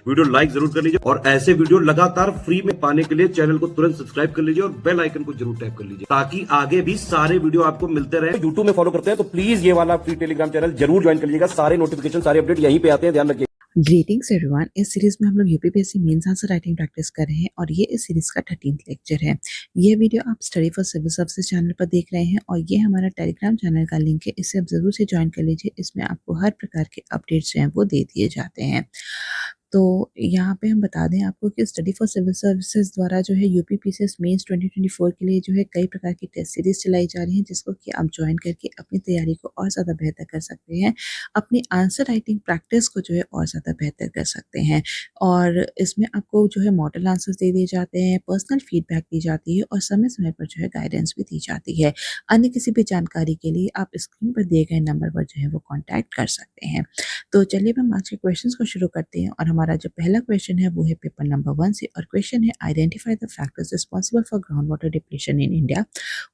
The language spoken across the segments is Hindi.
वीडियो लाइक जरूर कर लीजिए और ऐसे वीडियो लगातार फ्री में पाने के लिए चैनल को तुरंत सब्सक्राइब कर लीजिए और बेल आइकन को जरूर टैप कर लीजिए ताकि आगे भी सारे वीडियो आपको मिलते रहे। यूट्यूब में फॉलो करते हैं तो प्लीज ये वाला फ्री टेलीग्राम चैनल जरूर ज्वाइन कर लीजिएगा। सारे नोटिफिकेशन सारे अपडेट यहीं पे आते हैं, ध्यान रखिए। Greetings everyone. इस सीरीज में हम लोग UPPSC mains answer writing practice कर रहे हैं और ये इस सीरीज का 13th लेक्चर है। ये वीडियो आप study for civil services channel पर देख रहे हैं और ये हमारा टेलीग्राम चैनल का लिंक है, इसे आप जरूर से ज्वाइन कर लीजिए। इसमें आपको हर प्रकार के अपडेट्स जो हैं वो दे दिए जाते हैं। तो यहाँ पे हम बता दें आपको कि स्टडी फॉर सिविल सर्विसेज द्वारा जो है यूपीपीसीएस मेंस 2024 के लिए जो है कई प्रकार की टेस्ट सीरीज चलाई जा रही हैं, जिसको कि आप ज्वाइन करके अपनी तैयारी को और ज़्यादा बेहतर कर सकते हैं, अपनी आंसर राइटिंग प्रैक्टिस को जो है और ज़्यादा बेहतर कर सकते हैं। और इसमें आपको जो है मॉडल आंसर्स दे दिए जाते हैं, पर्सनल फीडबैक दी जाती है और समय समय पर जो है गाइडेंस भी दी जाती है। अन्य किसी भी जानकारी के लिए आप स्क्रीन पर दिए गए नंबर पर जो है वो कॉन्टैक्ट कर सकते हैं। तो चलिए हम आज के क्वेश्चन को शुरू करते हैं और हमारा जो पहला क्वेश्चन है वो है पेपर नंबर 1 से और क्वेश्चन है identify the factors responsible for ground water depletion in India,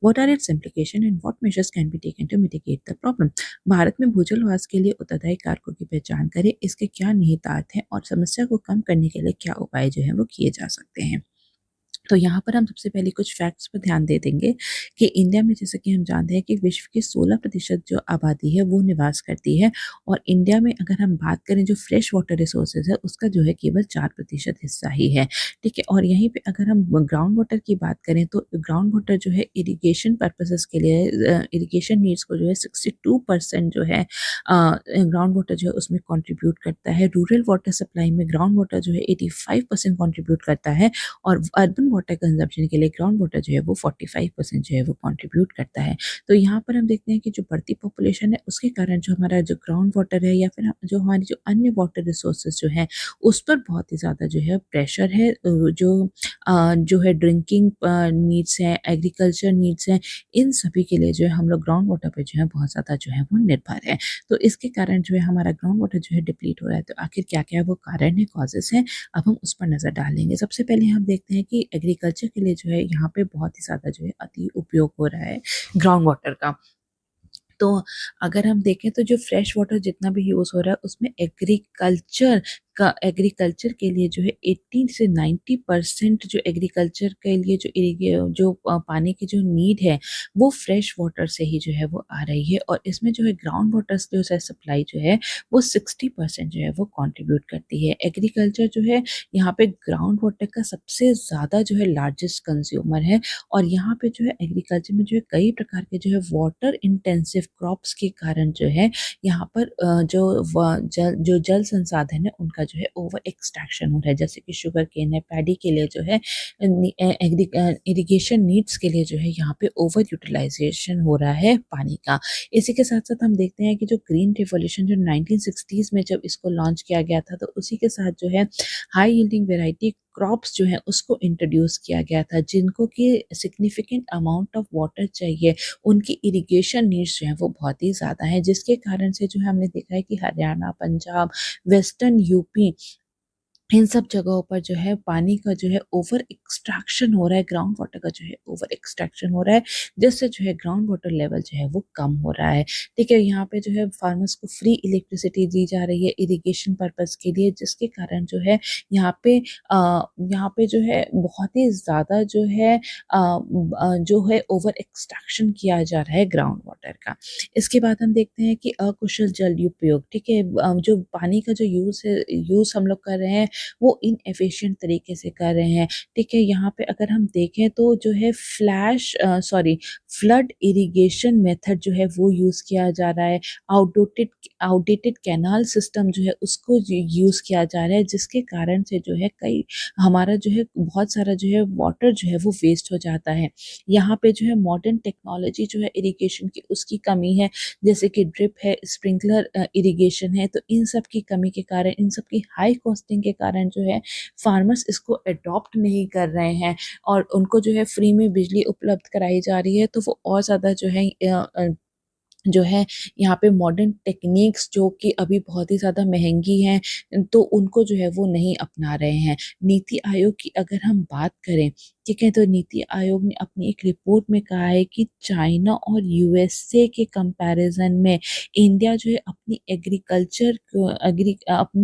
what are its implication and what measures can be taken to mitigate the problem. Bharat में भूजल ह्रास के लिए उत्तरदायी कारकों की पहचान करें, इसके क्या निहितार्थ हैं और समस्या को कम करने के लिए क्या उपाय जो है वो किए जा सकते हैं। तो यहाँ पर हम सबसे पहले कुछ फैक्ट्स पर ध्यान दे देंगे कि इंडिया में जैसे कि हम जानते हैं कि विश्व की 16% जो आबादी है वो निवास करती है और इंडिया में अगर हम बात करें जो फ्रेश वाटर रिसोर्सेज है उसका जो है केवल 4% हिस्सा ही है। ठीक है, और यहीं पे अगर हम ग्राउंड वाटर की बात करें तो ग्राउंड वाटर जो है इरिगेशन पर्पसेस के लिए इरिगेशन नीड्स को जो है 62% जो है ग्राउंड वाटर जो है उसमें कॉन्ट्रीब्यूट करता है। रूरल वाटर सप्लाई में ग्राउंड वाटर जो है 85% कॉन्ट्रीब्यूट करता है और अर्बन वाटर कंजम्पशन के लिए ग्राउंड वाटर जो है वो 45% जो है वो कंट्रीब्यूट करता है। तो यहाँ पर हम देखते हैं कि जो बढ़ती पॉपुलेशन है उसके कारण जो हमारा जो ग्राउंड वाटर है या फिर जो हमारी जो अन्य वाटर रिसोर्सेज जो है उस पर बहुत ही ज़्यादा जो है प्रेशर है। जो है ड्रिंकिंग नीड्स हैं, एग्रीकल्चर नीड्स हैं, इन सभी के लिए जो है हम लोग ग्राउंड वाटर पर जो है बहुत ज़्यादा जो है वो निर्भर है। तो इसके कारण जो है हमारा ग्राउंड वाटर जो है डिप्लीट हो रहा है। तो आखिर क्या क्या वो कारण है, कॉजेस हैं, अब हम उस पर नज़र डालेंगे। सबसे पहले हम देखते हैं कि एग्रीकल्चर के लिए जो है यहाँ पे बहुत ही ज़्यादा जो है अति उपयोग हो रहा है ग्राउंड वाटर का। तो अगर हम देखें तो जो फ्रेश वाटर जितना भी यूज़ हो रहा है उसमें एग्रीकल्चर के लिए जो है 80 से 90% जो एग्रीकल्चर के लिए जो पानी की जो नीड है वो फ्रेश वाटर से ही जो है वो आ रही है और इसमें जो है ग्राउंड वाटर जो है सप्लाई जो है वो 60% जो है वो कंट्रीब्यूट करती है। एग्रीकल्चर जो है यहाँ पे ग्राउंड वाटर का सबसे ज़्यादा जो है लार्जेस्ट कंज्यूमर है और यहाँ पे जो है एग्रीकल्चर में जो है कई प्रकार के जो है वाटर इंटेंसिव क्रॉप्स के कारण जो है यहाँ पर जो जल संसाधन है उनका जो है ओवर एक्सट्रैक्शन हो रहा है। जैसे कि शुगर केन है, पैडी के लिए जो है इरिगेशन नीड्स के लिए जो है यहाँ पे ओवर यूटिलाइजेशन हो रहा है पानी का। इसी के साथ साथ हम देखते हैं कि जो ग्रीन रिवॉल्यूशन जो 1960s में जब इसको लॉन्च किया गया था तो उसी के साथ जो है हाई यील्डिंग वेराइटी क्रॉप्स जो है उसको इंट्रोड्यूस किया गया था, जिनको कि सिग्निफिकेंट अमाउंट ऑफ वाटर चाहिए, उनकी इरिगेशन नीड्स जो है वो बहुत ही ज़्यादा है, जिसके कारण से जो है हमने देखा है कि Haryana, Punjab, western UP in सब जगहों पर जो है पानी का जो है ओवर एक्सट्रैक्शन हो रहा है, ग्राउंड वाटर का जो है ओवर एक्सट्रैक्शन हो रहा है, जिससे जो है ग्राउंड वाटर लेवल जो है वो कम हो रहा है। ठीक है, यहाँ पे जो है फार्मर्स को फ्री इलेक्ट्रिसिटी दी जा रही है इरिगेशन पर्पस के लिए, जिसके कारण जो है यहाँ पे जो है बहुत ही ज़्यादा जो है ओवर एक्सट्रैक्शन किया जा रहा है ग्राउंड वाटर का। इसके बाद हम देखते हैं कि अकुशल जल उपयोग। ठीक है, जो पानी का जो यूज़ हम लोग कर रहे हैं वो इनएफिशिएंट तरीके से कर रहे हैं। ठीक है, यहाँ पे अगर हम देखें तो जो है फ्लड इरिगेशन मेथड जो है वो यूज़ किया जा रहा है। आउटडेटेड कैनाल सिस्टम जो है उसको यूज़ किया जा रहा है, जिसके कारण से जो है हमारा जो है बहुत सारा जो है वाटर जो है वो वेस्ट हो जाता है। यहाँ पे जो है मॉडर्न टेक्नोलॉजी जो है इरिगेशन की उसकी कमी है, जैसे कि ड्रिप है, स्प्रिंकलर इरिगेशन है। तो इन सब की कमी के कारण, इन सब की हाई कॉस्टिंग के कारण जो है फार्मर्स इसको अडॉप्ट नहीं कर रहे हैं और उनको जो है फ्री में बिजली उपलब्ध कराई जा रही है, तो वो और ज़्यादा जो है यहाँ पे मॉडर्न टेक्निक्स जो कि अभी बहुत ही ज़्यादा महंगी हैं तो उनको जो है वो नहीं अपना रहे हैं। नीति आयोग की अगर हम बात करें ठीक है, तो नीति आयोग ने अपनी एक रिपोर्ट में कहा है कि चाइना और यूएसए के कंपैरिजन में इंडिया जो है अपनी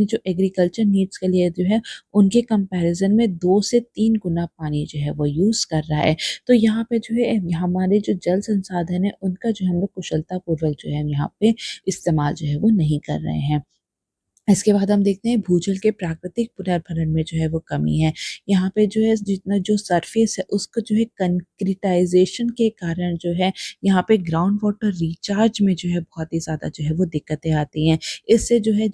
जो एग्रीकल्चर नीड्स के लिए जो है उनके कंपैरिजन में 2 से 3 गुना पानी जो है वो यूज़ कर रहा है। तो यहाँ पे जो है हमारे जो जल संसाधन है उनका जो हम लोग कुशलतापूर्वक जो है यहाँ पे इस्तेमाल जो है वो नहीं कर रहे हैं। इसके बाद हम देखते हैं भूजल के प्राकृतिक पुनर्भरण में जो है वो कमी है। यहाँ पे जो है जितना जो सरफेस है उसको जो है कंक्रीटाइजेशन के कारण जो है यहाँ पे ग्राउंड वाटर रिचार्ज में जो है बहुत ही ज़्यादा जो है वो दिक्कतें आती हैं। इससे जो है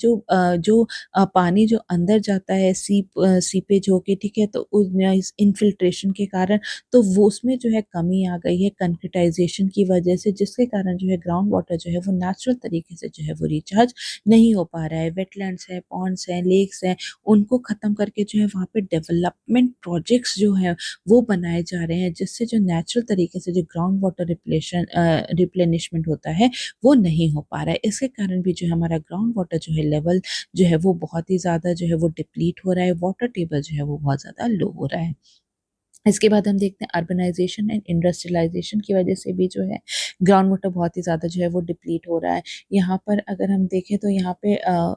पानी जो अंदर जाता है सीपेज होके, ठीक है, तो इस इन्फिल्ट्रेशन के कारण तो वो उसमें जो है कमी आ गई है कंक्रीटाइजेशन की वजह से, जिसके कारण जो है ग्राउंड वाटर जो है वो नेचुरल तरीके से जो है वो रिचार्ज नहीं हो पा रहा है। वेटलैंड्स है, पॉन्ड्स हैं, लेक्स हैं, उनको ख़त्म करके जो है वहाँ पे डेवलपमेंट प्रोजेक्ट्स जो हैं वो बनाए जा रहे हैं, जिससे जो नेचुरल तरीके से जो ग्राउंड वाटर रिप्लेनिशमेंट होता है वो नहीं हो पा रहा है। इसके कारण भी जो है हमारा ग्राउंड वाटर जो है लेवल जो है वो बहुत ही ज़्यादा जो है वो डिप्लीट हो रहा है, वाटर टेबल जो है वो बहुत ज़्यादा लो हो रहा है। इसके बाद हम देखते हैं अर्बनाइजेशन एंड इंडस्ट्रियलाइजेशन की वजह से भी जो है ग्राउंड वाटर बहुत ही ज़्यादा जो है वो डिप्लीट हो रहा है। यहाँ पर अगर हम देखें तो यहाँ पे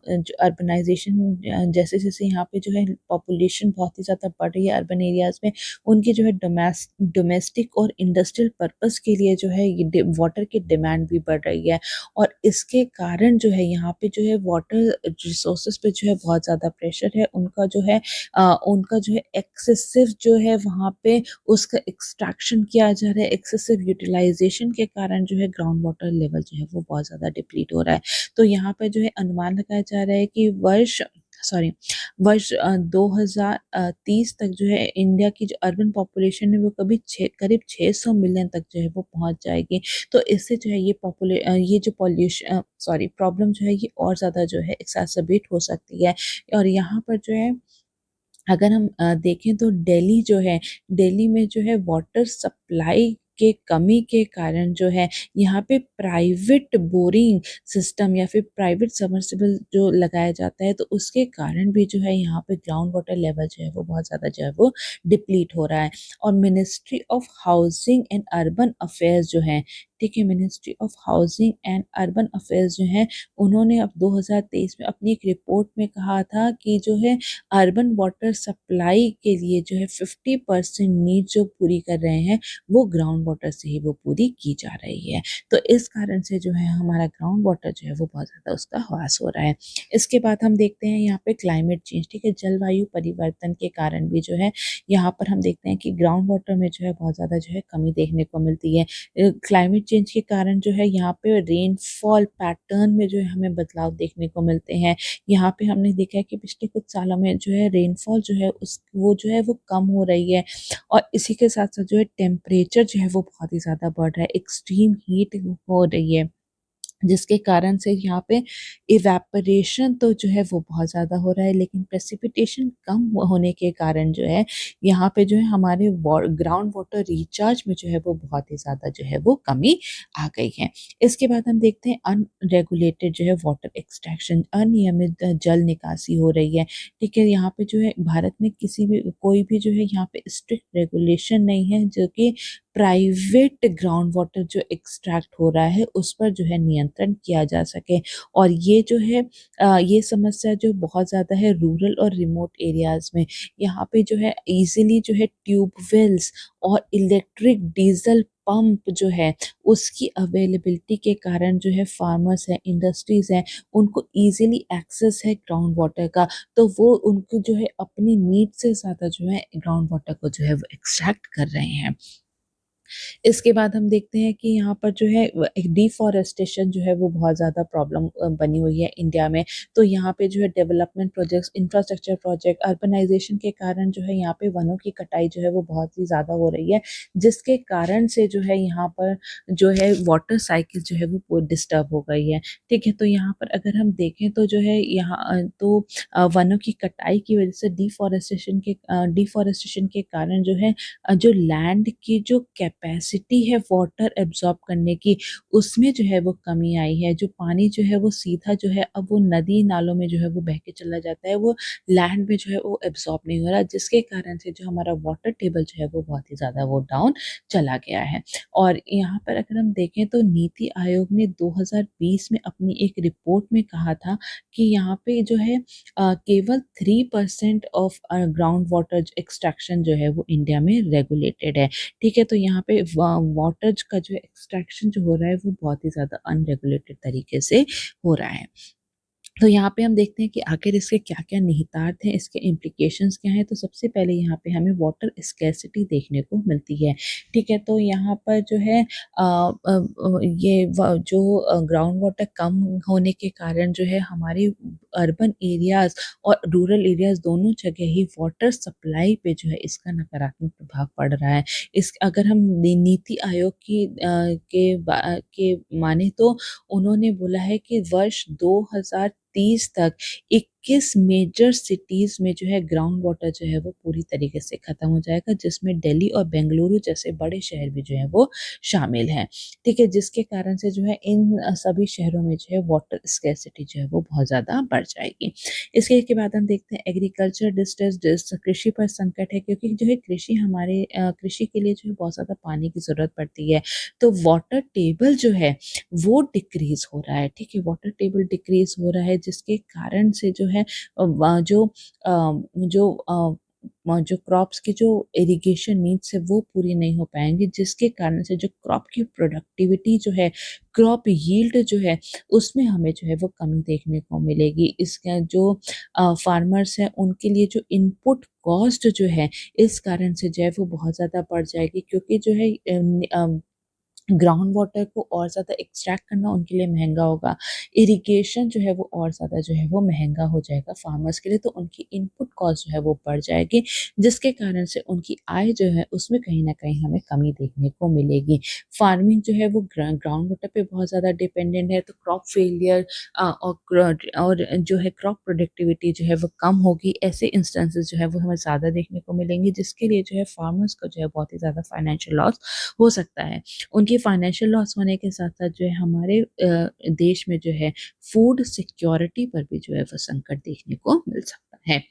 जो अर्बनाइजेशन जैसे जैसे यहाँ पे जो है पॉपुलेशन बहुत ही ज़्यादा बढ़ रही है अर्बन एरियाज़ में, उनकी जो है डोमेस्टिक और इंडस्ट्रियल पर्पस के लिए जो है ये वाटर की डिमांड भी बढ़ रही है, और इसके कारण जो है यहाँ पे जो है वाटर रिसोर्सेज पे जो है बहुत ज़्यादा प्रेशर है। उनका जो है एक्सेसिव जो है वहाँ पे उसका एक्सट्रैक्शन किया जा रहा है, एक्सेसिव यूटिलाइजेशन के कारण जो है ग्राउंड वाटर लेवल जो है वो बहुत ज़्यादा डिप्लीट हो रहा है। तो यहाँ पे जो है अनुमान लगाया जा रहा है कि वर्ष 2030 तक जो है इंडिया की जो अर्बन पॉपुलेशन है वो करीब 600 मिलियन तक जो है वो पहुँच जाएगी। तो इससे जो है ये जो प्रॉब्लम जो है ये और ज़्यादा जो है एक्सार्बेट हो सकती है। और यहाँ पर जो है अगर हम देखें तो दिल्ली में जो है वाटर सप्लाई के कमी के कारण जो है यहाँ पे प्राइवेट बोरिंग सिस्टम या फिर प्राइवेट सबमर्सिबल जो लगाया जाता है, तो उसके कारण भी जो है यहाँ पे ग्राउंड वाटर लेवल जो है वो बहुत ज़्यादा जो है वो डिप्लीट हो रहा है। और ministry of housing and urban affairs जो है, ठीक है, ministry of housing and urban affairs जो है उन्होंने अब 2023 में अपनी एक रिपोर्ट में कहा था कि जो है अर्बन वाटर सप्लाई के लिए जो है 50% नीड जो पूरी कर रहे हैं वो ग्राउंड वाटर से ही वो पूरी की जा रही है। तो इस कारण से जो है हमारा ग्राउंड वाटर जो है वो बहुत ज़्यादा उसका ह्रास हो रहा है। इसके बाद हम देखते हैं यहाँ पे क्लाइमेट चेंज, ठीक है, जलवायु परिवर्तन के कारण भी जो है यहाँ पर हम देखते हैं कि ग्राउंड वाटर में जो है बहुत ज़्यादा जो है कमी देखने को मिलती है। क्लाइमेट चेंज के कारण जो है यहाँ पे रेनफॉल पैटर्न में जो है हमें बदलाव देखने को मिलते हैं। यहाँ पे हमने देखा है कि पिछले कुछ सालों में जो है रेनफॉल जो है वो जो है वो कम हो रही है, और इसी के साथ साथ जो है टेम्परेचर जो है वो बहुत ही ज़्यादा बढ़ रहा है, एक्सट्रीम हीट हो रही है, जिसके कारण से यहाँ पे इवेपोरेशन तो जो है वो बहुत ज़्यादा हो रहा है, लेकिन प्रेसिपिटेशन कम होने के कारण जो है यहाँ पे जो है हमारे ग्राउंड वाटर रिचार्ज में जो है वो बहुत ही ज़्यादा जो है वो कमी आ गई है। इसके बाद हम देखते हैं अनरेगुलेटेड जो है वाटर एक्सट्रैक्शन, अनियमित जल निकासी हो रही है। ठीक है, यहाँ पे जो है भारत में कोई भी जो है यहाँ पे स्ट्रिक्ट रेगुलेशन नहीं है जो कि प्राइवेट ग्राउंड वाटर जो एक्सट्रैक्ट हो रहा है उस पर जो है नियंत्रण किया जा सके। और ये जो है ये समस्या जो बहुत ज़्यादा है रूरल और रिमोट एरियाज़ में। यहाँ पे जो है इजीली जो है ट्यूबवेल्स और इलेक्ट्रिक डीजल पंप जो है उसकी अवेलेबिलिटी के कारण जो है फार्मर्स हैं, इंडस्ट्रीज़ हैं, उनको इजीली एक्सेस है ग्राउंड वाटर का, तो वो उनको जो है अपनी नीड से ज़्यादा जो है ग्राउंड वाटर को जो है वो एक्सट्रैक्ट कर रहे हैं। इसके बाद हम देखते हैं कि यहाँ पर जो है एक डिफॉरेस्टेशन जो है वो बहुत ज़्यादा प्रॉब्लम बनी हुई है इंडिया में। तो यहाँ पे जो है development projects, infrastructure project, urbanisation के कारण जो है यहाँ पे वनों की कटाई जो है वो बहुत ही ज़्यादा हो रही है, जिसके कारण से जो है यहाँ पर जो है वाटर साइकिल जो है वो डिस्टर्ब हो गई है। ठीक है, तो यहाँ पर अगर हम देखें तो जो है वनों की कटाई की वजह से डिफॉरेस्टेशन के कारण जो है जो लैंड की जो कैपेसिटी है वाटर एब्जॉर्ब करने की, उसमें जो है वो कमी आई है। जो पानी जो है वो सीधा जो है अब वो नदी नालों में जो है वो बह के चला जाता है, वो लैंड में जो है वो एब्जॉर्ब नहीं हो रहा, जिसके कारण से जो हमारा वाटर टेबल जो है वो बहुत ही ज़्यादा वो डाउन चला गया है। और यहाँ पर अगर हम देखें तो नीति आयोग ने 2020 में अपनी एक रिपोर्ट में कहा था कि यहाँ पे जो है केवल 3% ऑफ ग्राउंड वाटर एक्सट्रैक्शन जो है वो इंडिया में रेगुलेटेड है। ठीक है, तो यहाँ पे वाटर का जो एक्सट्रैक्शन जो हो रहा है वो बहुत ही ज़्यादा अनरेगुलेटेड तरीके से हो रहा है। तो यहाँ पे हम देखते हैं कि आखिर इसके क्या-क्या निहितार्थ हैं, इसके इम्प्लीकेशंस क्या हैं। तो सबसे पहले यहाँ पे हमें वाटर स्कैर्सिटी देखने को मिलती है, ठीक है? तो यहाँ पर जो है ये जो ग्राउंड वाटर कम होने के कारण जो है हमारे अर्बन एरियाज़ और रूरल एरियाज़ दोनों जगह ही वाटर सप्लाई पे जो है इसका नकारात्मक प्रभाव पड़ रहा है। इस अगर हम नीति आयोग की के माने तो उन्होंने बोला है कि वर्ष 2030 तक 21 मेजर सिटीज़ में जो है ग्राउंड वाटर जो है वो पूरी तरीके से ख़त्म हो जाएगा, जिसमें दिल्ली और बेंगलुरु जैसे बड़े शहर भी जो हैं वो शामिल हैं। ठीक है? जिसके कारण से जो है इन सभी शहरों में जो है वाटर स्कैर्सिटी जो है वो बहुत ज़्यादा बढ़ जाएगी। इसके बाद हम देखते हैं एग्रीकल्चर डिस्ट्रेस, कृषि पर संकट है, क्योंकि जो है कृषि हमारे कृषि के लिए जो है बहुत ज़्यादा पानी की ज़रूरत पड़ती है। तो वाटर टेबल जो है वो डिक्रीज़ हो रहा है, ठीक है? वाटर टेबल डिक्रीज़ हो रहा है, जिसके कारण से जो है जो क्रॉप्स की जो इरिगेशन नीड्स है वो पूरी नहीं हो पाएँगी, जिसके कारण से जो क्रॉप की प्रोडक्टिविटी जो है, क्रॉप यील्ड जो है, उसमें हमें जो है वो कमी देखने को मिलेगी। इसका जो फार्मर्स हैं उनके लिए जो इनपुट कॉस्ट जो है, इस कारण से जो है वो बहुत ज़्यादा बढ़ जाएगी, क्योंकि जो है ग्राउंड वाटर को और ज़्यादा एक्सट्रैक्ट करना उनके लिए महँगा होगा। इरिगेशन जो है वो और ज़्यादा जो है वो महँगा हो जाएगा फार्मर्स के लिए, तो उनकी इनपुट कॉस्ट जो है वो बढ़ जाएगी, जिसके कारण से उनकी आय जो है उसमें कहीं न कहीं हमें कमी देखने को मिलेगी। फार्मिंग जो है वो ग्राउंड वाटर पे बहुत ज़्यादा डिपेंडेंट है, तो क्रॉप फेलियर और जो है क्रॉप प्रोडक्टिविटी जो है वो कम होगी। ऐसे इंस्टेंसेस जो है वो हमें ज़्यादा देखने को मिलेंगे, जिसके लिए जो है फार्मर्स को जो है बहुत ही ज़्यादा फाइनेंशियल लॉस हो सकता है। उनकी फाइनेंशियल लॉस होने के साथ-साथ जो है हमारे देश में जो है फूड सिक्योरिटी पर भी जो है वो संकट देखने को मिल सकता है।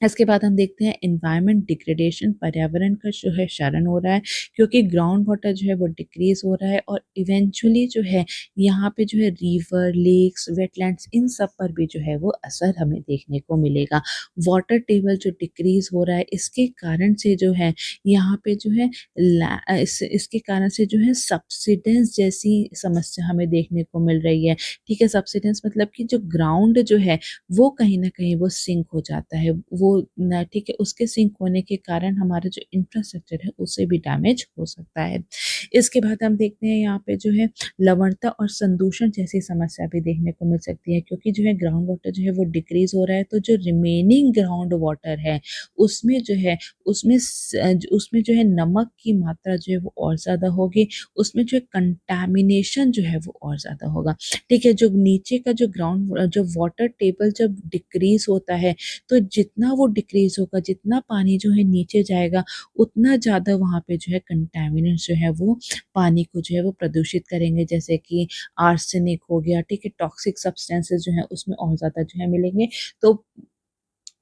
इसके बाद हम देखते हैं एनवायरनमेंट डिग्रेडेशन, पर्यावरण का जो है क्षरण हो रहा है, क्योंकि ग्राउंड वाटर जो है वो डिक्रीज़ हो रहा है और इवेंचुअली जो है यहाँ पे जो है रिवर, लेक्स, वेटलैंड्स, इन सब पर भी जो है वो असर हमें देखने को मिलेगा। वाटर टेबल जो डिक्रीज़ हो रहा है, इसके कारण से जो है यहाँ पे जो है इसके कारण से जो है सब्सिडेंस जैसी समस्या हमें देखने को मिल रही है। ठीक है? सब्सिडेंस मतलब कि जो ग्राउंड जो है वो कहीं न कहीं वो सिंक हो जाता है। वो न ठीक है, उसके सिंक होने के कारण हमारा जो इंफ्रास्ट्रक्चर है उसे भी डैमेज हो सकता है। इसके बाद हम देखते हैं यहाँ पे जो है लवणता और संदूषण जैसी समस्या भी देखने को मिल सकती है, क्योंकि जो है ग्राउंड वाटर जो है वो डिक्रीज़ हो रहा है, तो जो रिमेनिंग ग्राउंड वाटर है उसमें जो है उसमें जो है नमक की मात्रा जो है वो और ज़्यादा होगी, उसमें जो है कंटैमिनेशन जो है वो और ज़्यादा होगा। ठीक है? जो नीचे का जो वाटर टेबल जब डिक्रीज़ होता है, तो जितना वो डिक्रीज़ होगा, जितना पानी जो है नीचे जाएगा, उतना ज़्यादा वहाँ पे जो है कंटैमिनेंट्स जो है वो पानी को जो है वो प्रदूषित करेंगे, जैसे कि आर्सेनिक हो गया, ठीक है? टॉक्सिक सब्सटेंसेस जो हैं उसमें और ज़्यादा जो है मिलेंगे।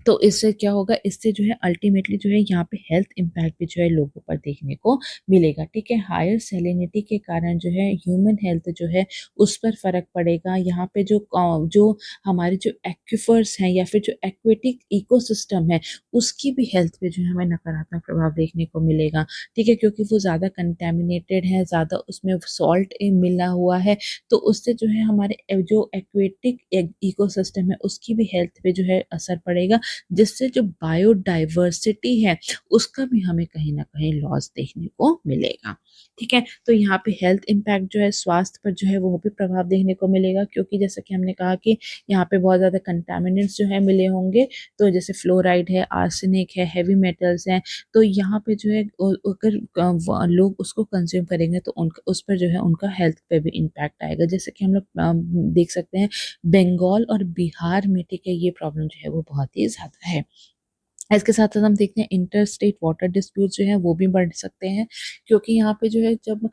तो इससे क्या होगा, इससे जो है अल्टीमेटली जो है यहाँ पे हेल्थ इम्पैक्ट भी जो है लोगों पर देखने को मिलेगा, ठीक है? हायर सैलिनिटी के कारण जो है ह्यूमन हेल्थ जो है उस पर फ़र्क पड़ेगा। यहाँ पे जो हमारे जो एक्वीफर्स हैं या फिर जो एक्वेटिक इकोसिस्टम है, उसकी भी हेल्थ पे जो है हमें नकारात्मक प्रभाव देखने को मिलेगा, ठीक है? क्योंकि वो ज़्यादा कंटैमिनेटेड है, ज़्यादा उसमें सॉल्ट मिला हुआ है, तो उससे जो है हमारे जो एक्वेटिक इकोसिस्टम है उसकी भी हेल्थ पे जो है असर पड़ेगा, जिससे जो बायोडायवर्सिटी है उसका भी हमें कहीं न कहीं लॉस देखने को मिलेगा, ठीक है? तो यहाँ पे हेल्थ इम्पैक्ट जो है स्वास्थ्य पर जो है वो भी प्रभाव देखने को मिलेगा, क्योंकि जैसा कि हमने कहा कि यहाँ पे बहुत ज़्यादा कंटामिनेंट्स जो है मिले होंगे, तो जैसे फ्लोराइड है, आर्सेनिक है, हेवी मेटल्स हैं, तो यहाँ पे जो है अगर लोग उसको कंज़्यूम करेंगे तो उनका उस पर जो है उनका हेल्थ पे भी इम्पैक्ट आएगा। जैसे कि हम लोग देख सकते हैं बंगाल और बिहार में, ठीक है, ये प्रॉब्लम जो है वो बहुत ही ज़्यादा है। इसके साथ साथ हम देखते हैं इंटर स्टेट वाटर डिस्प्यूट जो है वो भी बढ़ सकते हैं, क्योंकि यहाँ पे जो है जब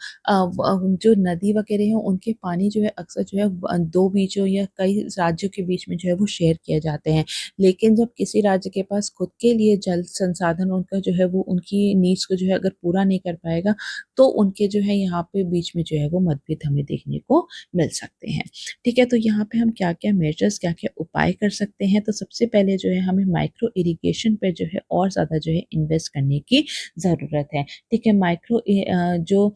जो नदी वगैरह है उनके पानी जो है अक्सर जो है दो बीचों या कई राज्यों के बीच में जो है वो शेयर किए जाते हैं। लेकिन जब किसी राज्य के पास खुद के लिए जल संसाधन उनका जो है वो उनकी नीड्स को जो है अगर पूरा नहीं कर पाएगा, तो उनके जो है यहाँ पे बीच में जो है वो मतभेद हमें देखने को मिल सकते हैं। ठीक है, तो यहाँ पे हम क्या क्या मेजर्स, क्या क्या उपाय कर सकते हैं। तो सबसे पहले जो है हमें माइक्रो इरिगेशन पे जो है और ज़्यादा जो है इन्वेस्ट करने की ज़रूरत है। ठीक है, जो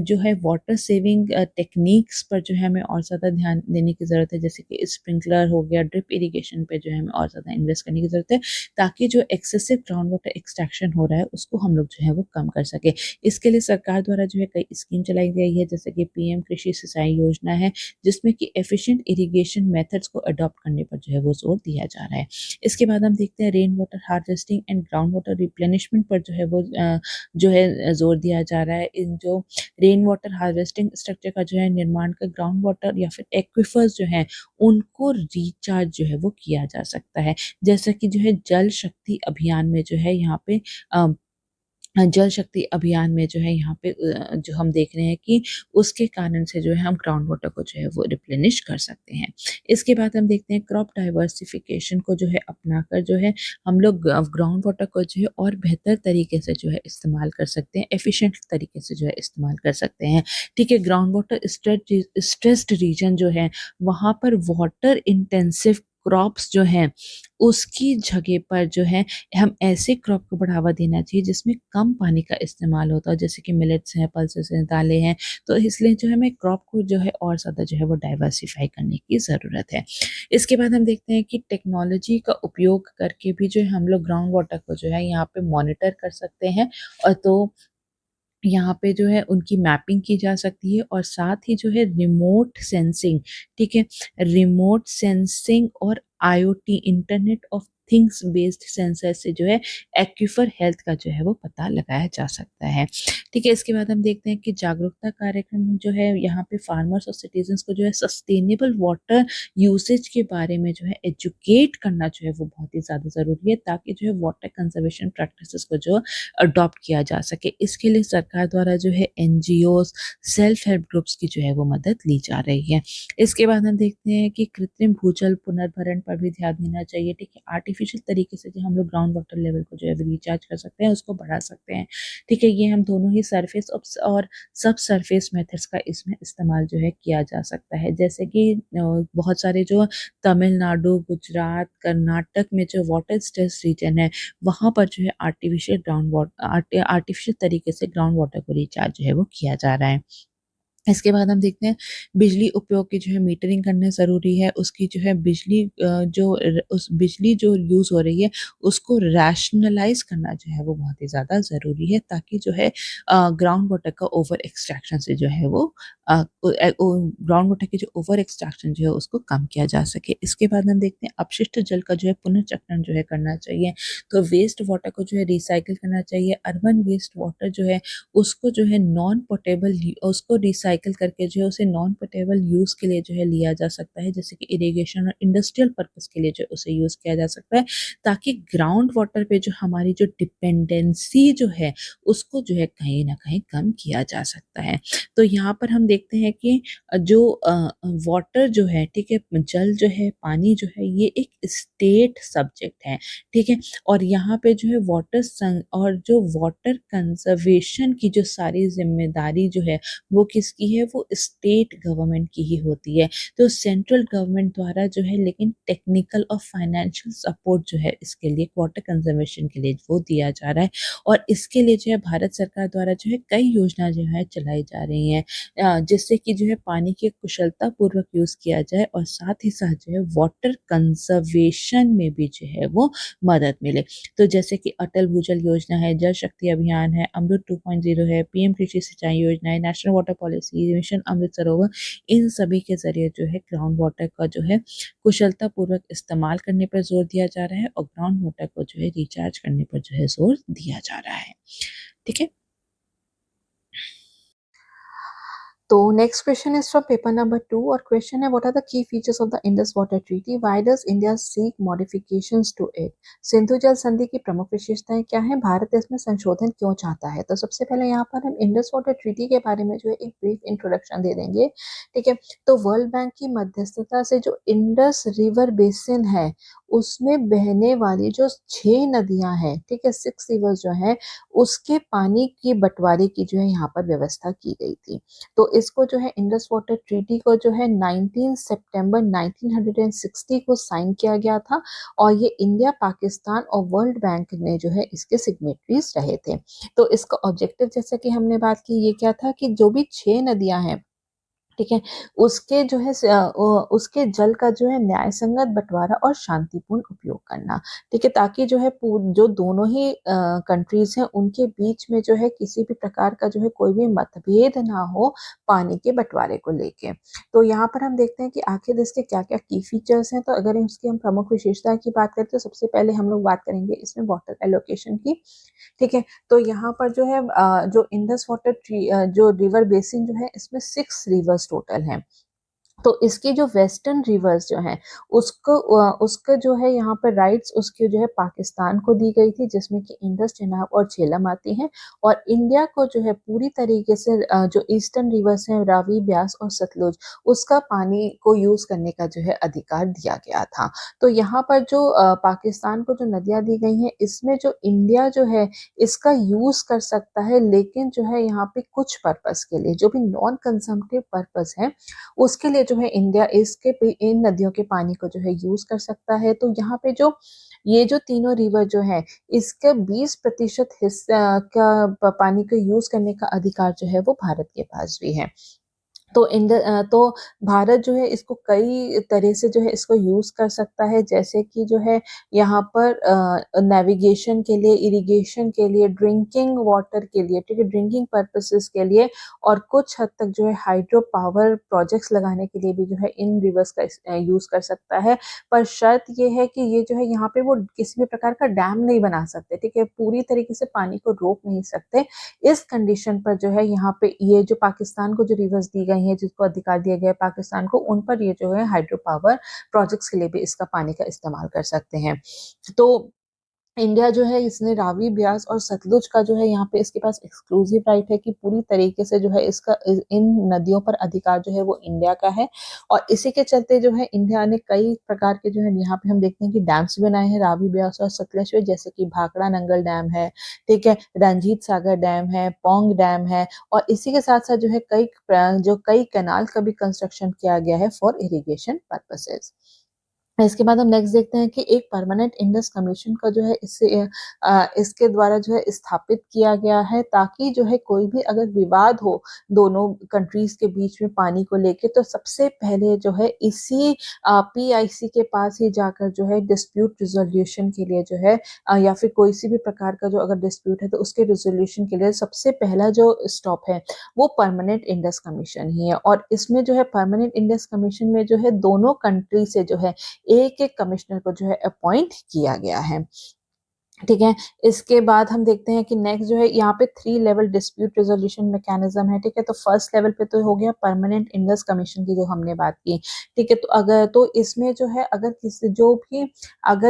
जो है वाटर सेविंग टेक्निक्स पर जो है हमें और ज़्यादा ध्यान देने की ज़रूरत है, जैसे कि स्प्रिंकलर हो गया, ड्रिप इरिगेशन पे जो है हमें और ज़्यादा इन्वेस्ट करने की ज़रूरत है, ताकि जो एक्सेसिव ग्राउंड वाटर एक्सट्रैक्शन हो रहा है उसको हम लोग जो है वो कम कर सके। इसके लिए सरकार द्वारा जो है कई स्कीम चलाई गई है, जैसे कि पीएम कृषि सिंचाई योजना है, जिसमें कि एफिशिएंट इरिगेशन मेथड्स को अडॉप्ट करने पर जो है वो जोर दिया जा रहा है। इसके बाद हम देखते हैं rain water harvesting and ground water replenishment पर जो है वो जो है जोर दिया जा रहा है। इन जो रेन वाटर हार्वेस्टिंग स्ट्रक्चर का जो है निर्माण का ग्राउंड वाटर या फिर एक्विफर्स जो है उनको रिचार्ज जो है वो किया जा सकता है। जैसा कि जो है जल शक्ति अभियान में जो है यहाँ पे जल शक्ति अभियान में जो है यहाँ पे जो हम देख रहे हैं कि उसके कारण से जो है हम ग्राउंड वाटर को जो है वो रिप्लेनिश कर सकते हैं। इसके बाद हम देखते हैं क्रॉप डाइवर्सिफिकेशन को जो है अपनाकर जो है हम लोग ग्राउंड वाटर को जो है और बेहतर तरीके से जो है इस्तेमाल कर सकते हैं, एफिशिएंट तरीके से जो है इस्तेमाल कर सकते हैं। ठीक है, ग्राउंड वाटर स्ट्रेस्ड रीजन जो है वहाँ पर वाटर इंटेंसिव क्रॉप्स जो हैं उसकी जगह पर जो है हम ऐसे क्रॉप को बढ़ावा देना चाहिए जिसमें कम पानी का इस्तेमाल होता है, जैसे कि मिलेट्स हैं, पल्सेस हैं, दालें हैं। तो इसलिए जो है हमें क्रॉप को जो है और ज़्यादा जो है वो डाइवर्सिफाई करने की ज़रूरत है। इसके बाद हम देखते हैं कि टेक्नोलॉजी का उपयोग करके भी जो है हम लोग ग्राउंड वाटर को जो है यहाँ पे मॉनिटर कर सकते हैं, और तो यहाँ पे जो है उनकी मैपिंग की जा सकती है, और साथ ही जो है रिमोट सेंसिंग, ठीक है, रिमोट सेंसिंग और IoT, internet of things based sensor से जो है एक्वीफर हेल्थ का जो है वो पता लगाया जा सकता है। ठीक है, इसके बाद हम देखते हैं कि जागरूकता कार्यक्रम जो है यहाँ पे फार्मर्स और सिटीजन्स को जो है सस्टेनेबल वाटर यूसेज के बारे में जो है एजुकेट करना जो है वो बहुत ही ज़्यादा ज़रूरी है, ताकि जो है वाटर कंजर्वेशन प्रैक्टिसेस को जो अडॉप्ट किया जा सके। इसके लिए सरकार द्वारा जो है एनजीओज, सेल्फ हेल्प ग्रुप्स की जो है वो मदद ली जा रही है। इसके बाद हम देखते हैं कि कृत्रिम भूजल पुनर्भरण पर भी ध्यान देना चाहिए। ठीक है, आर्टिफिशियल तरीके से जो हम लोग ग्राउंड वाटर लेवल को जो है रिचार्ज कर सकते हैं, उसको बढ़ा सकते हैं। ठीक है, ये हम दोनों ही सरफेस और सब सरफेस मेथड्स का इसमें इस्तेमाल जो है किया जा सकता है। जैसे कि बहुत सारे जो तमिलनाडु, गुजरात, कर्नाटक में जो वाटर स्ट्रेस रीजन है, वहाँ पर जो है आर्टिफिशियल तरीके से ग्राउंड वाटर को रिचार्ज जो है वो किया जा रहा है। इसके बाद हम देखते हैं बिजली उपयोग की जो है मीटरिंग करना ज़रूरी है। उसकी जो है उस बिजली जो यूज़ हो रही है उसको रैशनलाइज़ करना जो है वो बहुत ही ज़्यादा ज़रूरी है, ताकि जो है ग्राउंड वाटर का ओवर एक्सट्रैक्शन से जो है वो ग्राउंड वाटर की जो ओवर एक्सट्रैक्शन जो है उसको कम किया जा सके। इसके बाद हम देखते हैं अपशिष्ट जल का जो है पुनर्चक्रण जो है करना चाहिए। तो वेस्ट वाटर को जो है रिसाइकिल करना चाहिए। अर्बन वेस्ट वाटर जो है उसको जो है नॉन पोर्टेबल उसको रिसाइकिल करके जो है उसे नॉन पोर्टेबल यूज़ के लिए जो है लिया जा सकता है, जैसे कि इरिगेशन और इंडस्ट्रियल पर्पस के लिए जो है उसे यूज़ किया जा सकता है, ताकि ग्राउंड वाटर पे जो हमारी जो डिपेंडेंसी जो है उसको जो है कहीं न कहीं कम किया जा सकता है। तो यहाँ पर हम देखते हैं कि जो वाटर जो है, ठीक है, जल जो है, पानी जो है, ये एक स्टेट सब्जेक्ट है, ठीक है? और यहाँ पे जो है और जो वाटर कंजर्वेशन की जो सारी ज़िम्मेदारी जो है वो किसकी है? वो स्टेट गवर्नमेंट की ही होती है। तो सेंट्रल गवर्नमेंट द्वारा जो है लेकिन टेक्निकल और फाइनेंशियल सपोर्ट जो है इसके लिए वाटर कंजर्वेशन के लिए वो दिया जा रहा है, और इसके लिए जो है भारत सरकार द्वारा जो है कई योजना जो है चलाई जा रही हैं, जिससे कि जो है पानी के कुशलता पूर्वक यूज़ किया जाए, और साथ ही साथ जो है वाटर कंजर्वेशन में भी जो है वो मदद मिले। तो जैसे कि अटल भूजल योजना है, जल शक्ति अभियान है, अमृत 2.0 है, पीएम कृषि सिंचाई योजना है, national water policy, mission Amrit Sarovar, इन सभी के ज़रिए जो है ग्राउंड वाटर का जो है कुशलतापूर्वक इस्तेमाल करने पर ज़ोर दिया जा रहा है, और ग्राउंड वाटर को जो है रिचार्ज करने पर जो है ज़ोर दिया जा रहा है। ठीक है? तो next question is from paper number 2 और क्वेश्चन है what are the key features of the Indus water treaty, why does India seek modifications to it. Sindhu जल संधि की प्रमुख विशेषताएं क्या है, भारत इसमें संशोधन क्यों चाहता है। तो सबसे पहले यहाँ पर हम इंडस वाटर ट्रीटी के बारे में जो है एक ब्रीफ इंट्रोडक्शन दे देंगे। ठीक है, तो वर्ल्ड बैंक की मध्यस्थता से जो इंडस रिवर बेसिन है उसमें बहने वाली जो 6 नदियां हैं, ठीक है, 6 रिवर्स जो है उसके पानी की बंटवारे की जो है यहाँ पर व्यवस्था की गई थी। तो इसको जो है इंडस वाटर ट्रीटी को जो है 19 सितंबर 1960 को साइन किया गया था और ये इंडिया, पाकिस्तान और वर्ल्ड बैंक ने जो है इसके सिग्नेटरीज रहे थे। तो इसका ऑब्जेक्टिव जैसा कि हमने बात की ये क्या था कि जो भी 6 नदियां हैं, ठीक है, उसके जो है उसके जल का जो है न्याय संगत बंटवारा और शांतिपूर्ण उपयोग करना। ठीक है, ताकि जो है जो दोनों ही कंट्रीज हैं उनके बीच में जो है किसी भी प्रकार का जो है कोई भी मतभेद ना हो पानी के बंटवारे को लेके। तो यहाँ पर हम देखते हैं कि आखिर इसके क्या क्या की फीचर्स हैं। तो अगर इसकी हम प्रमुख विशेषता की बात करें तो सबसे पहले हम लोग बात करेंगे इसमें वाटर एलोकेशन की। ठीक है, तो यहाँ पर जो है जो इंडस वाटर ट्री जो रिवर बेसिन जो है इसमें 6 रिवर्स टोटल हैं। तो इसकी जो वेस्टर्न रिवर्स जो हैं उसका जो है यहाँ पर राइट्स उसके जो है पाकिस्तान को दी गई थी, जिसमें कि इंडस, चेनाब और झेलम आती हैं। और इंडिया को जो है पूरी तरीके से जो ईस्टर्न रिवर्स हैं रावी, ब्यास और सतलुज, उसका पानी को यूज करने का जो है अधिकार दिया गया था। तो यहाँ पर जो पाकिस्तान को जो नदियां दी गई हैं इसमें जो इंडिया जो है इसका यूज कर सकता है, लेकिन जो है यहाँ पे कुछ पर्पस के लिए, जो भी नॉन कंजम्पटिव पर्पस है उसके लिए जो है इंडिया इन नदियों के पानी को जो है यूज कर सकता है। तो यहाँ पे जो ये जो तीनों रिवर जो है इसके 20% हिस्सा का पानी को यूज करने का अधिकार जो है वो भारत के पास भी है। तो भारत जो है इसको कई तरह से जो है इसको यूज कर सकता है, जैसे कि जो है यहाँ पर नेविगेशन के लिए, इरिगेशन के लिए, ड्रिंकिंग वाटर के लिए, ठीक है, ड्रिंकिंग पर्पसेस के लिए, और कुछ हद तक जो है हाइड्रो पावर प्रोजेक्ट्स लगाने के लिए भी जो है इन रिवर्स का यूज कर सकता है। पर शर्त ये है कि ये जो है यहाँ पे वो किसी भी प्रकार का डैम नहीं बना सकते, ठीक है, पूरी तरीके से पानी को रोक नहीं सकते। इस कंडीशन पर जो है यहाँ पे ये जो पाकिस्तान को जो रिवर्स दी गई हैं, जिसको अधिकार दिया गया है पाकिस्तान को, उन पर ये जो है हाइड्रो पावर प्रोजेक्ट्स के लिए भी इसका पानी का इस्तेमाल कर सकते हैं। तो इंडिया जो है इसने रावी, ब्यास और सतलुज का जो है यहाँ पे इसके पास एक्सक्लूसिव राइट है कि पूरी तरीके से जो है इसका इन नदियों पर अधिकार जो है वो इंडिया का है। और इसी के चलते जो है इंडिया ने कई प्रकार के जो है यहाँ पे हम देखते हैं कि डैम्स बनाए हैं रावी, ब्यास और सतलज में, जैसे कि भाखड़ा नंगल डैम है, ठीक है, रंजीत सागर डैम है, पोंग डैम है, और इसी के साथ साथ जो है कई कैनाल का भी कंस्ट्रक्शन किया गया है फॉर इरिगेशन पर्पसेस। इसके बाद हम नेक्स्ट देखते हैं कि एक परमानेंट इंडस कमीशन का जो है इसके द्वारा जो है स्थापित किया गया है, ताकि जो है कोई भी अगर विवाद हो दोनों कंट्रीज के बीच में पानी को लेके, तो सबसे पहले जो है इसी पीआईसी के पास ही जाकर जो है डिस्प्यूट रिजोल्यूशन के लिए जो है या फिर कोई सी भी प्रकार का जो अगर डिस्प्यूट है तो उसके रिजोल्यूशन के लिए सबसे पहला जो स्टॉप है वो परमानेंट इंडस कमीशन ही है। और इसमें जो है परमानेंट इंडस कमीशन में जो है दोनों कंट्री से जो है एक एक कमिश्नर को जो है अपॉइंट किया गया है। ठीक है, इसके बाद हम देखते हैं कि नेक्स्ट जो है यहाँ पे 3 लेवल डिस्प्यूट रेजोल्यूशन मैकेनिज्म है। ठीक है, तो फर्स्ट लेवल पे तो हो गया परमानेंट इंडस कमीशन की जो हमने बात की। ठीक है, तो इसमें जो है अगर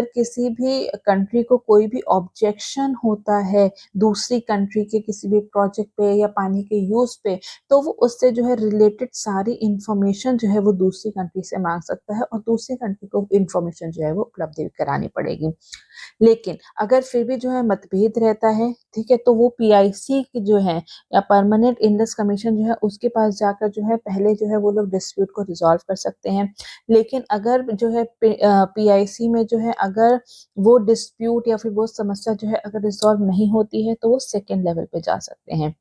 किसी भी कंट्री को कोई भी ऑब्जेक्शन होता है दूसरी कंट्री के किसी भी प्रोजेक्ट पे या पानी के यूज पे, तो वो उससे जो है रिलेटेड सारी इंफॉर्मेशन जो है वो दूसरी कंट्री से मांग सकता है और दूसरी कंट्री को इंफॉर्मेशन जो है वो उपलब्ध करानी पड़ेगी। लेकिन अगर फिर भी जो है मतभेद रहता है, ठीक है, तो वो पीआईसी की जो है या परमानेंट इंडस कमीशन जो है उसके पास जाकर जो है पहले जो है वो लोग डिस्प्यूट को रिजॉल्व कर सकते हैं। लेकिन अगर जो है पीआईसी में जो है अगर वो डिस्प्यूट या फिर वो समस्या जो है अगर रिजॉल्व नहीं होती है तो वो सेकेंड लेवल पे जा सकते हैं।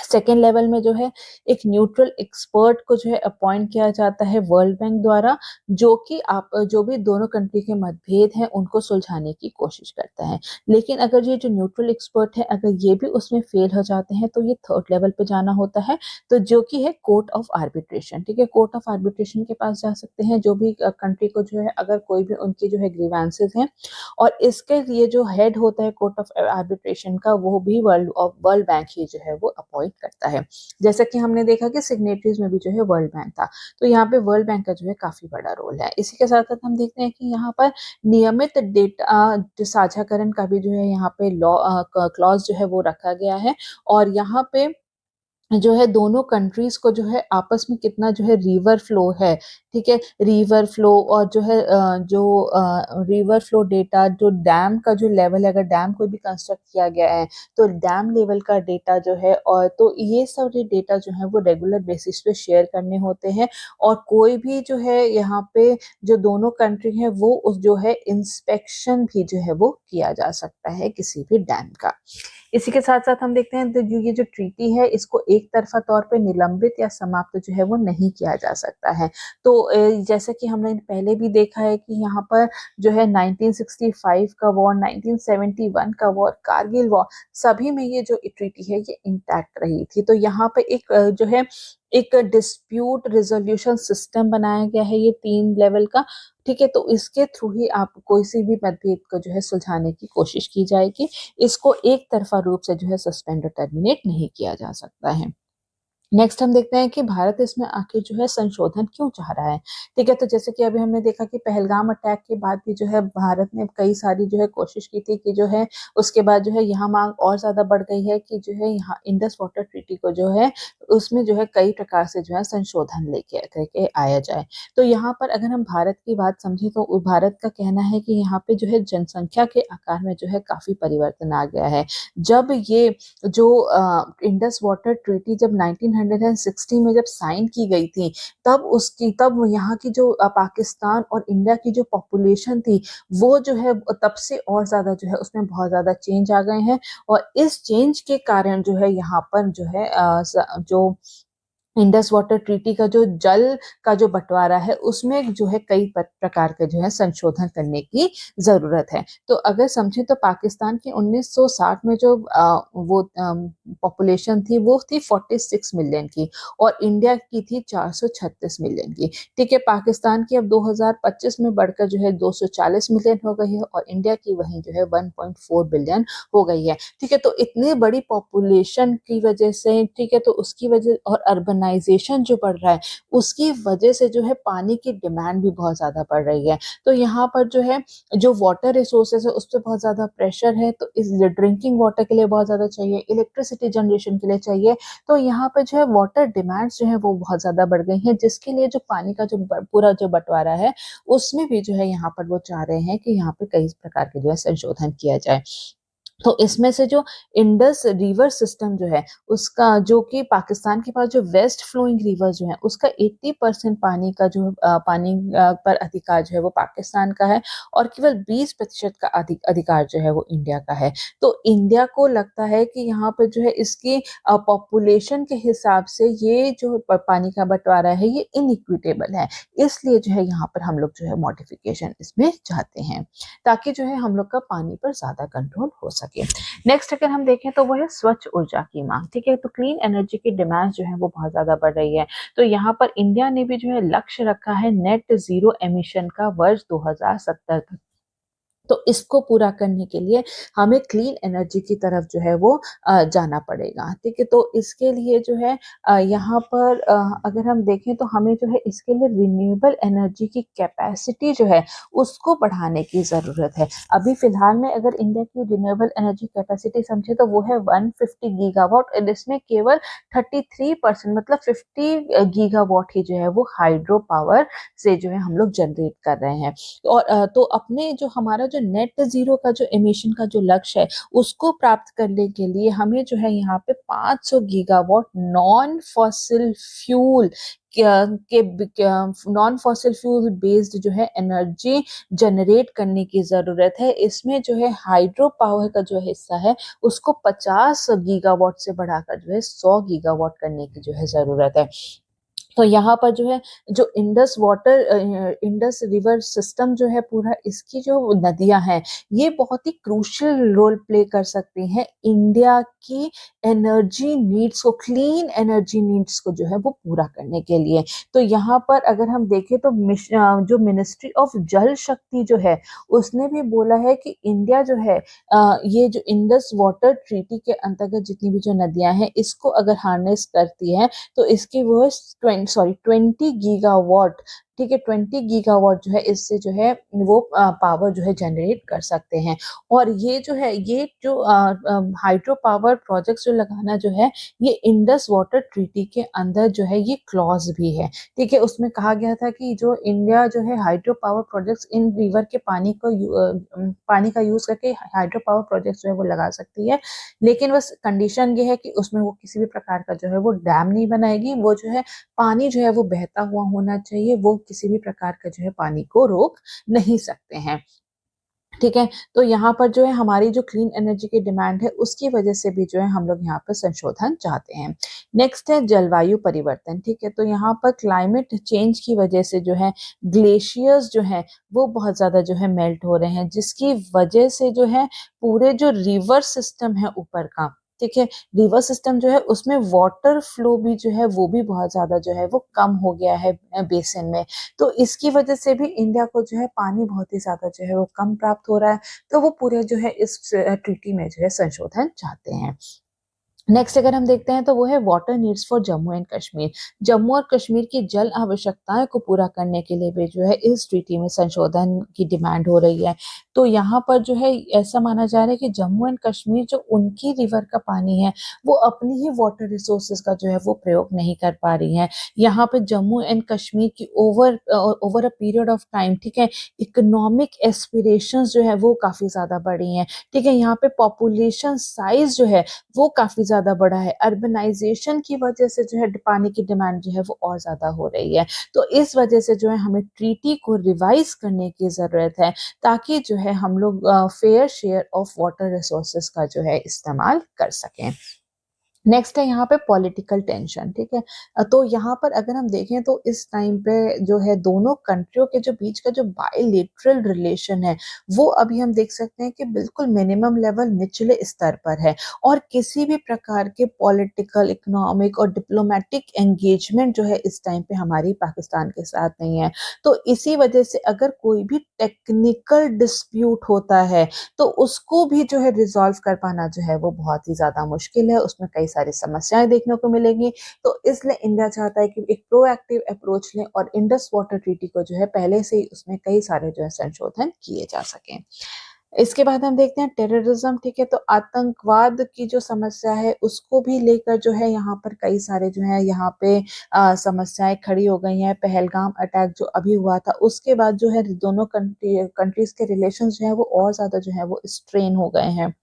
सेकेंड लेवल में जो है एक न्यूट्रल एक्सपर्ट को जो है अपॉइंट किया जाता है वर्ल्ड बैंक द्वारा, जो भी दोनों कंट्री के मतभेद हैं उनको सुलझाने की कोशिश करता है। लेकिन अगर ये जो न्यूट्रल एक्सपर्ट है अगर ये भी उसमें फेल हो जाते हैं तो ये थर्ड लेवल पे जाना होता है, तो जो कि है कोर्ट ऑफ आर्बिट्रेशन। ठीक है, कोर्ट ऑफ आर्बिट्रेशन के पास जा सकते हैं जो भी कंट्री को जो है अगर कोई भी उनकी जो है ग्रीवेंसेस हैं, और इसके लिए जो हेड होता है कोर्ट ऑफ आर्बिट्रेशन का वो भी वर्ल्ड बैंक ही जो है वो अपॉइंट प्रोवाइड करता है। जैसा कि हमने देखा कि सिग्नेटरीज में भी जो है वर्ल्ड बैंक था, तो यहाँ पे वर्ल्ड बैंक का जो है काफी बड़ा रोल है। इसी के साथ साथ हम देखते हैं कि यहाँ पर नियमित डेटा साझाकरण का भी जो है यहाँ पे लॉ क्लॉज जो है वो रखा गया है, और यहाँ पे जो है दोनों कंट्रीज को जो है आपस में कितना जो है रिवर फ्लो है, ठीक है, रिवर फ्लो और जो है रिवर फ्लो डेटा, जो डैम का जो लेवल है, अगर डैम कोई भी कंस्ट्रक्ट किया गया है तो डैम लेवल का डेटा जो है, और तो ये सब डेटा जो है वो रेगुलर बेसिस पे शेयर करने होते हैं। और कोई भी जो है यहाँ पे जो दोनों कंट्री है वो उस जो है इंस्पेक्शन भी जो है वो किया जा सकता है किसी भी डैम का। इसी के साथ साथ हम देखते हैं तो जो ये जो ट्रीटी है इसको एक तरफा तौर पे निलंबित या समाप्त जो है वो नहीं किया जा सकता है। तो जैसा कि हमने पहले भी देखा है कि यहाँ पर जो है 1965 का वॉर, 1971 का वॉर, कारगिल वॉर, सभी में ये जो ट्रीटी है ये इंटैक्ट रही थी। तो यहाँ पे एक जो है एक डिस्प्यूट रिजोल्यूशन सिस्टम बनाया गया है, ये 3 लेवल का, ठीक है। तो इसके थ्रू ही आप कोई सी भी मतभेद को जो है सुलझाने की कोशिश की जाएगी। इसको एक तरफा रूप से जो है सस्पेंड और टर्मिनेट नहीं किया जा सकता है। नेक्स्ट हम देखते हैं कि भारत इसमें आखिर जो है संशोधन क्यों चाह रहा है, ठीक है। तो जैसे कि अभी हमने देखा कि पहलगाम अटैक के बाद भी जो है भारत ने कई सारी जो है कोशिश की थी कि जो है उसके बाद जो है यहाँ मांग और ज्यादा बढ़ गई है कि जो है यहाँ इंडस वाटर ट्रीटी को जो है उसमें जो है कई प्रकार से जो है संशोधन लेके करके आया जाए। तो यहाँ पर अगर हम भारत की बात समझें तो भारत का कहना है कि यहाँ पे जो है जनसंख्या के आकार में जो है काफी परिवर्तन आ गया है। जब ये जो इंडस वाटर ट्रीटी जब 1960 में जब साइन की गई थी, तब यहाँ की जो पाकिस्तान और इंडिया की जो पॉपुलेशन थी वो जो है तब से और ज्यादा जो है उसमें बहुत ज्यादा चेंज आ गए हैं। और इस चेंज के कारण जो है यहाँ पर जो है जो इंडस वाटर ट्रीटी का जो जल का जो बंटवारा है उसमें जो है कई प्रकार के जो है संशोधन करने की जरूरत है। तो अगर समझे तो पाकिस्तान की 1960 में जो वो पॉपुलेशन थी वो थी 46 मिलियन की, और इंडिया की थी 436 मिलियन की, ठीक है। पाकिस्तान की अब 2025 में बढ़कर जो है 240 मिलियन हो गई है, और इंडिया की वही जो है 1.4 बिलियन हो गई है, ठीक है। तो इतनी बड़ी पॉपुलेशन की वजह से, ठीक है, तो उसकी वजह और अर्बनाइजेशन जो बढ़ रहा है उसकी वजह से जो है पानी की डिमांड भी बहुत ज्यादा बढ़ रही है। तो यहाँ पर जो है जो वाटर रिसोर्सेज है उस पर बहुत ज्यादा प्रेशर है, तो इस ड्रिंकिंग वाटर के लिए बहुत ज्यादा चाहिए, इलेक्ट्रिसिटी जनरेशन के लिए चाहिए। तो यहाँ पर जो है वाटर डिमांड्स जो है वो बहुत ज्यादा बढ़ गई हैं, जिसके लिए जो पानी का जो पूरा जो बंटवारा है उसमें भी जो है यहाँ पर वो चाह रहे हैं कि यहाँ पे कई प्रकार के जो है संशोधन किया जाए। तो इसमें से जो इंडस रिवर सिस्टम जो है उसका, जो कि पाकिस्तान के पास जो वेस्ट फ्लोइंग रिवर जो है उसका 80% पानी का जो पानी पर अधिकार जो है वो पाकिस्तान का है, और केवल 20% का अधिकार जो है वो इंडिया का है। तो इंडिया को लगता है कि यहाँ पर जो है इसकी पॉपुलेशन के हिसाब से ये जो पानी का बंटवारा है ये इनइक्विटेबल है, इसलिए जो है यहाँ पर हम लोग जो है मॉडिफिकेशन इसमें चाहते हैं ताकि जो है हम लोग का पानी पर ज्यादा कंट्रोल हो सके। नेक्स्ट अगर हम देखें तो वो है स्वच्छ ऊर्जा की मांग, ठीक है। तो क्लीन एनर्जी की डिमांड जो है वो बहुत ज्यादा बढ़ रही है। तो यहाँ पर इंडिया ने भी जो है लक्ष्य रखा है नेट जीरो एमिशन का वर्ष 2070 तक। तो इसको पूरा करने के लिए हमें क्लीन एनर्जी की तरफ जो है वो जाना पड़ेगा, ठीक है। तो इसके लिए जो है यहाँ पर अगर हम देखें तो हमें जो है इसके लिए रिन्यूएबल एनर्जी की कैपेसिटी जो है उसको बढ़ाने की जरूरत है। अभी फिलहाल में अगर इंडिया की रिन्यूएबल एनर्जी कैपेसिटी समझे तो वो है 150 गीगावाट, और इसमें केवल 33% मतलब 50 गीगावाट ही जो है वो हाइड्रो पावर से जो है हम लोग जनरेट कर रहे हैं। और तो अपने जो हमारा जो नेट जीरो का जो एमिशन का जो लक्ष्य है उसको प्राप्त करने के लिए हमें जो है यहाँ पे 500 gigawatt non fossil fuel non fossil fuel based जो है एनर्जी जनरेट करने की जरूरत है। इसमें जो है हाइड्रो पावर का जो हिस्सा है उसको 50 गीगावाट से बढ़ाकर जो है 100 गीगावाट करने की जो है जरूरत है। तो यहाँ पर जो है जो इंडस रिवर सिस्टम जो है पूरा, इसकी जो नदियाँ हैं ये बहुत ही क्रूशियल रोल प्ले कर सकती हैं इंडिया की एनर्जी नीड्स को, क्लीन एनर्जी नीड्स को जो है वो पूरा करने के लिए। तो यहाँ पर अगर हम देखें तो जो मिनिस्ट्री ऑफ जल शक्ति जो है उसने भी बोला है कि इंडिया जो है ये जो इंडस वाटर ट्रीटी के अंतर्गत जितनी भी जो नदियाँ हैं इसको अगर हार्नेस करती है तो इसकी वो 20 गीगावाट, ठीक है, 20 गीगावाट जो है इससे जो है वो पावर जो है जनरेट कर सकते हैं। और ये जो है ये जो हाइड्रो पावर प्रोजेक्ट्स जो लगाना जो है ये इंडस वाटर ट्रीटी के अंदर जो है ये क्लॉज भी है, ठीक है। उसमें कहा गया था कि जो इंडिया जो है hydro power projects in river के पानी का यूज करके हाइड्रो पावर प्रोजेक्ट्स जो है वो लगा सकती है, लेकिन बस कंडीशन ये है कि उसमें वो किसी भी प्रकार का जो है वो डैम नहीं बनाएगी, वो जो है पानी जो है वो बहता हुआ होना चाहिए, वो किसी भी प्रकार का जो है पानी को रोक नहीं सकते हैं, ठीक है। तो यहाँ पर जो है हमारी जो क्लीन एनर्जी की डिमांड है उसकी वजह से भी जो है हम लोग यहाँ पर संशोधन चाहते हैं। नेक्स्ट है जलवायु परिवर्तन, ठीक है। तो यहाँ पर क्लाइमेट चेंज की वजह से जो है ग्लेशियर्स जो है वो बहुत ज्यादा जो है मेल्ट हो रहे हैं, जिसकी वजह से जो है पूरे जो रिवर सिस्टम है ऊपर का, ठीक है, रिवर सिस्टम जो है उसमें वाटर फ्लो भी जो है वो भी बहुत ज्यादा जो है वो कम हो गया है बेसिन में। तो इसकी वजह से भी इंडिया को जो है पानी बहुत ही ज्यादा जो है वो कम प्राप्त हो रहा है। तो वो पूरे जो है इस ट्रीटी में जो है संशोधन चाहते हैं। नेक्स्ट अगर हम देखते हैं तो वो है water needs for Jammu and Kashmir. Jammu और कश्मीर की जल आवश्यकताएं को पूरा करने के लिए भी जो है इस ट्रीटी में संशोधन की डिमांड हो रही है। तो यहाँ पर जो है ऐसा माना जा रहा है कि जम्मू एंड कश्मीर जो उनकी रिवर का पानी है वो अपनी ही वाटर रिसोर्सेज का जो है वो प्रयोग नहीं कर पा रही है। यहाँ पे जम्मू एंड कश्मीर की over a period of time, ठीक है, इकोनॉमिक एस्पिरेशंस जो है वो काफी ज्यादा बढ़ी हैं, ठीक है। यहाँ पे पॉपुलेशन साइज जो है वो काफी ज्यादा बढ़ा है, अर्बनाइजेशन की वजह से जो है पानी की डिमांड जो है वो और ज्यादा हो रही है। तो इस वजह से जो है हमें ट्रीटी को रिवाइज करने की जरूरत है, ताकि जो है हम लोग fair share of water resources का जो है इस्तेमाल कर सकें। नेक्स्ट है यहाँ पे पॉलिटिकल टेंशन, ठीक है। तो यहाँ पर अगर हम देखें तो इस टाइम पे जो है दोनों कंट्रियों के जो बीच का जो बायलेटरल रिलेशन है वो अभी हम देख सकते हैं कि बिल्कुल मिनिमम लेवल निचले स्तर पर है, और किसी भी प्रकार के पॉलिटिकल, इकोनॉमिक और डिप्लोमेटिक एंगेजमेंट जो है इस टाइम पे हमारी पाकिस्तान के साथ नहीं है। तो इसी वजह से अगर कोई भी टेक्निकल डिस्प्यूट होता है तो उसको भी जो है रिजॉल्व कर पाना जो है वो बहुत ही ज्यादा मुश्किल है, उसमें कई सारी समस्याएं देखने को मिलेंगी। तो इसलिए इंडिया चाहता है कि एक प्रोएक्टिव अप्रोच लें और इंडस वाटर ट्रीटी को जो है पहले से ही उसमें कई सारे जो है संशोधन किए जा सकें। इसके बाद हम देखते हैं टेररिज्म, ठीक है। तो आतंकवाद की जो समस्या है उसको भी लेकर जो है यहाँ पर कई सारे जो है यहाँ पे समस्याएं खड़ी हो गई हैं। पहलगाम अटैक जो अभी हुआ था उसके बाद जो है दोनों कंट्रीज के रिलेशन जो है वो और ज्यादा जो है वो स्ट्रेन हो गए हैं।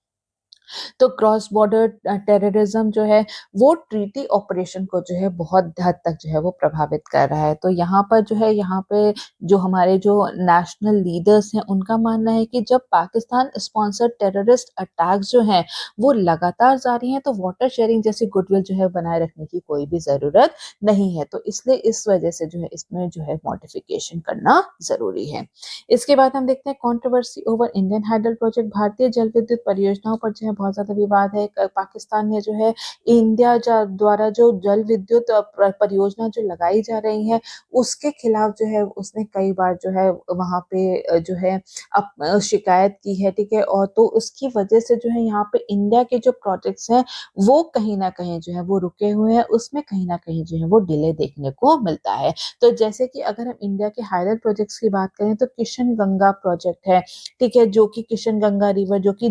तो क्रॉस बॉर्डर टेररिज्म जो है वो ट्रीटी ऑपरेशन को जो है बहुत हद तक जो है वो प्रभावित कर रहा है। तो यहाँ पर जो है यहाँ पे जो हमारे जो नेशनल लीडर्स हैं उनका मानना है कि जब पाकिस्तान स्पॉन्सर्ड टेररिस्ट अटैक्स जो हैं वो लगातार जारी हैं तो वाटर शेयरिंग जैसी गुडविल जो है बनाए रखने की कोई भी जरूरत नहीं है। तो इसलिए इस वजह से जो है इसमें जो है मॉडिफिकेशन करना जरूरी है। इसके बाद हम देखते हैं controversy over Indian hydel project. भारतीय जल विद्युत परियोजनाओं पर जो है बहुत ज्यादा विवाद है। पाकिस्तान ने जो है इंडिया द्वारा जो जल विद्युत परियोजना जो लगाई जा रही है उसके खिलाफ जो है उसने कई बार जो है वहां पे जो है शिकायत की है, ठीक है। और तो उसकी वजह से जो है यहाँ पे इंडिया के जो प्रोजेक्ट्स हैं वो कहीं ना कहीं जो है वो रुके हुए हैं, उसमें कहीं ना कहीं जो है वो डिले देखने को मिलता है। तो जैसे कि अगर हम इंडिया के हाइडल प्रोजेक्ट्स की बात करें तो किशन गंगा प्रोजेक्ट है, ठीक है, जो कि किशन गंगा रिवर जो कि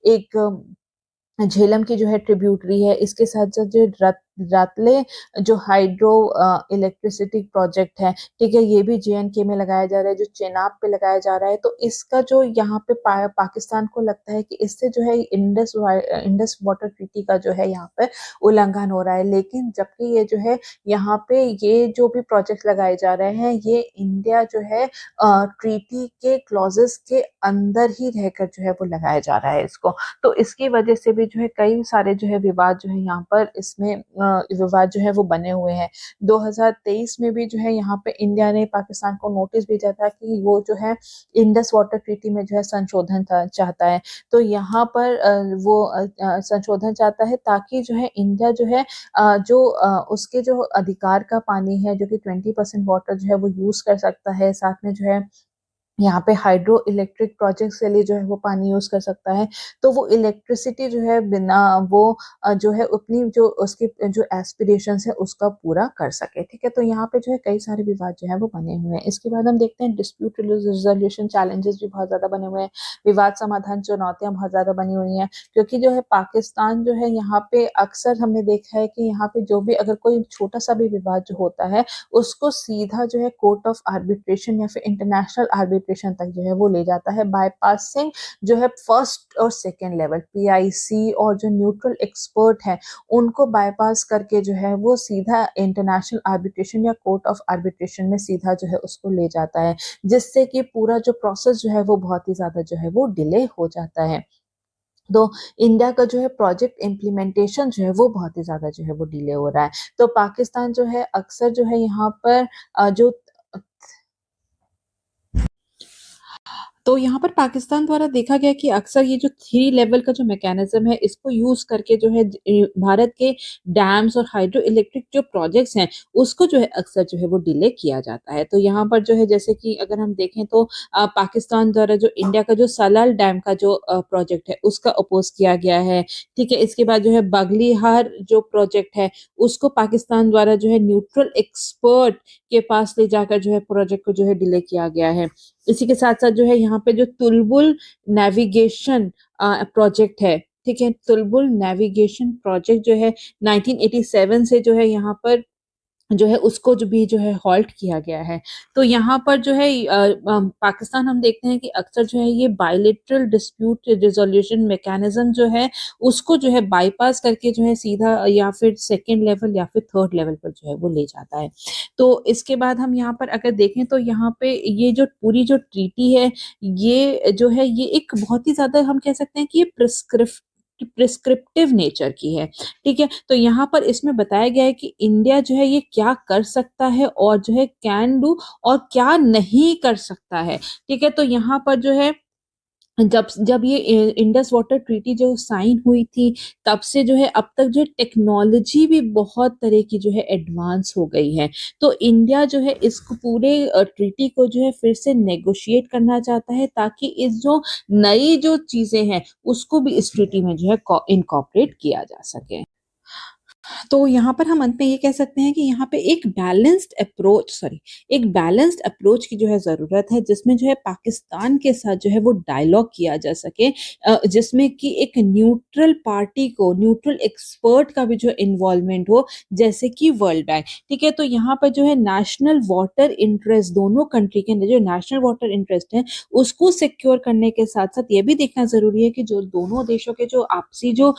एक झेलम की जो है ट्रिब्यूटरी है। इसके साथ साथ जो रातले जो हाइड्रो इलेक्ट्रिसिटी प्रोजेक्ट है, ठीक है, ये भी जेएनके में लगाया जा रहा है, जो चेनाब पे लगाया जा रहा है। तो इसका जो यहाँ पे पाकिस्तान को लगता है कि इससे जो है इंडस वाटर ट्रीटी का जो है यहाँ पे उल्लंघन हो रहा है, लेकिन जबकि ये जो है यहाँ पे ये जो भी प्रोजेक्ट लगाए जा रहे हैं ये इंडिया जो है ट्रीटी के क्लॉजेस के अंदर ही रहकर जो है वो लगाया जा रहा है इसको। तो इसकी वजह से भी जो है कई सारे जो है विवाद जो है यहाँ पर इसमें विवाद जो है वो बने हुए हैं। 2023 में भी जो है यहाँ पे इंडिया ने पाकिस्तान को नोटिस भेजा था कि वो जो है इंडस वाटर ट्रीटी में जो है संशोधन चाहता है। तो यहाँ पर वो संशोधन चाहता है ताकि जो है इंडिया जो है उसके जो अधिकार का पानी है जो कि 20% वाटर जो है वो यूज कर सकता है, साथ में जो है यहाँ पे हाइड्रो इलेक्ट्रिक प्रोजेक्ट के लिए जो है वो पानी यूज कर सकता है। तो वो इलेक्ट्रिसिटी जो है बिना वो जो है अपनी जो उसकी जो एस्पिरेशंस है उसका पूरा कर सके, ठीक है। तो यहाँ पे जो है कई सारे विवाद जो है वो बने हुए हैं। इसके बाद हम देखते हैं डिस्प्यूट रिजोल्यूशन चैलेंजेस भी बहुत ज्यादा बने हुए हैं। विवाद समाधान चुनौतियां बहुत ज्यादा बनी हुई हैं, क्योंकि जो है पाकिस्तान जो है यहाँ पे अक्सर हमने देखा है कि यहाँ पे जो भी अगर कोई छोटा सा भी विवाद जो होता है उसको सीधा जो है कोर्ट ऑफ आर्बिट्रेशन या फिर इंटरनेशनल आर्बिट्रेशन तक जो है वो ले जाता है, बाईपासिंग जो है फर्स्ट और सेकेंड लेवल पीआईसी और जो न्यूट्रल एक्सपर्ट है उनको बाईपास करके जो है वो सीधा इंटरनेशनल आर्बिट्रेशन या कोर्ट ऑफ आर्बिट्रेशन में सीधा जो है उसको ले जाता है, जिससे कि पूरा जो प्रोसेस जो है वो बहुत ही ज्यादा जो है वो डिले हो जाता है। तो इंडिया का जो है प्रोजेक्ट इम्प्लीमेंटेशन जो है वो बहुत ही ज्यादा जो है वो डिले हो रहा है। तो पाकिस्तान जो है अक्सर जो है यहाँ पर जो तो यहाँ पर पाकिस्तान द्वारा देखा गया कि अक्सर ये जो 3 लेवल का जो मैकेनिज्म है इसको यूज करके जो है भारत के डैम्स और हाइड्रो इलेक्ट्रिक जो प्रोजेक्ट्स हैं उसको जो है अक्सर जो है वो डिले किया जाता है। तो यहाँ पर जो है जैसे कि अगर हम देखें तो पाकिस्तान द्वारा जो इंडिया का जो सलाल डैम का जो प्रोजेक्ट है उसका अपोज किया गया है, ठीक है। इसके बाद जो है बगलीहार जो प्रोजेक्ट है उसको पाकिस्तान द्वारा जो है न्यूट्रल एक्सपर्ट के पास ले जाकर जो है प्रोजेक्ट को जो है डिले किया गया है। इसी के साथ साथ जो है यहाँ पे जो तुलबुल नेविगेशन प्रोजेक्ट है, ठीक है, तुलबुल नेविगेशन प्रोजेक्ट जो है 1987 से जो है यहाँ पर जो है उसको जो भी जो है हॉल्ट किया गया है। तो यहाँ पर जो है पाकिस्तान हम देखते हैं कि अक्सर जो है ये बायलेटरल डिस्प्यूट रिजोल्यूशन मैकेनिज्म जो है उसको जो है बाईपास करके जो है सीधा या फिर सेकेंड लेवल या फिर थर्ड लेवल पर जो है वो ले जाता है। तो इसके बाद हम यहाँ पर अगर देखें तो यहाँ पे ये जो पूरी जो ट्रीटी है ये जो है ये एक बहुत ही ज्यादा हम कह सकते हैं कि ये प्रिस्क्रिप्टिव नेचर की है, ठीक है। तो यहाँ पर इसमें बताया गया है कि इंडिया जो है ये क्या कर सकता है और जो है कैन डू और क्या नहीं कर सकता है, ठीक है। तो यहाँ पर जो है जब जब ये इंडस वाटर ट्रीटी जो साइन हुई थी तब से जो है अब तक जो है टेक्नोलॉजी भी बहुत तरह की जो है एडवांस हो गई है। तो इंडिया जो है इस पूरे ट्रीटी को जो है फिर से नेगोशिएट करना चाहता है ताकि इस जो नई जो चीजें हैं उसको भी इस ट्रीटी में जो है इनकॉर्पोरेट किया जा सके। तो यहाँ पर हम अंत में ये कह सकते हैं कि यहाँ पे एक बैलेंस्ड अप्रोच की जो है जरूरत है, जिसमें जो है पाकिस्तान के साथ जो है वो डायलॉग किया जा सके, जिसमें कि एक न्यूट्रल पार्टी को न्यूट्रल एक्सपर्ट का भी जो इन्वॉल्वमेंट हो, जैसे कि वर्ल्ड बैंक, ठीक है। तो यहाँ पर जो है नेशनल वाटर इंटरेस्ट दोनों कंट्री के जो नेशनल वाटर इंटरेस्ट है उसको सिक्योर करने के साथ साथ ये भी देखना जरूरी है कि जो दोनों देशों के जो आपसी जो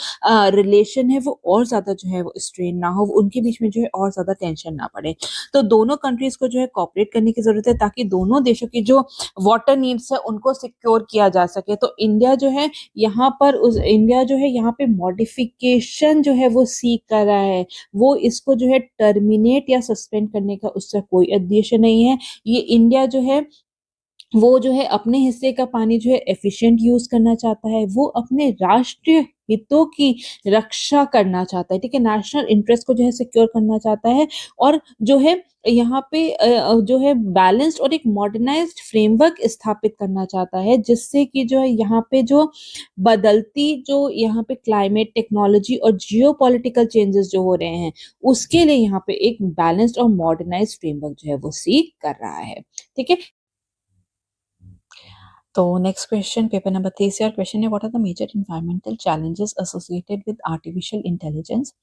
रिलेशन है वो और ज्यादा जो है वो स्ट्रेन ना हो, उनके बीच में जो है और ज्यादा टेंशन ना पड़े। तो दोनों कंट्रीज को जो है कॉपरेट करने की जरूरत है ताकि दोनों देशों की जो वाटर नीड्स है उनको सिक्योर किया जा सके। तो इंडिया जो है यहाँ पे मॉडिफिकेशन जो है वो सीख कर रहा है, वो इसको जो है टर्मिनेट या सस्पेंड करने का उससे कोई उद्देश्य नहीं है। ये इंडिया जो है वो जो है अपने हिस्से का पानी जो है एफिशिएंट यूज करना चाहता है, वो अपने राष्ट्रीय हितों की रक्षा करना चाहता है, ठीक है, नेशनल इंटरेस्ट को जो है सिक्योर करना चाहता है और जो है यहाँ पे जो है बैलेंस्ड और एक मॉडर्नाइज्ड फ्रेमवर्क स्थापित करना चाहता है, जिससे कि जो है यहाँ पे जो बदलती जो यहाँ पे क्लाइमेट टेक्नोलॉजी और जियो पॉलिटिकल चेंजेस जो हो रहे हैं उसके लिए यहाँ पे एक बैलेंस्ड और मॉडर्नाइज्ड फ्रेमवर्क जो है वो सीख कर रहा है, ठीक है। तो नेक्स्ट क्वेश्चन पेपर नंबर 3 से और क्वेश्चन है what are the major environmental challenges associated with artificial intelligence,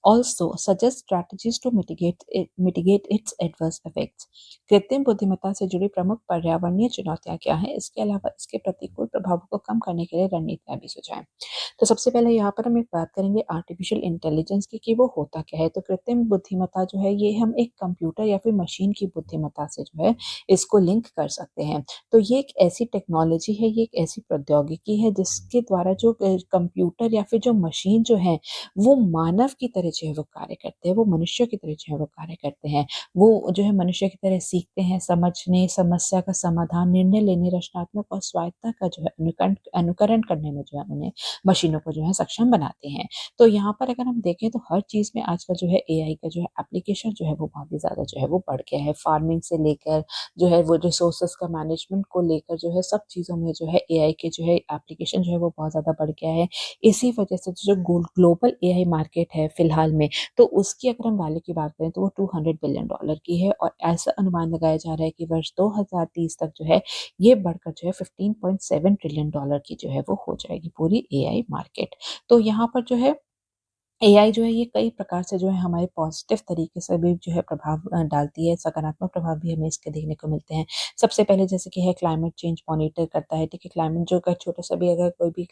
also suggest strategies to mitigate its adverse effects. कृत्रिम बुद्धिमत्ता से जुड़ी प्रमुख पर्यावरणीय चुनौतियां क्या हैं, इसके अलावा इसके प्रतिकूल प्रभावों को कम करने के लिए रणनीतियां भी सुझाएं। तो सबसे पहले यहाँ पर हम एक बात करेंगे आर्टिफिशियल इंटेलिजेंस की कि वो होता क्या है। तो कृत्रिम बुद्धिमत्ता जो है ये हम एक कंप्यूटर या फिर मशीन की बुद्धिमत्ता से जो है इसको लिंक कर सकते हैं। तो ये एक ऐसी टेक्नोलॉजी है, ये एक ऐसी प्रौद्योगिकी है जिसके द्वारा जो कंप्यूटर या फिर जो मशीन जो है वो मानव की तरह जो है वो कार्य करते हैं, वो मनुष्य की तरह जो है वो कार्य करते हैं। वो जो है मनुष्य की तरह सीखते हैं, समझने, समस्या का समाधान, निर्णय लेने, रचनात्मक और स्वायत्ता का जो है अनुकरण करने में जो है उन्हें मशीनों को जो है सक्षम बनाते हैं। तो यहाँ पर अगर हम देखें तो हर चीज़ में आजकल जो है एआई का जो है एप्लीकेशन जो है वो बहुत ही ज़्यादा जो है वो बढ़ गया है। फार्मिंग से लेकर जो है वो रिसोर्सेज का मैनेजमेंट को लेकर जो है सब चीज़ों में जो है एआई के जो है एप्लीकेशन जो है वो बहुत ज़्यादा बढ़ गया है। इसी वजह से जो ग्लोबल एआई मार्केट है फिलहाल में, तो उसकी अगर हम वैल्यू की बात करें तो वो $200 बिलियन की है और ऐसा अनुमान लगाया जा रहा है कि वर्ष 2030 तक जो है ये बढ़कर जो है $15.7 ट्रिलियन की जो है वो हो जाएगी पूरी एआई मार्केट। तो यहाँ पर जो है एआई जो है ये कई प्रकार से जो है हमारे पॉजिटिव तरीके से भी जो है प्रभाव डालती है, सकारात्मक प्रभाव भी हमें इसके देखने को मिलते हैं। सबसे पहले जैसे कि है क्लाइमेट चेंज मॉनिटर करता है, ठीक है? क्लाइमेट जो का छोटा-सा भी अगर कोई भी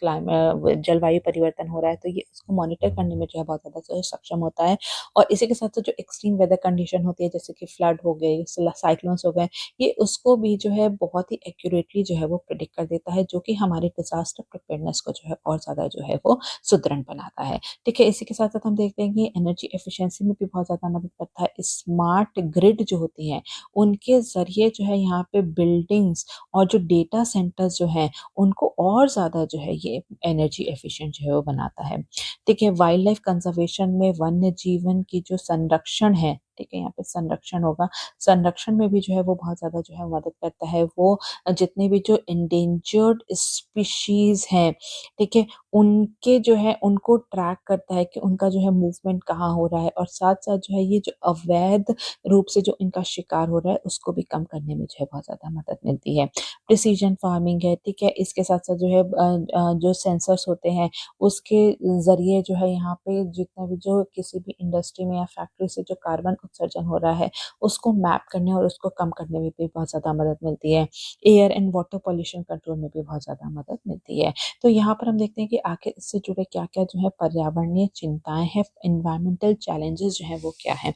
जलवायु परिवर्तन हो रहा है तो ये उसको मॉनिटर करने में जो है बहुत ज़्यादा जो है सक्षम होता है। और इसी के साथ-साथ जो एक्सट्रीम वेदर कंडीशन होती है जैसे कि फ्लड हो गए, साइक्लोन्स हो गए, ये उसको भी जो है बहुत ही एक्यूरेटली जो है वो प्रेडिक्ट कर देता है, जो कि हमारे डिज़ास्टर प्रिपेयर्डनेस को जो है और ज़्यादा जो है वो सुदृढ़ बनाता है। ठीक है, इसी के साथ-साथ हम देखते हैं कि एनर्जी एफिशिएंसी में भी बहुत ज़्यादा मदद करता है। स्मार्ट ग्रिड जो होती हैं, उनके ज़रिए जो है यहाँ पे बिल्डिंग्स और जो डेटा सेंटर्स जो हैं, उनको और ज़्यादा जो है ये एनर्जी एफिशिएंट जो है वो बनाता है। ठीक है, वाइल्ड लाइफ कंज़र्वेशन में वन्य जीवन की जो संरक्षण है, ठीक है, यहाँ पे संरक्षण होगा। संरक्षण में भी जो है वो बहुत ज़्यादा जो है मदद करता है। वो जितने भी जो एंडेंजर्ड स्पीशीज़ हैं, ठीक है, उनके जो है उनको ट्रैक करता है कि उनका जो है मूवमेंट कहाँ हो रहा है और साथ-साथ जो है ये जो अवैध रूप से जो इनका शिकार हो रहा है उसको भी कम करने में जो है बहुत ज़्यादा मदद मिलती है। प्रिसिजन फार्मिंग है, ठीक है? इसके साथ-साथ जो है जो सेंसर्स होते हैं उसके ज़रिए जो है यहाँ पे जितना भी जो किसी भी इंडस्ट्री में या फैक्ट्री से जो कार्बन उत्सर्जन हो रहा है उसको मैप करने और उसको कम करने में भी बहुत ज़्यादा मदद मिलती है। Air and water pollution control में भी बहुत ज़्यादा मदद मिलती है। तो यहाँ पर हम देखते हैं कि आखिर इससे जुड़े क्या-क्या जो है पर्यावरणीय चिंताएँ हैं, एनवायरमेंटल चैलेंजेस जो हैं वो क्या हैं?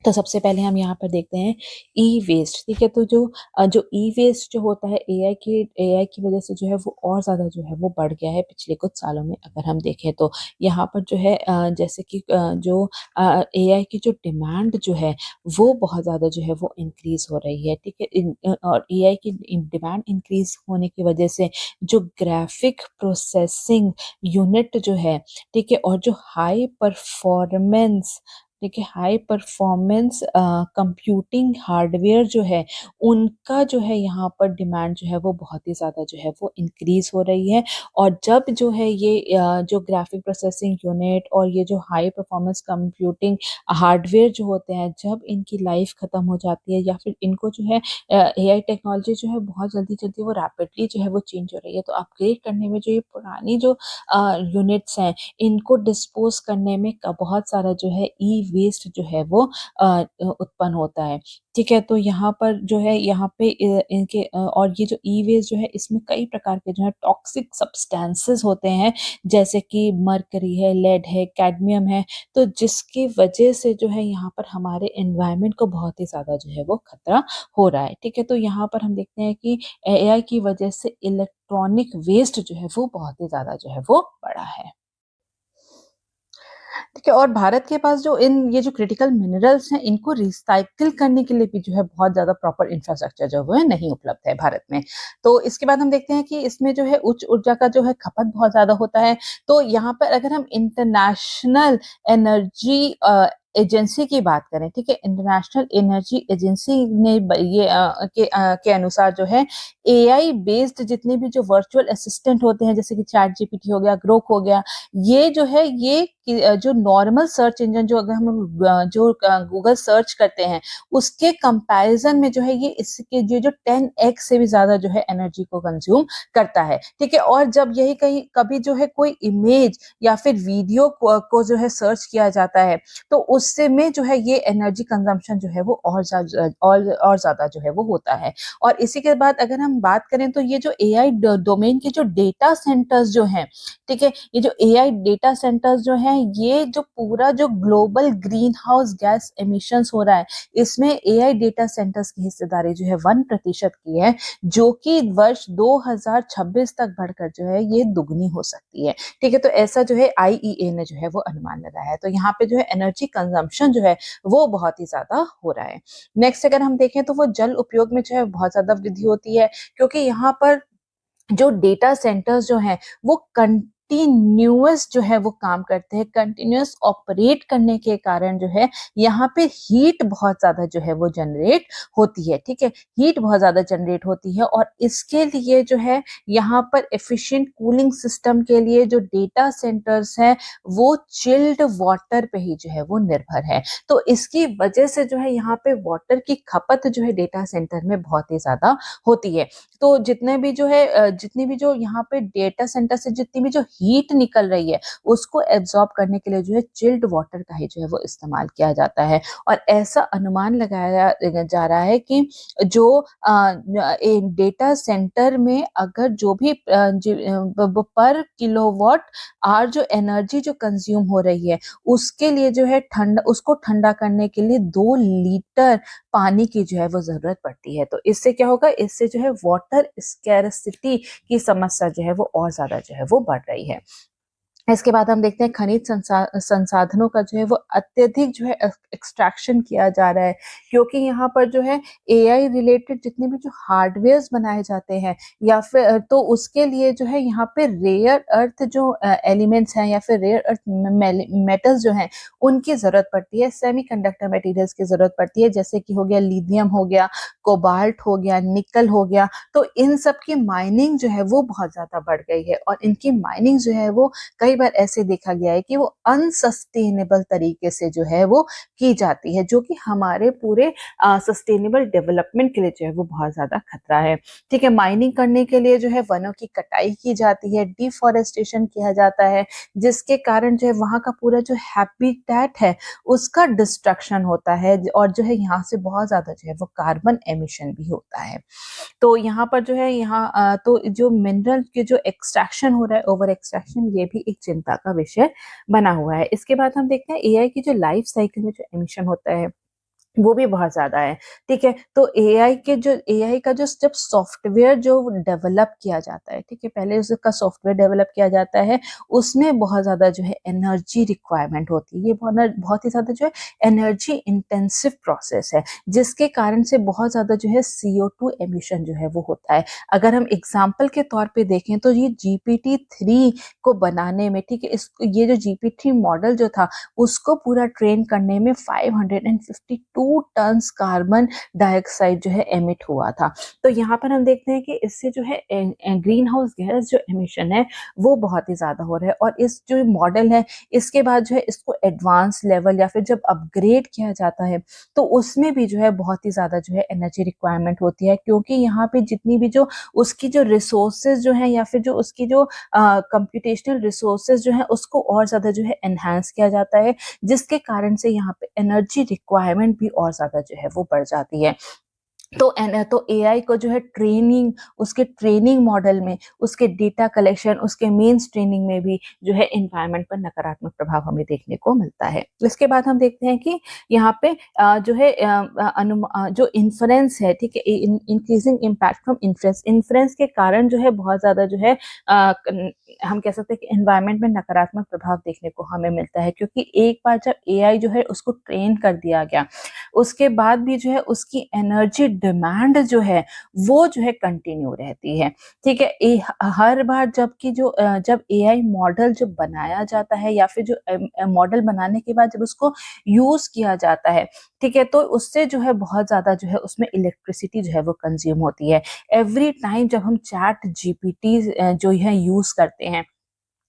तो सबसे पहले हम यहाँ पर देखते हैं ई-वेस्ट, ठीक है? तो जो ई-वेस्ट जो होता है एआई की वज़ह से जो है वो और ज़्यादा जो है वो बढ़ गया है पिछले कुछ सालों में अगर हम देखें तो। यहाँ पर जो है जैसे कि एआई की जो डिमांड जो है वो बहुत ज़्यादा जो है वो इंक्रीज़ हो रही है, ठीक है? और एआई की डिमांड इंक्रीज़ होने की वज़ह से जो ग्राफ़िक प्रोसेसिंग यूनिट जो है, ठीक है? और जो हाई परफ़ॉर्मेंस, देखिए हाई परफॉर्मेंस कंप्यूटिंग हार्डवेयर जो है उनका जो है यहाँ पर डिमांड जो है वो बहुत ही ज़्यादा जो है वो इंक्रीज़ हो रही है। और जब जो है ये जो ग्राफिक प्रोसेसिंग यूनिट और ये जो हाई परफॉर्मेंस कंप्यूटिंग हार्डवेयर जो होते हैं जब इनकी लाइफ ख़त्म हो जाती है या फिर इनको जो है एआई टेक्नोलॉजी जो है बहुत जल्दी-जल्दी वो रैपिडली जो है वो चेंज हो रही है। तो अपग्रेड करने में जो ये पुरानी जो यूनिट्स हैं इनको डिस्पोज़ करने में क बहुत सारा जो है ई-वेस्ट जो है वो उत्पन्न होता है। ठीक है? तो यहाँ पर जो है यहाँ पे और ये जो ई-वेस्ट जो है इसमें कई प्रकार के जो है टॉक्सिक सब्सटेंसेस होते हैं जैसे कि मर्करी है, लेड है, कैडमियम है, तो जिसकी वजह से जो है यहाँ पर हमारे एनवायरनमेंट को बहुत ही ज़्यादा जो है वो खतरा हो रहा है। ठीक है? तो यहाँ पर हम देखते हैं कि एआई की वजह से इलेक्ट्रॉनिक वेस्ट जो है वो बहुत ही ज़्यादा जो है वो बढ़ा है। ठीक है, और भारत के पास ये जो क्रिटिकल मिनरल्स हैं, इनको रिसाइकिल करने के लिए भी जो है बहुत ज़्यादा प्रॉपर इंफ्रास्ट्रक्चर जो है नहीं उपलब्ध है भारत में। तो इसके बाद हम देखते हैं कि इसमें जो है उच्च ऊर्जा का जो है खपत बहुत ज़्यादा होता है। तो यहाँ पर अगर हम इंटरनेशनल एनर्जी एजेंसी की बात करें, ठीक है? इंटरनेशनल एनर्जी एजेंसी ने के अनुसार जो है एआई बेस्ड जितने भी जो वर्चुअल असिस्टेंट होते हैं, जैसे कि चैट जीपीटी हो गया, ग्रोक हो गया, ये जो है जो नॉर्मल सर्च इंजन जो अगर हम गूगल सर्च करते हैं उसके कंपैरिजन में जो है ये इसके जो 10x से भी ज़्यादा जो है एनर्जी को कंज्यूम करता है, ठीक है? और जब यही कहीं कभी जो है कोई इमेज या फिर वीडियो को जो है सर्च किया जाता है तो उससे में जो है ये एनर्जी कंजम्पशन जो है वो और ज़्यादा जो है वो होता है। और इसी के बाद अगर हम बात करें तो ये जो एआई डोमेन के जो डेटा सेंटर्स जो हैं, ठीक है, ये जो एआई डेटा सेंटर्स जो हैं, ये जो पूरा जो global green house gas emissions हो रहा है, इसमें एआई डेटा सेंटर्स की हिस्सेदारी जो है 1% की है, जो कि वर्ष 2026 तक बढ़कर जो है ये दुगनी हो सकती है। ठीक है, तो ऐसा जो है आईईए ने जो है वो अनुमान लगाया है। तो यहाँ पे जो है एनर्जी कंजम्पशन जो है वो बहुत ही ज्यादा हो रहा है। नेक्स्ट अगर हम देखें तो वो जल उपयोग में जो है बहुत ज्यादा वृद्धि होती है, क्योंकि यहाँ पर जो डेटा सेंटर्स जो हैं वो कंटिन्यूअस जो है वो काम करते हैं, कंटिन्यूअस ऑपरेट करने के कारण जो है यहाँ पे हीट बहुत ज़्यादा जो है वो जनरेट होती है, ठीक है? हीट बहुत ज़्यादा जनरेट होती है और इसके लिए जो है यहाँ पर एफिशिएंट कूलिंग सिस्टम के लिए जो डेटा सेंटर्स हैं वो चिल्ड वाटर पे ही जो है वो निर्भर है। तो इसकी वजह से जो है यहाँ पे वाटर की खपत जो है डेटा सेंटर में बहुत ही ज़्यादा होती है। तो जितने भी जो है जितनी भी जो यहाँ पे डेटा सेंटर से जितनी भी जो हीट निकल रही है उसको एब्जॉर्ब करने के लिए जो है चिल्ड वाटर का ही जो है वो इस्तेमाल किया जाता है। और ऐसा अनुमान लगाया जा रहा है कि जो डेटा सेंटर में अगर जो भी पर किलोवाट आवर जो एनर्जी जो कंज्यूम हो रही है उसके लिए जो है उसको ठंडा करने के लिए 2 लीटर पानी की जो है वो जरूरत पड़ती है। तो इससे क्या होगा, इससे जो है वाटर स्कैरसिटी की समस्या जो है वो और ज्यादा जो है वो बढ़ रही है। इसके बाद हम देखते हैं खनिज संसाधनों का जो है वो अत्यधिक जो है एक्सट्रैक्शन किया जा रहा है, क्योंकि यहाँ पर जो है एआई रिलेटेड जितने भी जो हार्डवेयर्स बनाए जाते हैं या फिर तो उसके लिए जो है यहाँ पे रेयर अर्थ जो एलिमेंट्स हैं या फिर रेयर अर्थ मेटल्स जो हैं उनकी जरूरत पड़ती है, सेमीकंडक्टर मटेरियल्स की जरूरत पड़ती है, जैसे कि हो गया लिथियम, हो गया कोबाल्ट, हो गया निकल, हो गया। तो इन सब की माइनिंग जो है वो बहुत ज्यादा बढ़ गई है और इनकी माइनिंग जो है वो कई बार ऐसे देखा गया है कि वो अनसस्टेनेबल तरीके से जो है वो की जाती है, जो कि हमारे पूरे सस्टेनेबल डेवलपमेंट के लिए जो है वो बहुत ज्यादा खतरा है। ठीक है, माइनिंग करने के लिए जो है वनों की कटाई की जाती है, डिफॉरेस्टेशन किया जाता है, जिसके कारण जो है वहाँ का पूरा जो हैबिटेट है उसका डिस्ट्रक्शन होता है और जो है यहाँ से बहुत ज्यादा जो है वो कार्बन एमिशन भी होता है। तो यहाँ पर जो है तो जो मिनरल के जो एक्सट्रैक्शन हो रहा है, ओवर एक्सट्रैक्शन, ये भी एक चिंता का विषय बना हुआ है। इसके बाद हम देखते हैं एआई की जो लाइफ साइकिल में जो एमिशन होता है वो भी बहुत ज़्यादा है, ठीक है? तो एआई का जो जब सॉफ्टवेयर जो डेवलप किया जाता है, ठीक है? पहले उसका सॉफ्टवेयर डेवलप किया जाता है, उसमें बहुत ज़्यादा जो है एनर्जी रिक्वायरमेंट होती है। ये बहुत ही ज़्यादा जो है एनर्जी इंटेंसिव प्रोसेस है, जिसके कारण से बहुत ज़्यादा जो है CO2 एमिशन जो है वो होता है। अगर हम एग्ज़ाम्पल के तौर पे देखें तो ये GPT-3 को बनाने में, ठीक है? ये जो GPT-3 मॉडल जो था उसको पूरा ट्रेन करने में 552 टन्स कार्बन डाइऑक्साइड जो है एमिट हुआ था। तो यहाँ पर हम देखते हैं कि इससे जो है ग्रीन हाउस गैस जो एमिशन है वो बहुत ही ज्यादा हो रहा है। और इस जो मॉडल है इसके बाद जो है इसको एडवांस लेवल या फिर जब अपग्रेड किया जाता है तो उसमें भी जो है बहुत ही ज्यादा जो है एनर्जी रिक्वायरमेंट होती है, क्योंकि यहाँ पे जितनी भी जो उसकी जो रिसोर्सेज जो है या फिर जो उसकी जो कंप्यूटेशनल रिसोर्सेज जो है उसको और ज्यादा जो है एनहांस किया जाता है, जिसके कारण से यहाँ पे एनर्जी रिक्वायरमेंट भी और ज्यादा जो है वो बढ़ जाती है। तो एआई को जो है उसके ट्रेनिंग मॉडल में, उसके डेटा कलेक्शन, उसके मेंस ट्रेनिंग में भी जो है एनवायरनमेंट पर नकारात्मक प्रभाव हमें देखने को मिलता है। इसके बाद हम देखते हैं कि यहाँ पे जो है जो इन्फ्लुएंस है, ठीक है, इंक्रीजिंग इम्पैक्ट फ्रॉम इन्फ्लुएंस के कारण जो है बहुत ज्यादा जो है हम कह सकते हैं कि एनवायरनमेंट में नकारात्मक प्रभाव देखने को हमें मिलता है, क्योंकि एक बार जब एआई जो है उसको ट्रेन कर दिया गया उसके बाद भी जो है उसकी एनर्जी डिमांड जो है वो जो है कंटिन्यू रहती है, ठीक है? हर बार जब एआई मॉडल जब बनाया जाता है या फिर जो मॉडल बनाने के बाद जब उसको यूज किया जाता है, ठीक है, तो उससे जो है बहुत ज्यादा जो है उसमें इलेक्ट्रिसिटी जो है वो कंज्यूम होती है। एवरी टाइम जब हम चैट जीपीटी जो है यूज करते हैं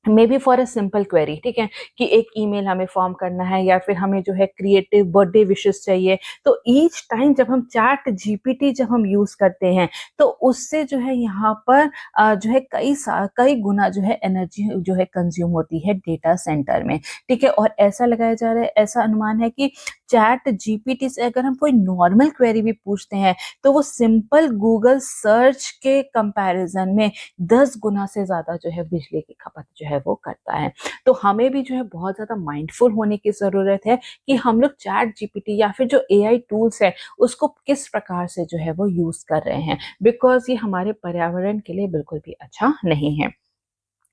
may be for a simple query, ठीक है, कि एक ईमेल हमें फॉर्म करना है या फिर हमें जो है क्रिएटिव बर्थडे विशेस चाहिए। तो ईच टाइम जब हम चैट जीपीटी जब हम यूज़ करते हैं, तो उससे जो है यहाँ पर जो है कई गुना जो है एनर्जी जो है कंज़्यूम होती है डेटा सेंटर में, ठीक है? और ऐसा लगाया जा रहा है, ऐसा अनुमान है कि चैट जीपीटी से अगर हम कोई नॉर्मल क्वेरी भी पूछते हैं, तो वो सिंपल गूगल सर्च के कंपैरिज़न में 10 गुना से ज़्यादा जो है बिजली की खपत जो है वो करता है। तो हमें भी जो है बहुत ज़्यादा माइंडफुल होने की ज़रूरत है कि हम लोग चैट जीपीटी या फिर जो एआई टूल्स है, उसको किस प्रकार से जो है वो यूज़ कर रहे हैं, बिकॉज़ ये हमारे पर्यावरण के लिए बिल्कुल भी अच्छा नहीं है।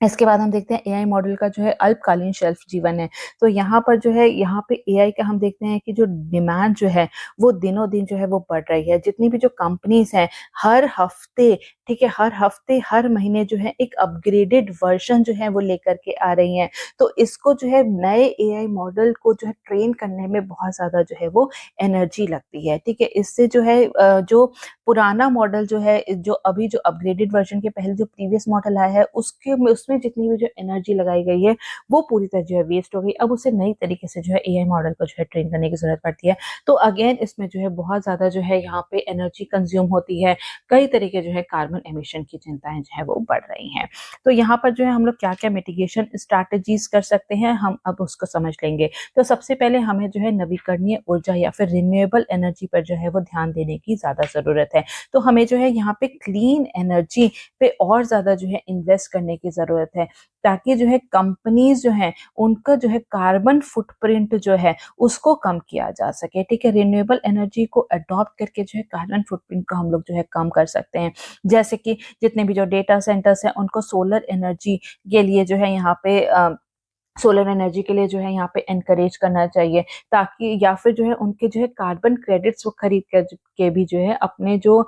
इसके बाद हम देखते हैं एआई मॉडल का जो है अल्पकालीन शेल्फ जीवन है। तो यहाँ पर जो है यहाँ पे एआई का हम देखते हैं कि जो डिमांड जो है वो दिनों-दिन जो है वो बढ़ रही है। जितनी भी जो कंपनीज़ हैं हर हफ्ते, ठीक है, हर हफ्ते, हर महीने जो है एक अपग्रेडेड वर्ज़न जो है वो लेकर के आ रही हैं। तो इसको जो है नए एआई मॉडल को जो है ट्रेन करने में बहुत ज़्यादा जो है वो एनर्जी लगती है, ठीक है? इससे जो है जो पुराना मॉडल जो है जो अभी जो अपग्रेडेड वर्ज़न के पहले जो प्रीवियस मॉडल आया है उसमें जितनी भी जो एनर्जी लगाई गई है वो पूरी तरह जो है वेस्ट हो गई। अब उसे नई तरीके से जो है एआई मॉडल को जो है ट्रेन करने की ज़रूरत पड़ती है। तो अगेन इसमें जो है बहुत ज़्यादा जो है यहाँ पे एनर्जी कंज़्यूम होती है। कई तरह के जो है कार्बन एमिशन की चिंताएँ जो है वो बढ़ रही हैं। तो यहाँ पर जो है हम लोग क्या-क्या मिटिगेशन स्ट्रैटेजीज़ कर सकते हैं, हम अब उसको समझ लेंगे। तो सबसे पहले हमें जो है नवीकरणीय ऊर्जा या फिर रिन्यूएबल एनर्जी पर जो है वो ध्यान देने की ज़्यादा ज़रूरत है। तो हमें जो है यहाँ पे क्लीन एनर्जी पे और ज़्यादा जो है इन्वेस्ट करने की ज़रूरत है, ताकि जो है कंपनीज़ जो हैं, उनका जो है कार्बन फुटप्रिंट जो है, उसको कम किया जा सके, ठीक है? रिन्यूएबल एनर्जी को अडॉप्ट करके जो है कार्बन फुटप्रिंट को हम लोग जो है कम कर सकते हैं। जैसे कि जितने भी जो डेटा सेंटर्स हैं, उनको सोलर एनर्जी के लिए जो है यहाँ पे सोलर एनर्जी के लिए जो है यहाँ पे एनकरेज करना चाहिए, ताकि या फिर जो है उनके जो है कार्बन क्रेडिट्स वो खरीद कर के भी जो है अपने जो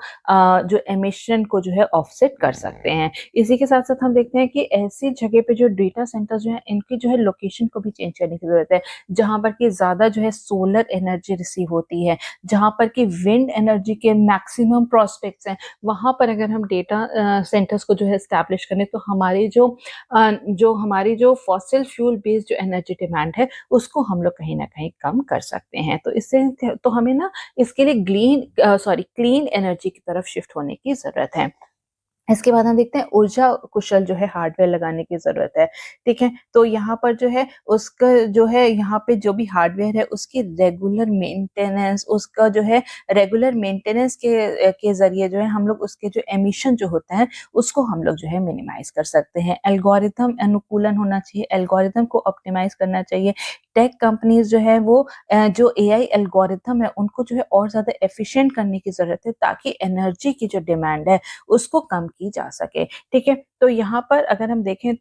एमिशन को जो है ऑफसेट कर सकते हैं। इसी के साथ-साथ हम देखते हैं कि ऐसी जगह पे जो डेटा सेंटर्स जो हैं इनकी जो है लोकेशन को भी चेंज करने की ज़रूरत है, जहाँ पर कि ज़्यादा जो है सोलर एनर्जी रिसीव होती है, जहाँ पर कि विंड एनर्जी के मैक्सिमम प्रॉस्पेक्ट्स हैं, वहाँ पर अगर हम डेटा सेंटर्स को जो है एस्टैब्लिश करें तो हमारी जो फॉसिल फ्यूल बेस्ड जो एनर्जी डिमांड है, उसको हम लोग कहीं न कहीं कम कर सकते हैं। तो इससे तो हमें ना इसके लिए क्लीन एनर्जी की तरफ शिफ्ट होने की ज़रूरत है। इसके बाद हम देखते हैं ऊर्जा कुशल जो है हार्डवेयर लगाने की ज़रूरत है, ठीक है? तो यहाँ पर जो है उसका जो है यहाँ पे जो भी हार्डवेयर है उसकी रेगुलर मेंटेनेंस के ज़रिए जो है हम लोग उसके जो एमिशन जो होता है उसको हम लोग जो है मिनिमाइज़ कर सकते हैं। एल्गोरिथम अनुकूलन होना चाहिए, एल्गोरिथम को ऑप्टिमाइज़ करना चाहिए। टेक कंपनीज़ जो है वो जो एआई एल्गोरिथम है उनको जो है और ज़्यादा एफिशिएंट करने की ज़रूरत है, ताकि एनर्जी की जो डिमांड है उसको कम की जा सके, ठीक है? तो यहाँ पर अगर हम देखें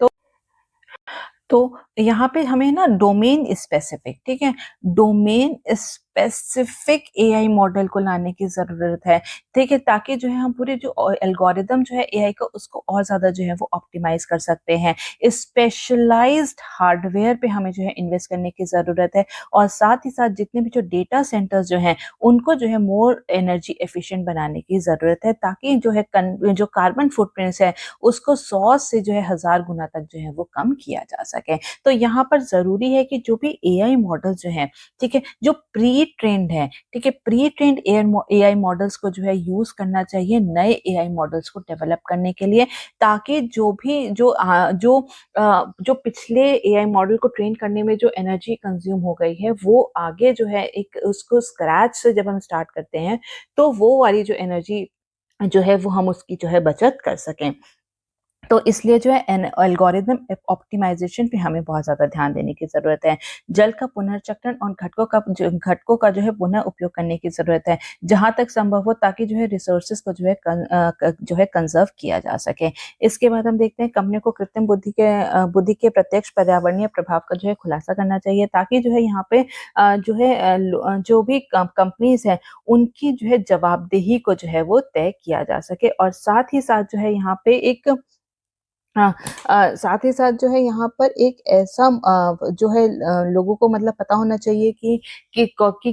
तो यहाँ पे हमें ना डोमेन स्पेसिफिक, ठीक है? डोमेन स्पेसिफिक एआई मॉडल को लाने की ज़रूरत है, ठीक है? ताकि जो है हम पूरे जो एल्गोरिदम जो है एआई का उसको और ज़्यादा जो है वो ऑप्टिमाइज़ कर सकते हैं। स्पेशलाइज़्ड हार्डवेयर पे हमें जो है इन्वेस्ट करने की ज़रूरत है, और साथ ही साथ जितने भी जो डेटा सेंटर्स जो हैं, उनको जो है मोर एनर्जी एफिशिएंट बनाने की ज़रूरत है, ताकि जो कार्बन फुटप्रिंट्स है उसको 100 से जो है 1000 गुना तक जो है वो कम किया जा सके। तो यहाँ पर ज़रूरी है कि जो भी एआई मॉडल जो हैं, ठीक है? जो प्री ट्रेन्ड है, ठीक है? प्री ट्रेन्ड एआई मॉडल्स को जो है यूज़ करना चाहिए नए एआई मॉडल्स को डेवलप करने के लिए, ताकि जो पिछले एआई मॉडल को ट्रेन करने में जो एनर्जी कंज़्यूम हो गई है, वो आगे जो है एक उसको स्क्रैच से जब हम स्टार्ट करते हैं, तो वो वाली जो एनर्जी जो है वो हम उसकी जो है बचत कर सकें। तो इसलिए जो है एल्गोरिदम ऑप्टिमाइज़ेशन पे हमें बहुत ज़्यादा ध्यान देने की ज़रूरत है। जल का पुनर्चक्रण और घटकों का जो है पुनः उपयोग करने की ज़रूरत है, जहाँ तक संभव हो, ताकि जो है रिसोर्सेज़ को जो है कंज़र्व किया जा सके। इसके बाद हम देखते हैं कंपनी को कृत्रिम बुद्धि के प्रत्यक्ष पर्यावरणीय प्रभाव का जो है खुलासा करना चाहिए, ताकि जो है यहाँ पे जो भी कंपनीज़ हैं, उनकी जो है जवाबदेही को जो है वो तय किया जा सके, और साथ ही साथ जो है यहाँ पे एक हाँ, साथ ही साथ जो है यहाँ पर एक ऐसा जो है लोगों को मतलब पता होना चाहिए कि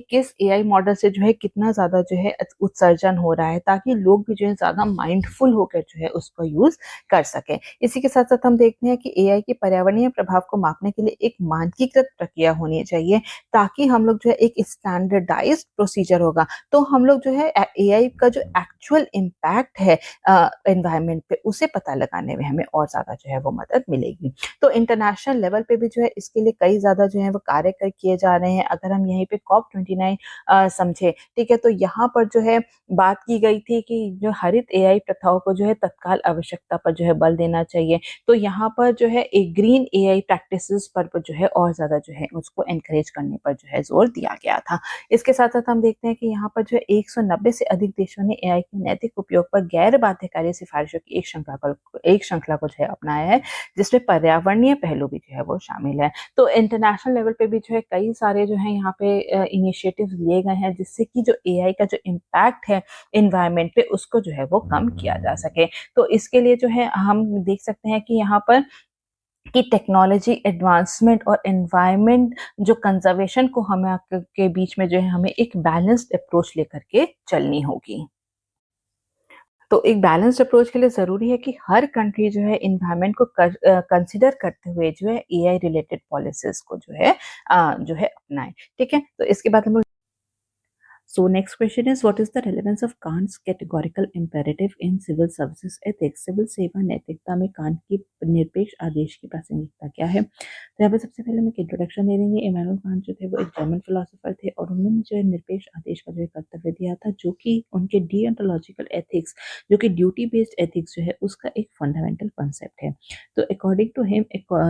किस एआई मॉडल से जो है कितना ज़्यादा जो है उत्सर्जन हो रहा है, ताकि लोग भी जो है ज़्यादा माइंडफुल होकर जो है उसको यूज़ कर सकें। इसी के साथ-साथ हम देखते हैं कि एआई के पर्यावरणीय प्रभाव को मापने के लिए एक मानकीकृत प्रक्रिया होनी चाहिए, ताकि हम लोग जो है एक स्टैंडर्डाइज़्ड प्रोसीजर होगा, तो हम लोग जो है एआई का जो एक्चुअल इम्पैक्ट है एनवायरनमेंट पे, उसे पता लगाने में हमें और ज़्यादा जो है वो मदद मिलेगी। तो इंटरनेशनल लेवल पे भी जो है इसके लिए कई ज़्यादा जो है वो कार्य किए जा रहे हैं। अगर हम यहीं पे कॉप 29 समझे, ठीक है, तो यहाँ पर जो है बात की गई थी कि जो हरित एआई प्रथाओं को जो है तत्काल आवश्यकता पर जो है बल देना चाहिए। तो यहाँ पर जो है एक ग्रीन एआई प्रैक्टिसेस पर जो है और ज़्यादा जो है उसको एनकरेज करने पर जो है जोर दिया गया था। इसके साथ-साथ हम देखते हैं कि यहाँ पर जो है 190 से अधिक देशों ने एआई के नैतिक उपयोग पर गैर बाध्यकारी सिफारिशों की एक श्रृंखला को जो है अपनाया है, जिसमें पर्यावरणीय पहलू भी जो है वो शामिल है। तो इंटरनेशनल लेवल पे भी जो है कई सारे जो है यहाँ पे इनिशिएटिव्स लिए गए हैं, जिससे कि जो एआई का जो इम्पैक्ट है एनवायरनमेंट पे, उसको जो है वो कम किया जा सके। तो इसके लिए जो है हम देख सकते हैं कि यहाँ पर कि टेक्नोलॉजी एडवांसमेंट और एनवायरनमेंट जो कंजर्वेशन को हमें के बीच में जो है हमें एक बैलेंस्ड अप्रोच लेकर के चलनी होगी। तो एक बैलेंस्ड अप्रोच के लिए ज़रूरी है कि हर कंट्री जो है एनवायरनमेंट को कंसीडर करते हुए जो है एआई रिलेटेड पॉलिसीज़ को जो है अपनाएँ, ठीक है? तो इसके बाद हम लोग So next question is, what is the relevance of Kant's categorical imperative in civil services ethics? Civil सेवा नैतिकता में कांट की निरपेक्ष आदेश की प्रासंगिकता क्या है? तो यहाँ पे सबसे पहले हम एक इंट्रोडक्शन दे देंगे। इमैनुअल कांट जो थे वो एक जर्मन फिलोसोफर थे, और उन्होंने जो है निरपेक्ष आदेश का जो है कर्तव्य दिया था, जो कि उनके डिओन्टोलॉजिकल एथिक्स, जो कि ड्यूटी बेस्ड एथिक्स जो है उसका एक फंडामेंटल कॉन्सेप्ट है। तो अकॉर्डिंग टू हिम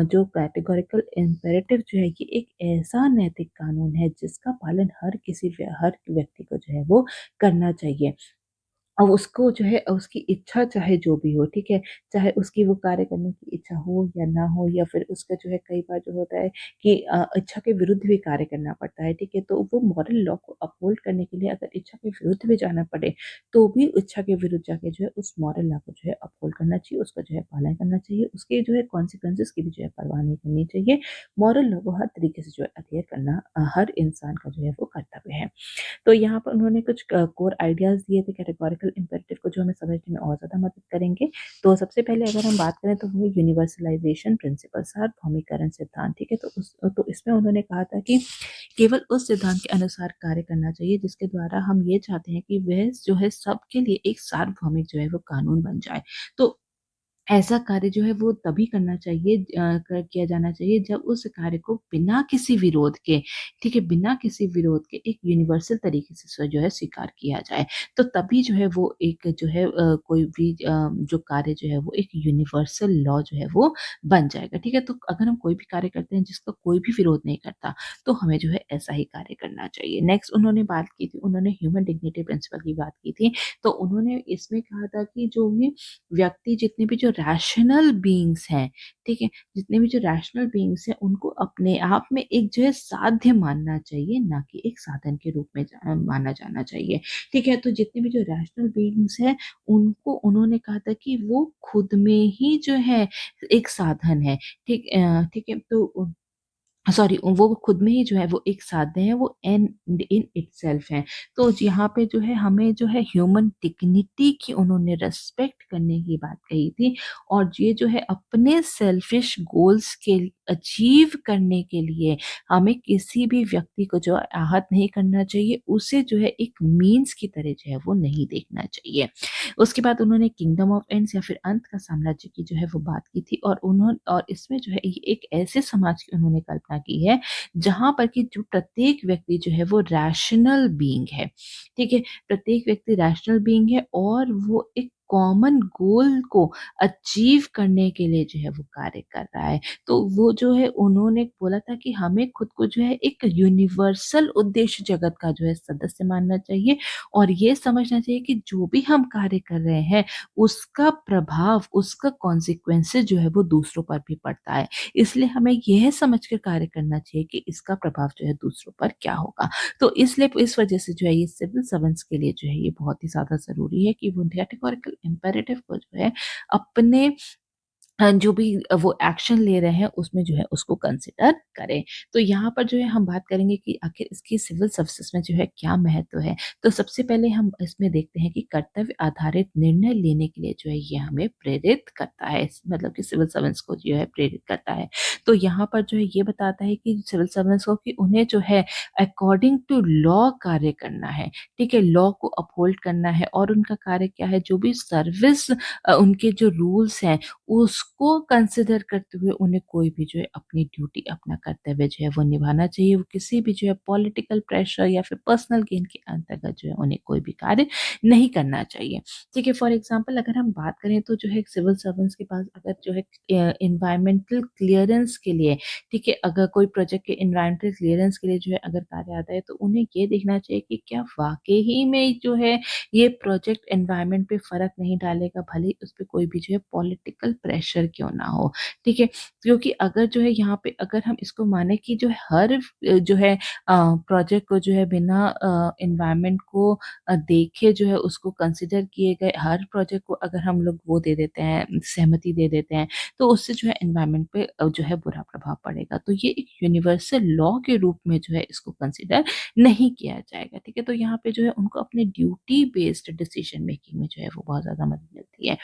जो कैटेगोरिकल इम्पेरेटिव जो है ये एक ऐसा नैतिक कानून है जिसका पालन हर व्यक्ति को जो है वो करना चाहिए। अब उसको जो है उसकी इच्छा चाहे जो भी हो, ठीक है? चाहे उसकी वो कार्य करने की इच्छा हो या ना हो, या फिर उसका जो है कई बार जो होता है कि इच्छा के विरुद्ध भी कार्य करना पड़ता है, ठीक है? तो वो मॉरल लॉ को अपहोल्ड करने के लिए अगर इच्छा के विरुद्ध भी जाना पड़े, तो भी इच्छा के विरुद्ध जाके जो है उस मॉरल लॉ को जो है अपहोल्ड करना चाहिए, उसका जो है पालन करना चाहिए, उसके जो है कॉन्सिक्वेंसेस की भी जो है परवाह नहीं करनी चाहिए। मॉरल लॉ को हर तरीके से जो है अडेयर करना हर इंसान का जो है वो कर्तव्य है। तो यहाँ पर उन्होंने कुछ कोर आइडियाज़ दिए थे कैटेगोरिकल इम्पेरेटिव को, जो हमें समझने में और ज़्यादा मदद करेंगे। तो सबसे पहले अगर हम बात करें तो वो यूनिवर्सलाइजेशन प्रिंसिपल, सार्वभौमिकरण सिद्धांत, ठीक है? तो इसमें उन्होंने कहा था कि केवल उस सिद्धांत के अनुसार कार्य करना चाहिए जिसके द्वारा हम ये चाहते हैं कि वह जो है सबके लिए एक सार्वभौमिक जो है वो कानून बन जाए। तो ऐसा कार्य जो है वो तभी करना चाहिए, किया जाना चाहिए जब उस कार्य को बिना किसी विरोध के, ठीक है, बिना किसी विरोध के एक यूनिवर्सल तरीके से जो है स्वीकार किया जाए। तो तभी जो है वो एक जो है कोई भी जो कार्य जो है वो एक यूनिवर्सल लॉ जो है वो बन जाएगा, ठीक है? तो अगर हम कोई भी कार्य करते हैं जिसका कोई भी विरोध नहीं करता, तो हमें जो है ऐसा ही कार्य करना चाहिए। नेक्स्ट उन्होंने बात की थी, उन्होंने ह्यूमन डिग्निटी प्रिंसिपल की बात की थी। तो उन्होंने इसमें कहा था कि जो भी व्यक्ति, जितने भी जो रैशनल बीइंग्स हैं, ठीक है? जितने भी जो रैशनल बीइंग्स हैं, उनको अपने आप में एक जो है साध्य मानना चाहिए, ना कि एक साधन के रूप में माना जाना चाहिए, ठीक है? तो जितने भी जो रैशनल बीइंग्स हैं, उनको उन्होंने कहा था कि वो खुद में ही जो है एक साधन है, ठीक है? तो सॉरी, वो खुद में ही जो है वो एक साध्य है, वो एंड इन इटसेल्फ है। तो यहाँ पे जो है हमें जो है ह्यूमन डिग्निटी की उन्होंने रिस्पेक्ट करने की बात कही थी, और ये जो है अपने सेल्फिश गोल्स के अचीव करने के लिए हमें किसी भी व्यक्ति को जो है आहत नहीं करना चाहिए, उसे जो है एक मीन्स की तरह जो है वो नहीं देखना चाहिए। उसके बाद उन्होंने किंगडम ऑफ एंड्स या फिर अंत का साम्राज्य की जो है वो बात की थी, और इसमें जो है ये एक ऐसे समाज की उन्होंने कल्पना की है जहाँ पर कि जो प्रत्येक व्यक्ति जो है वो रैशनल बीइंग है, ठीक है? प्रत्येक व्यक्ति रैशनल बीइंग है, और वो एक कॉमन गोल को अचीव करने के लिए जो है वो कार्य कर रहा है। तो वो जो है उन्होंने बोला था कि हमें खुद को जो है एक यूनिवर्सल उद्देश्य जगत का जो है सदस्य मानना चाहिए, और ये समझना चाहिए कि जो भी हम कार्य कर रहे हैं, उसका प्रभाव, उसका कॉन्सिक्वेंसेस जो है वो दूसरों पर भी पड़ता है। इसलिए हमें यह समझ कर कार्य करना चाहिए कि इसका प्रभाव जो है दूसरों पर क्या होगा। तो इसलिए इस वजह से जो है ये सिविल सर्वेंट्स के लिए जो है ये बहुत ही ज़्यादा ज़रूरी है कि वो कैटेगोरिकल इम्पेरेटिव को जो है अपने जो भी वो एक्शन ले रहे हैं उसमें जो है उसको कंसिडर करें। तो यहाँ पर जो है हम बात करेंगे कि आखिर इसकी सिविल सर्विसेज़ में जो है क्या महत्व है। तो सबसे पहले हम इसमें देखते हैं कि कर्तव्य आधारित निर्णय लेने के लिए जो है ये हमें प्रेरित करता है। मतलब कि सिविल सर्वेंट्स को जो है प्रेरित करता है। तो यहाँ पर जो है ये बताता है कि सिविल सर्वेंट्स को कि उन्हें जो है अकॉर्डिंग टू लॉ कार्य करना है, ठीक है? लॉ को अपहोल्ड करना है और उनका कार्य क्या है, जो भी सर्विस उनके जो रूल्स हैं उसको कंसिडर करते हुए उन्हें कोई भी जो है अपनी ड्यूटी, अपना कर्तव्य जो है वो निभाना चाहिए। वो किसी भी जो है पॉलिटिकल प्रेशर या फिर पर्सनल गेन के अंतर्गत जो है उन्हें कोई भी कार्य नहीं करना चाहिए। ठीक है, फॉर एग्ज़ाम्पल अगर हम बात करें तो जो है सिविल सर्वेंट्स के पास अगर जो है एनवायरमेंटल क्लीयरेंस के लिए, ठीक है, अगर कोई प्रोजेक्ट के एनवायरमेंटल क्लीयरेंस के लिए जो है अगर कार्य आता है तो उन्हें ये देखना चाहिए कि क्या वाक़ई ही में जो है ये प्रोजेक्ट एनवायरनमेंट पे फ़र्क नहीं डालेगा, भले ही उस पे कोई भी जो है पॉलिटिकल प्रेशर क्यों ना हो, ठीक है? क्योंकि अगर जो है यहाँ पे अगर हम इसको माने कि जो है हर जो है प्रोजेक्ट को जो है बिना एनवायरनमेंट को देखे जो है उसको कंसिडर किए गए हर प्रोजेक्ट को अगर हम लोग वो दे देते हैं, सहमति दे देते हैं, तो उससे जो है एनवायरनमेंट पे जो है बुरा प्रभाव पड़ेगा। तो ये एक यूनिवर्सल लॉ के रूप में जो है इसको कंसिडर नहीं किया जाएगा, ठीक है? तो यहाँ पे जो है उनको अपने ड्यूटी बेस्ड डिसीजन मेकिंग में जो है वो बहुत ज़्यादा मदद मिलती है।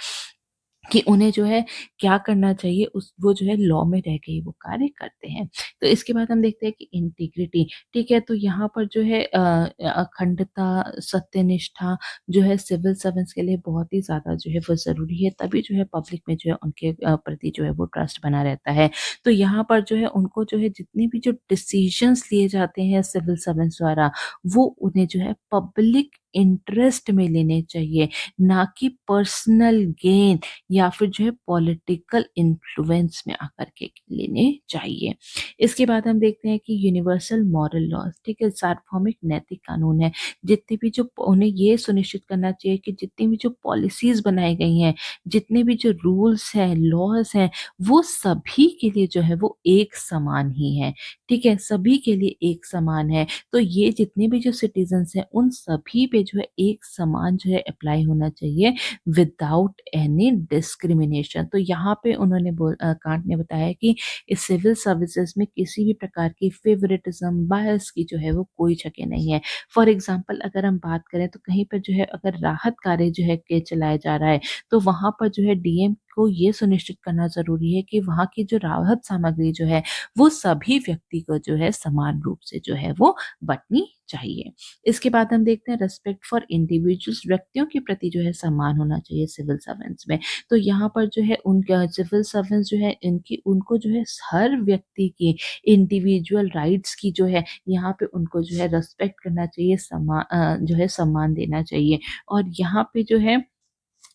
कि उन्हें जो है क्या करना चाहिए उस वो जो है लॉ में रह के ही वो कार्य करते हैं। तो इसके बाद हम देखते हैं कि इंटीग्रिटी, ठीक है? तो यहाँ पर जो है अखंडता, सत्यनिष्ठा जो है सिविल सर्वेंट्स के लिए बहुत ही ज़्यादा जो है वो ज़रूरी है, तभी जो है पब्लिक में जो है उनके प्रति जो है वो ट्रस्ट बना रहता है। तो यहाँ पर जो है उनको जो है जितने भी जो डिसीजंस लिए जाते हैं सिविल सर्वेंट्स द्वारा, वो उन्हें जो है पब्लिक इंटरेस्ट में लेने चाहिए, ना कि पर्सनल गेन या फिर जो है पॉलिटिकल इन्फ्लुएंस में आकर के लेने चाहिए। इसके बाद हम देखते हैं कि यूनिवर्सल मॉरल लॉज़, ठीक है? सार्वभौमिक नैतिक कानून है। जितने भी जो उन्हें ये सुनिश्चित करना चाहिए कि जितनी भी जो पॉलिसीज़ बनाई गई हैं, जितने भी जो रूल्स हैं, लॉज़ हैं, वो सभी के लिए जो है वो एक समान ही हैं, ठीक है? सभी के लिए एक समान है। तो ये जितने भी जो सिटीज़न्स हैं, उन सभी पे जो है एक समान जो है अप्लाई होना चाहिए विदाउट एनी डिस्क्रिमिनेशन। तो यहाँ पे उन्होंने कांट ने बताया कि इस सिविल सर्विसेज में किसी भी प्रकार की फेवरेटिज्म, बायस की जो है वो कोई जगह नहीं है। फॉर एग्ज़ाम्पल अगर हम बात करें तो कहीं पर जो है अगर राहत कार्य जो है के चलाया जा रहा है, तो वहाँ पर जो है डीएम को ये सुनिश्चित करना ज़रूरी है कि वहाँ की जो राहत सामग्री जो है, वो सभी व्यक्ति को जो है समान रूप से जो है वो बँटनी चाहिए। इसके बाद हम देखते हैं रिस्पेक्ट फॉर इंडिविजुअल्स, व्यक्तियों के प्रति जो है सम्मान होना चाहिए सिविल सर्वेंट्स में। तो यहाँ पर जो है उनका सिविल सर्वेंट्स जो है इनकी उनको जो है हर व्यक्ति की इंडिविजुअल राइट्स की जो है यहाँ पे उनको जो है रिस्पेक्ट करना चाहिए, जो है सम्मान देना चाहिए। और यहाँ पे जो है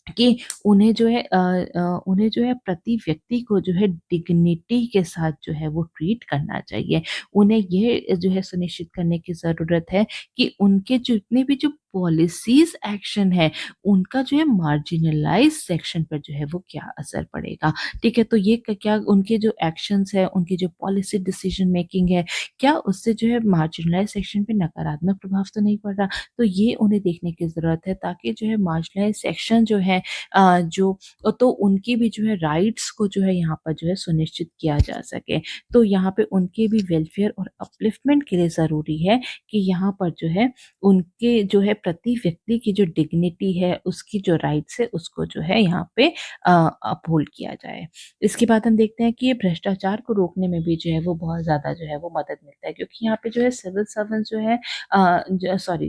कि उन्हें जो है प्रति व्यक्ति को जो है डिग्निटी के साथ जो है वो ट्रीट करना चाहिए। उन्हें ये जो है सुनिश्चित करने की ज़रूरत है कि उनके जितने भी जो पॉलिसीज़ एक्शन है, उनका जो है मार्जिनलाइज़ सेक्शन पर जो है वो क्या असर पड़ेगा, ठीक है? तो ये क क्या उनके जो एक्शंस हैं, उनकी जो पॉलिसी डिसीज़न मेकिंग है, क्या उससे जो है मार्जिनलाइज़ सेक्शन पे नकारात्मक प्रभाव तो नहीं पड़ रहा? तो ये उन्हें देखने की ज़रूरत है ताकि जो है मार्जिनलाइज़ सेक्शन जो है जो तो उनकी भी जो है राइट्स को जो है यहाँ पर जो है सुनिश्चित किया जा सके। तो यहाँ पे उनके भी वेलफेयर और अपलिफ्टमेंट के लिए ज़रूरी है कि यहाँ पर जो है उनके जो है प्रति व्यक्ति की जो डिग्निटी है, उसकी जो राइट्स है, उसको जो है यहाँ पे अपहोल्ड किया जाए। इसके बाद हम देखते हैं कि ये भ्रष्टाचार को रोकने में भी जो है वो बहुत ज़्यादा जो है वो मदद मिलता है, क्योंकि यहाँ पे जो है सिविल सर्वेंट्स जो है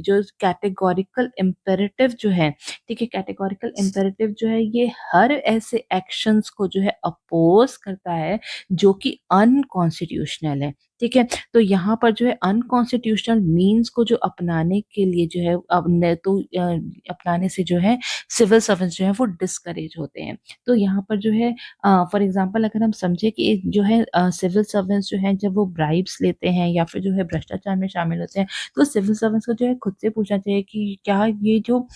जो कैटेगोरिकल इम्पेरेटिव जो है, ठीक है, कैटेगोरिकल इम्पेरेटिव जो है ये हर ऐसे एक्शंस को जो है अपोज करता है जो कि अनकॉन्स्टिट्यूशनल है, ठीक है? तो यहाँ पर जो है अनकॉन्स्टिट्यूशनल मीन्स को जो अपनाने के लिए जो है अपनाने से जो है सिविल सर्वेंट्स जो है वो डिस्करेज होते हैं। तो यहाँ पर जो है फॉर एग्ज़ाम्पल अगर हम समझे कि जो है सिविल सर्वेंट्स जो हैं जब वो ब्राइब्स लेते हैं या फिर जो है भ्रष्टाचार में शामिल होते हैं, तो सिविल सर्वेंट्स को जो है खुद से पूछना चाहिए कि क्या ये जो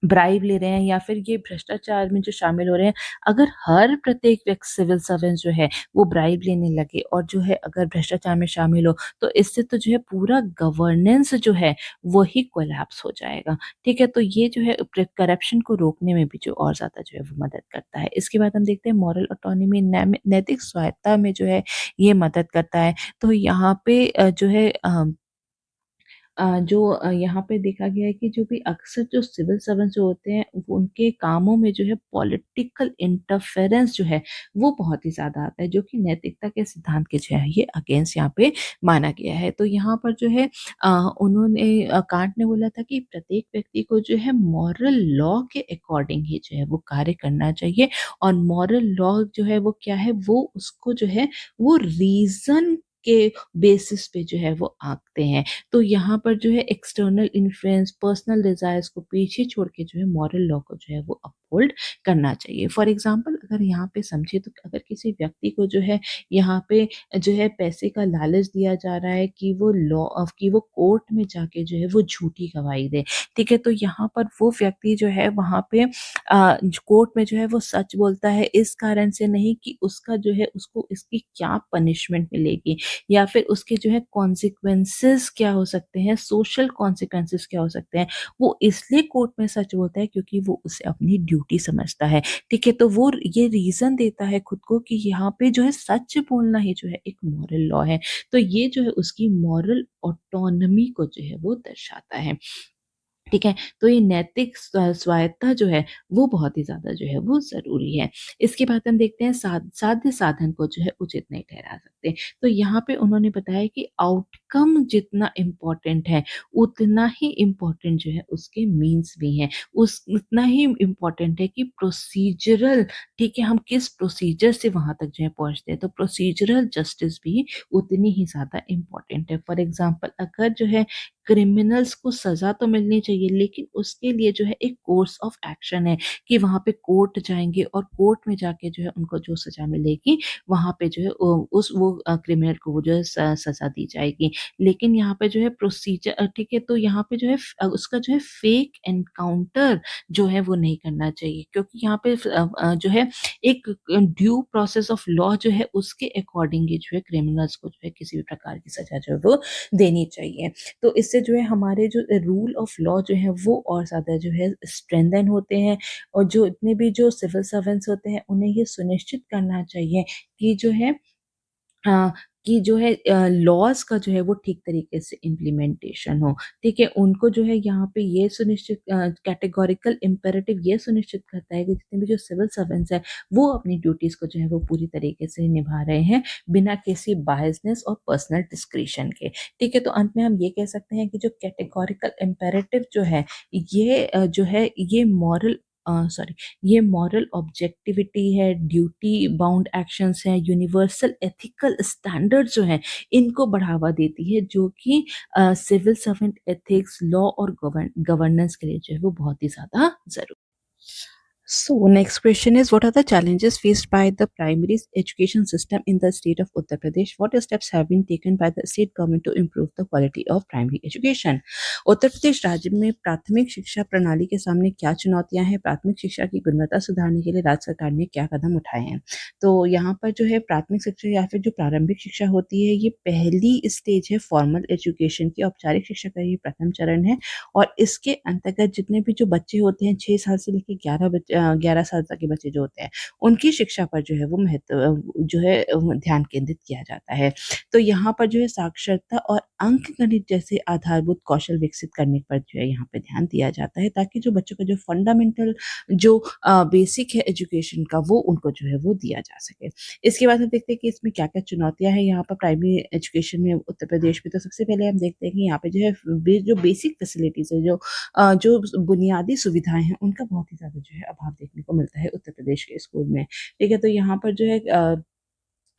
ब्राइब ले रहे हैं या फिर ये भ्रष्टाचार में जो शामिल हो रहे हैं, अगर हर प्रत्येक व्यक्ति सिविल सर्वेंट जो है वो ब्राइब लेने लगे और जो है अगर भ्रष्टाचार में शामिल हो, तो इससे तो जो है पूरा गवर्नेंस जो है वही कोलैप्स हो जाएगा। ठीक है? तो ये जो है करप्शन को रोकने में भी जो और ज़्यादा जो है वो मदद करता है। इसके बाद हम देखते हैं मॉरल ऑटोनॉमी नैतिक स्वायत्ता में जो है ये मदद करता है। तो यहाँ पे जो है यहाँ पे देखा गया है कि जो भी अक्सर जो सिविल सर्वेंट्स जो होते हैं, वो उनके कामों में जो है पॉलिटिकल इंटरफेरेंस जो है, वो बहुत ही ज़्यादा आता है, जो कि नैतिकता के सिद्धांत के जो है, ये अगेंस्ट यहाँ पे माना गया है। तो यहाँ पर जो है उन्होंने कांट ने बोला था कि प्रत्येक व्यक्ति को जो है मॉरल लॉ के अकॉर्डिंग ही जो है वो कार्य करना चाहिए और मॉरल लॉ जो है वो क्या है, वो उसको जो है वो रीज़न के बेसिस पे जो है वो आंकते हैं। तो यहाँ पर जो है एक्सटर्नल इन्फ्लुएंस, पर्सनल डिज़ायर्स को पीछे छोड़ के जो है मॉरल लॉ को जो है वो अपहोल्ड करना चाहिए। फॉर एग्ज़ाम्पल अगर यहाँ पे समझे तो अगर किसी व्यक्ति को जो है यहाँ पे जो है पैसे का लालच दिया जा रहा है कि वो कोर्ट में जाके जो है वो झूठी गवाही दे, ठीक है? तो यहाँ पर वो व्यक्ति जो है वहाँ पे कोर्ट में जो है वो सच बोलता है इस कारण से नहीं कि उसका जो है उसको इसकी क्या पनिशमेंट मिलेगी या फिर उसके जो है कॉन्सिक्वेंसेस क्या हो सकते हैं, सोशल कॉन्सिक्वेंसेस क्या हो सकते हैं। वो इसलिए कोर्ट में सच बोलता है क्योंकि वो उसे अपनी ड्यूटी समझता है, ठीक है? तो वो ये रीज़न देता है खुद को कि यहाँ पे जो है सच बोलना ही जो है एक मॉरल लॉ है। तो ये जो है उसकी मॉरल ऑटोनॉमी को जो है वो दर्शाता है। ठीक है? तो ये नैतिक स्वायत्ता जो है, वो बहुत ही ज़्यादा जो है वो ज़रूरी है। इसके बाद हम देखते हैं साध्य साधन को जो है उचित नहीं ठहरा सकते। तो यहाँ पे उन्होंने बताया कि आउटकम जितना इम्पोर्टेंट है, उतना ही इम्पोर्टेंट जो है उसके मीन्स भी हैं। उतना ही इम्पोर्टेंट है कि प्रोसीजरल, ठीक है, हम किस प्रोसीजर से वहाँ तक जो है पहुँचते हैं। तो प्रोसीजरल जस्टिस भी उतनी ही ज़्यादा इम्पोर्टेंट है। फॉर एग्ज़ाम्पल अगर जो है क्रिमिनल्स को सज़ा तो मिलनी चाहिए, लेकिन उसके लिए जो है एक कोर्स ऑफ एक्शन है कि वहाँ पे कोर्ट जाएँगे और कोर्ट में जाके जो है उनको जो सज़ा मिलेगी, वहाँ पे जो है क्रिमिनल को वो जो है सज़ा दी जाएगी। लेकिन यहाँ पे जो है ठीक है, तो यहाँ पे जो है उसका जो है फेक एनकाउंटर जो है वो नहीं करना चाहिए, क्योंकि यहाँ पे जो है एक ड्यू प्रोसेस ऑफ लॉ जो है उसके अकॉर्डिंग ही जो है क्रिमिनल्स को जो है किसी भी प्रकार की सज़ा जो है वो देनी चाहिए। तो इससे जो है हमारे जो रूल ऑफ लॉ जो है वो और ज़्यादा जो है स्ट्रेंथन होते हैं और जो इतने भी जो सिविल सर्वेंट्स होते हैं उन्हें ये सुनिश्चित करना चाहिए कि जो है अ, लॉज़ का जो है वो ठीक तरीके से इम्प्लीमेंटेशन हो, ठीक है? उनको जो है यहाँ पे ये सुनिश्चित कैटेगोरिकल इम्पेरेटिव ये सुनिश्चित करता है कि जितने भी जो सिविल सर्वेंट्स हैं, वो अपनी ड्यूटीज़ को जो है वो पूरी तरीके से निभा रहे हैं, बिना किसी बायसनेस और पर्सनल डिस्क्रिशन के, ठीक है? तो अंत में हम ये कह सकते हैं कि जो कैटेगोरिकल इम्पेरेटिव जो है, जो है ये मॉरल ऑब्जेक्टिविटी है, ड्यूटी बाउंड एक्शंस हैं, यूनिवर्सल एथिकल स्टैंडर्ड्स जो हैं, इनको बढ़ावा देती है, जो कि सिविल सर्वेंट एथिक्स, लॉ और गवर्नेंस के लिए जो है वो बहुत ही ज़्यादा ज़रूरी। So next question is, what are the challenges faced by the primary education system in the state of Uttar Pradesh? What steps have been taken by the state government to improve the quality of primary education? Uttar Pradesh राज्य में प्राथमिक शिक्षा प्रणाली के सामने क्या चुनौतियां हैं? प्राथमिक शिक्षा की गुणवत्ता सुधारने के लिए राज्य सरकार ने क्या कदम उठाए हैं? तो यहाँ पर जो है प्राथमिक शिक्षा या फिर जो प्रारंभिक शिक्षा होती है, ये पहली स्टेज है फॉर्मल एजुकेशन की। औपचारिक शिक्षा का ये प्रथम चरण है और इसके अंतर्गत जितने भी जो बच्चे होते हैं 6 साल से लेके 11 साल तक के बच्चे जो होते हैं, उनकी शिक्षा पर जो है वो जो है ध्यान केंद्रित किया जाता है। तो यहाँ पर जो है साक्षरता और अंकगणित जैसे आधारभूत कौशल विकसित करने पर जो है यहाँ पे ध्यान दिया जाता है, ताकि जो बच्चों का जो फंडामेंटल जो बेसिक है एजुकेशन का, वो उनको जो है वो दिया जा सके। इसके बाद हम देखते हैं कि इसमें क्या-क्या चुनौतियाँ हैं यहाँ पर प्राइमरी एजुकेशन में उत्तर प्रदेश में। तो सबसे पहले हम देखते हैं कि यहाँ पे जो है जो बेसिक फैसिलिटीज़ है, जो बुनियादी सुविधाएँ हैं, उनका बहुत ही ज़्यादा जो है अभाव देखने को मिलता है उत्तर प्रदेश के स्कूल में। ठीक है? तो यहाँ पर जो है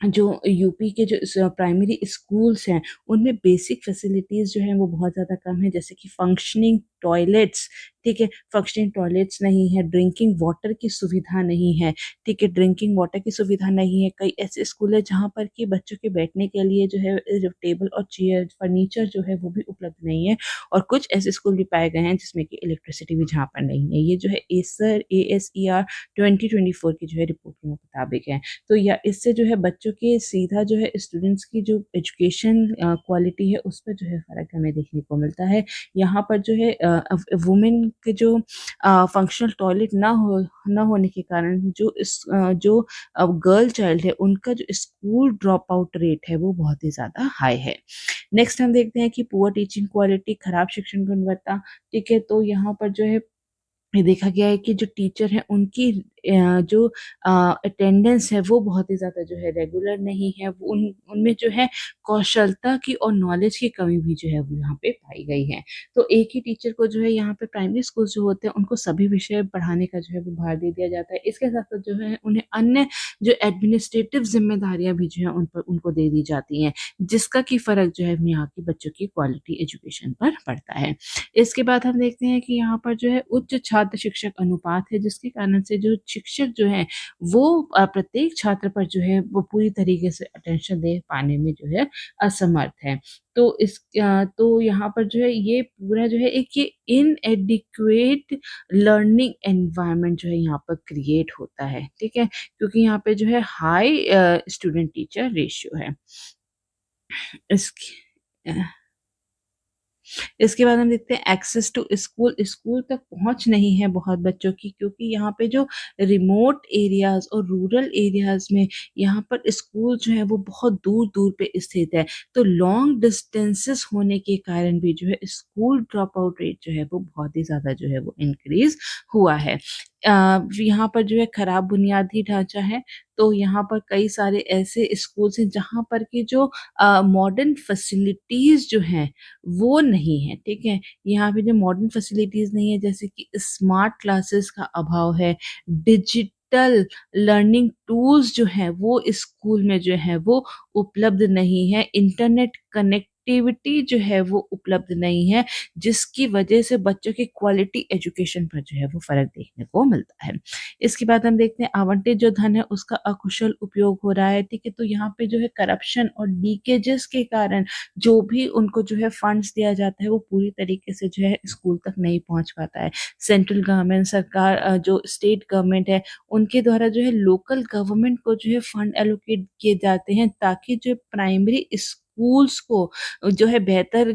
जो यूपी के जो प्राइमरी स्कूल्स हैं, उनमें बेसिक फैसिलिटीज़ जो हैं वो बहुत ज़्यादा कम है, जैसे कि फंक्शनिंग टॉयलेट्स, ठीक है, फंक्शनिंग टॉयलेट्स नहीं है, ड्रिंकिंग वाटर की सुविधा नहीं है, ठीक है, ड्रिंकिंग वाटर की सुविधा नहीं है। कई ऐसे स्कूल है जहाँ पर कि बच्चों के बैठने के लिए जो है जो टेबल और चेयर, फर्नीचर जो है वो भी उपलब्ध नहीं है, और कुछ ऐसे स्कूल भी पाए गए हैं जिसमें कि इलेक्ट्रिसिटी भी जहाँ पर नहीं है। ये जो है एसर ASER 2024 की जो है रिपोर्ट के मुताबिक है। तो या इससे जो है बच्चों के सीधा जो है स्टूडेंट्स की जो एजुकेशन क्वालिटी है उस पर जो है फ़र्क हमें देखने को मिलता है। यहाँ पर जो है वुमेन के जो फंक्शनल टॉयलेट ना होने के कारण जो गर्ल चाइल्ड है उनका जो स्कूल ड्रॉप आउट रेट है वो बहुत ही ज़्यादा हाई है। नेक्स्ट हम देखते हैं कि पुअर टीचिंग क्वालिटी, खराब शिक्षण गुणवत्ता, ठीक है, तो यहाँ पर जो है ये देखा गया है कि जो टीचर हैं उनकी जो अटेंडेंस है वो बहुत ही ज़्यादा जो है रेगुलर नहीं है, वो उनमें जो है कौशलता की और नॉलेज की कमी भी जो है वो यहाँ पे पाई गई है। तो एक ही टीचर को जो है यहाँ पे प्राइमरी स्कूल जो होते हैं उनको सभी विषय पढ़ाने का जो है वो भार दे दिया जाता है। इसके साथ-साथ जो है उन्हें अन्य जो एडमिनिस्ट्रेटिव ज़िम्मेदारियाँ भी जो है उनको दे दी जाती हैं, जिसका कि फ़र्क जो है यहाँ के बच्चों की क्वालिटी एजुकेशन पर पड़ता है। इसके बाद हम देखते हैं कि यहाँ पर जो है उच्च छात्र शिक्षक अनुपात है, जिसके कारण से जो शिक्षक जो है वो प्रत्येक छात्र पर जो है वो पूरी तरीके से अटेंशन दे पाने में जो है असमर्थ है। तो यहाँ पर जो है ये पूरा जो है एक ये इनएडिक्वेट लर्निंग एनवायरनमेंट जो है यहाँ पर क्रिएट होता है, ठीक है? क्योंकि यहाँ पे जो है हाई स्टूडेंट टीचर रेशियो है। इसकी इसके बाद हम देखते हैं एक्सेस टू स्कूल, स्कूल तक पहुँच नहीं है बहुत बच्चों की, क्योंकि यहाँ पे जो रिमोट एरियाज़ और रूरल एरियाज़ में यहाँ पर स्कूल जो है वो बहुत दूर-दूर पे स्थित है। तो लॉन्ग डिस्टेंसेस होने के कारण भी जो है स्कूल ड्रॉप आउट रेट जो है वो बहुत ही ज़्यादा जो है वो इंक्रीज़ हुआ है। यहाँ पर जो है खराब बुनियादी ढाँचा है, तो यहाँ पर कई सारे ऐसे स्कूल्स हैं जहाँ पर कि जो मॉडर्न फैसिलिटीज़ जो हैं वो नहीं है, ठीक है? यहाँ पे जो मॉडर्न फैसिलिटीज़ नहीं है, जैसे कि स्मार्ट क्लासेस का अभाव है, डिजिटल लर्निंग टूल्स जो हैं वो स्कूल में जो है वो उपलब्ध नहीं है, इंटरनेट कनेक्टिविटी जो है वो उपलब्ध नहीं है, जिसकी वजह से बच्चों की क्वालिटी एजुकेशन पर जो है वो फ़र्क देखने को मिलता है। इसके बाद हम देखते हैं आवंटित जो धन है उसका अकुशल उपयोग हो रहा है, ठीक है? तो यहाँ पे जो है करप्शन और लीकेजेस के कारण जो भी उनको जो है फंड्स दिया जाता है वो पूरी तरीके से जो है स्कूल तक नहीं पहुंच पाता है। सेंट्रल गवर्नमेंट सरकार जो स्टेट गवर्नमेंट है उनके द्वारा जो है लोकल गवर्नमेंट को जो है फंड एलोकेट किए जाते हैं, ताकि जो प्राइमरी स्कूल्स को जो है बेहतर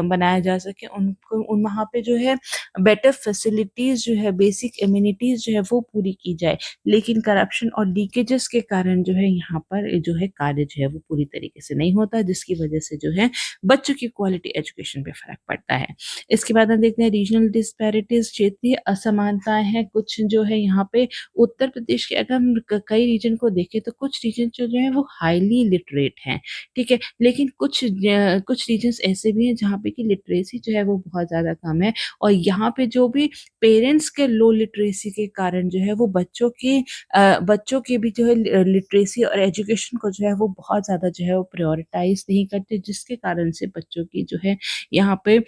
बनाया जा सके, उनको वहाँ पे जो है बेटर फैसिलिटीज़ जो है, बेसिक एमिनिटीज़ जो है वो पूरी की जाए। लेकिन करप्शन और लीकेजेस के कारण जो है यहाँ पर जो है कार्य जो है वो पूरी तरीके से नहीं होता, जिसकी वजह से जो है बच्चों की क्वालिटी एजुकेशन पे फ़र्क पड़ता है। इसके बाद हम देखते हैं रीजनल डिस्पैरिटीज़, क्षेत्रीय असमानताएँ हैं कुछ जो है यहाँ पे उत्तर प्रदेश के, अगर हम कई रीजन को देखें तो कुछ रीजन जो है वो हाईली लिटरेट हैं, ठीक है? लेकिन कुछ रीजन्स ऐसे भी हैं जहाँ पे कि लिटरेसी जो है वो बहुत ज़्यादा कम है, और यहाँ पे जो भी पेरेंट्स के लो लिटरेसी के कारण जो है वो बच्चों की भी जो है लिटरेसी और एजुकेशन को जो है वो बहुत ज़्यादा जो है वो प्रायोरिटाइज़ नहीं करते, जिसके कारण से बच्चों की जो है यहाँ पे